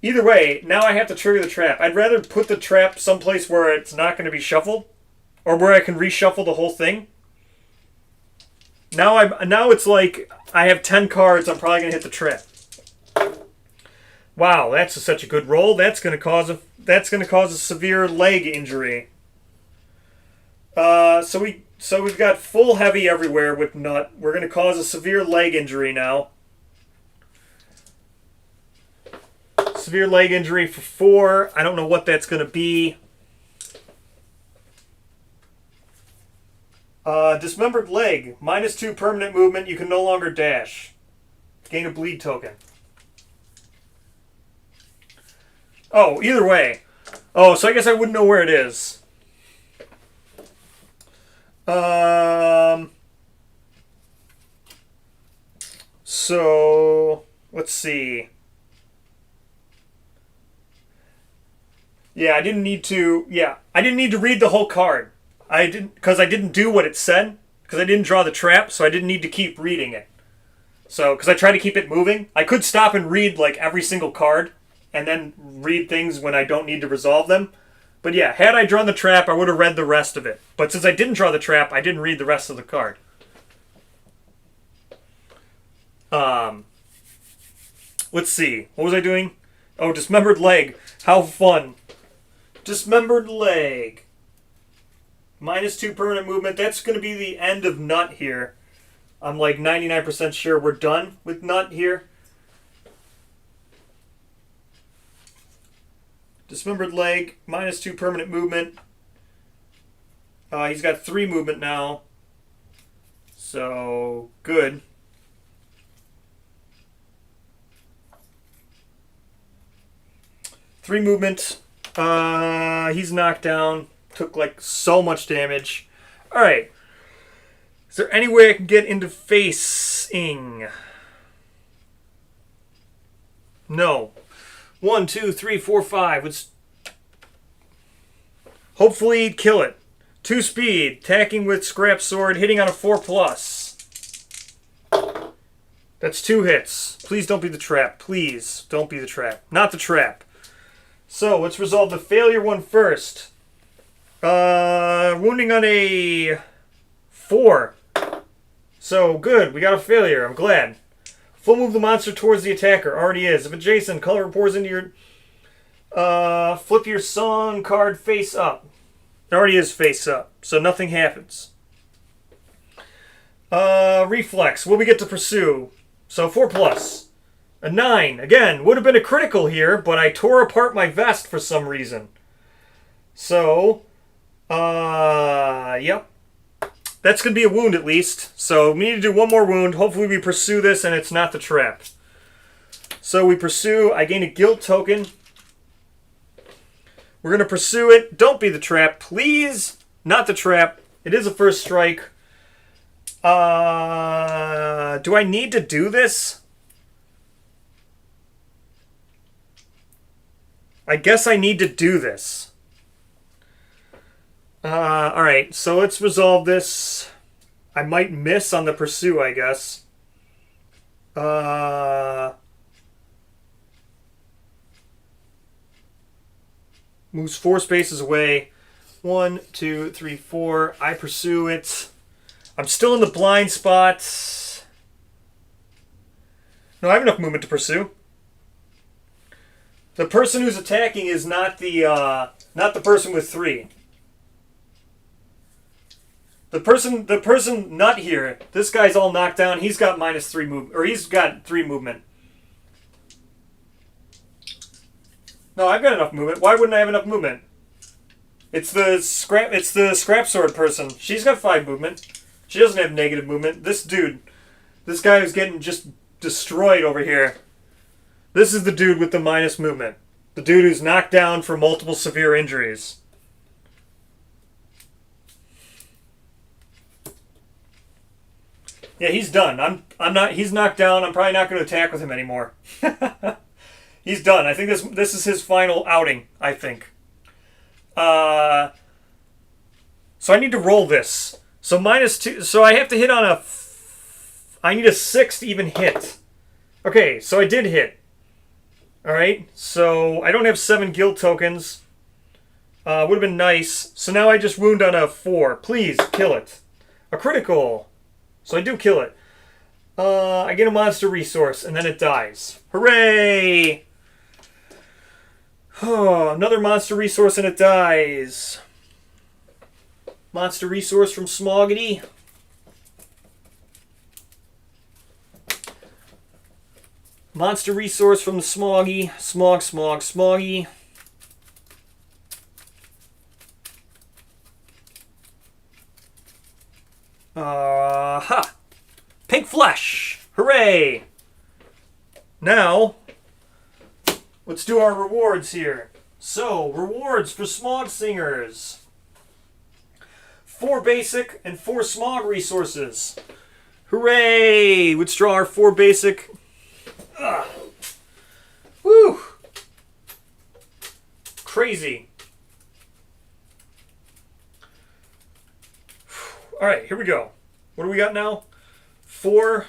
Either way, now I have to trigger the trap. I'd rather put the trap someplace where it's not going to be shuffled, or where I can reshuffle the whole thing. Now it's like I have 10 cards. I'm probably gonna hit the trap. Wow, that's such a good roll. That's gonna cause a severe leg injury. So we've got full heavy everywhere with Nut. We're gonna cause a severe leg injury now. Severe leg injury for 4. I don't know what that's going to be. Dismembered leg. -2 permanent movement. You can no longer dash. Gain a bleed token. Oh, either way. Oh, so I guess I wouldn't know where it is. So, let's see. Yeah, I didn't need to read the whole card. Because I didn't do what it said. Because I didn't draw the trap, so I didn't need to keep reading it. So, because I try to keep it moving. I could stop and read, like, every single card. And then read things when I don't need to resolve them. But yeah, had I drawn the trap, I would have read the rest of it. But since I didn't draw the trap, I didn't read the rest of the card. Let's see. What was I doing? Oh, dismembered leg. How fun. Dismembered leg. -2 permanent movement. That's going to be the end of Nut here. I'm like 99% sure we're done with Nut here. Dismembered leg. -2 permanent movement. He's got 3 movement now. So, good. Three movement. He's knocked down. Took like so much damage. Alright. Is there any way I can get into facing? No. 1, 2, 3, 4, 5. Let's hopefully kill it. 2 speed. Attacking with scrap sword. Hitting on a 4+. That's 2 hits. Please don't be the trap. Please don't be the trap. Not the trap. So, let's resolve the failure one first. Wounding on a 4. So, good. We got a failure. I'm glad. Full move the monster towards the attacker. Already is. If adjacent, color pours into your... flip your song card face up. It already is face up, so nothing happens. Reflex. What we get to pursue? So, 4+. A 9. Again, would have been a critical here, but I tore apart my vest for some reason. So, yep. That's going to be a wound at least. So, we need to do one more wound. Hopefully we pursue this and it's not the trap. So, we pursue. I gain a guilt token. We're going to pursue it. Don't be the trap. Please, not the trap. It is a first strike. Do I need to do this? I guess I need to do this. Alright, so let's resolve this. I might miss on the pursue, I guess. Moves 4 spaces away. 1, 2, 3, 4. I pursue it. I'm still in the blind spot. No, I have enough movement to pursue. The person who's attacking is not the person with 3. The person not here. This guy's all knocked down. He's got -3 move, or he's got 3 movement. No, I've got enough movement. Why wouldn't I have enough movement? It's the scrap sword person. She's got 5 movement. She doesn't have negative movement. This dude, this guy who's getting just destroyed over here. This is the dude with the minus movement. The dude who's knocked down for multiple severe injuries. Yeah, he's done. He's knocked down. I'm probably not going to attack with him anymore. He's done. I think this is his final outing, I think. So I need to roll this. So -2. So I have to hit on a... I need a 6 to even hit. Okay, so I did hit. Alright, so I don't have 7 guild tokens. Would have been nice. So now I just wound on a 4. Please, kill it. A critical. So I do kill it. I get a monster resource, and then it dies. Hooray! Oh, another monster resource, and it dies. Monster resource from Smoggity. Monster resource from the Smoggy. Smoggy. Pink flesh. Hooray! Now, let's do our rewards here. So, rewards for Smog Singers. 4 basic and 4 smog resources. Hooray! Let's draw our 4 basic. Woo! Crazy. Alright, here we go. What do we got now? 4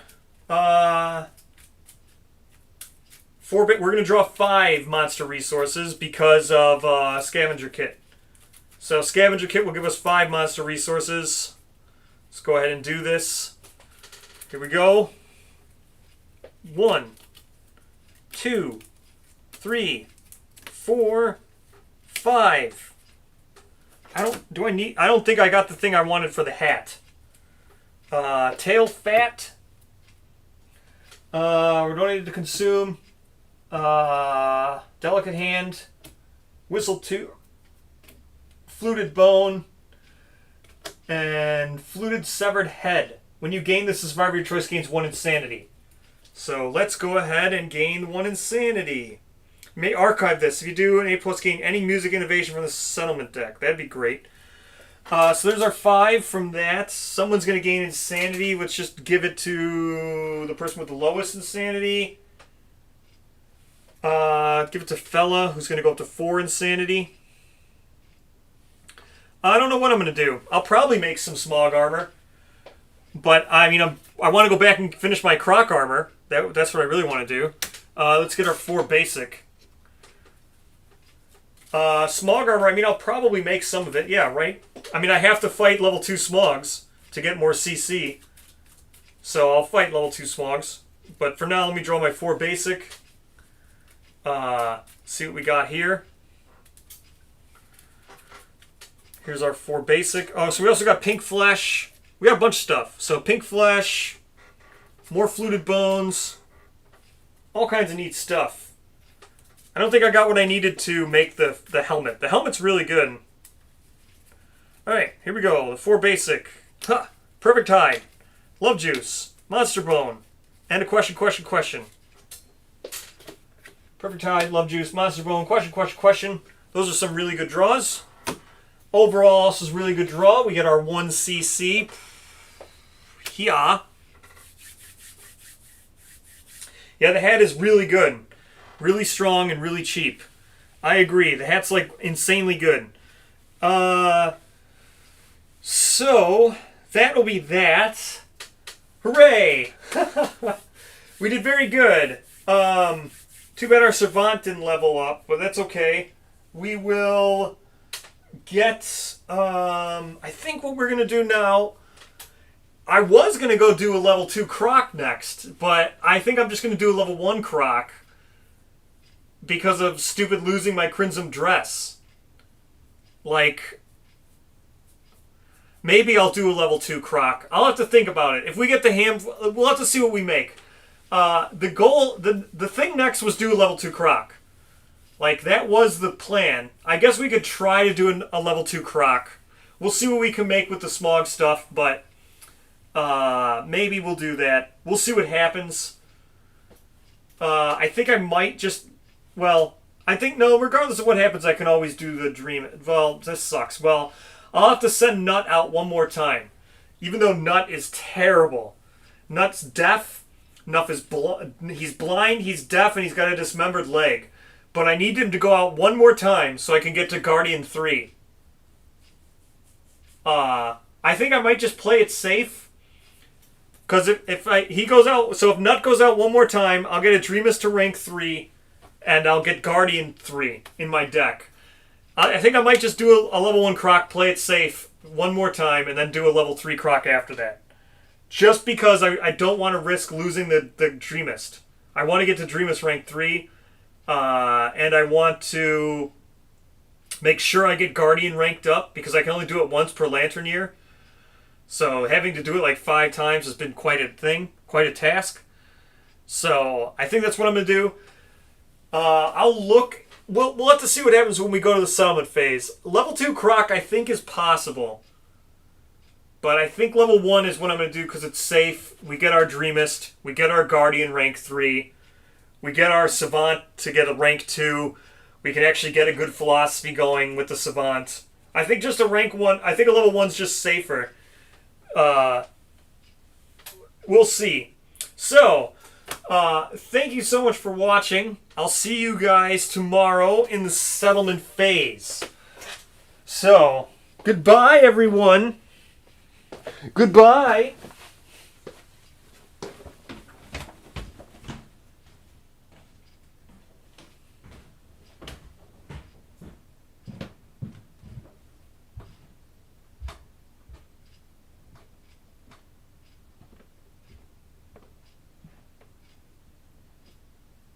we're going to draw 5 monster resources because of scavenger kit. So scavenger kit will give us 5 monster resources. Let's go ahead and do this. Here we go. 1, 2, 3, 4, 5. I don't think I got the thing I wanted for the hat. Tail fat. We're donated to consume. Delicate hand. Whistle tooth. Fluted bone. And fluted severed head. When you gain this, the survivor of your choice gains 1 insanity. So let's go ahead and gain 1 insanity. You may archive this. If you do an A+, gain any music innovation from the settlement deck. That'd be great. So there's our 5 from that. Someone's going to gain insanity. Let's just give it to the person with the lowest insanity. Give it to Fella, who's going to go up to 4 insanity. I don't know what I'm going to do. I'll probably make some smog armor. But, I mean, I want to go back and finish my croc armor. That's what I really want to do. Let's get our 4 basic. Smog armor, I mean, I'll probably make some of it. Yeah, right? I mean, I have to fight level 2 smogs to get more CC. So I'll fight level 2 smogs. But for now, let me draw my 4 basic. See what we got here. Here's our 4 basic. Oh, so we also got pink flesh. We got a bunch of stuff. So pink flesh, more fluted bones, all kinds of neat stuff. I don't think I got what I needed to make the helmet. The helmet's really good. Alright, here we go. The 4 basic. Ha! Perfect Hide. Love Juice. Monster Bone. And a question. Perfect Hide, Love Juice, Monster Bone, question. Those are some really good draws. Overall, this is a really good draw. We get our 1 CC. Yeah. Yeah, the hat is really good. Really strong and really cheap. I agree. The hat's like insanely good. So that'll be that. Hooray! We did very good. Too bad our Servant didn't level up, but that's okay. We will get, I think what we're going to do now, I was going to go do a level 2 Croc next, but I think I'm just going to do a level 1 Croc because of stupid losing my Crimson Dress. Like, maybe I'll do a level 2 Croc. I'll have to think about it. If we get the ham, we'll have to see what we make. The thing next was do a level 2 Croc. Like, that was the plan. I guess we could try to do a level 2 Croc. We'll see what we can make with the smog stuff, but maybe we'll do that. We'll see what happens. I think I might just... Well, I think, no, regardless of what happens, I can always do the dream. Well, this sucks. Well, I'll have to send Nut out one more time. Even though Nut is terrible. Nut's deaf. He's blind, he's deaf, and he's got a dismembered leg. But I need him to go out one more time so I can get to Guardian 3. I think I might just play it safe. Because if he goes out... So if Nut goes out one more time, I'll get a Dreamus to rank 3. And I'll get Guardian 3 in my deck. I think I might just do a level 1 Croc, play it safe one more time, and then do a level 3 Croc after that. Just because I don't want to risk losing the Dreamist. I want to get to Dreamus rank 3. And I want to make sure I get Guardian ranked up, because I can only do it once per Lantern year. So having to do it like 5 times has been quite a thing, quite a task. So I think that's what I'm going to do. I'll look. We'll have to see what happens when we go to the settlement phase. Level 2 Croc, I think, is possible. But I think level 1 is what I'm going to do because it's safe. We get our Dreamist. We get our Guardian rank 3. We get our Savant to get a rank 2. We can actually get a good philosophy going with the Savant. I think just a rank 1. I think a level 1's just safer. We'll see. So, thank you so much for watching. I'll see you guys tomorrow in the settlement phase. So, goodbye, everyone. Goodbye.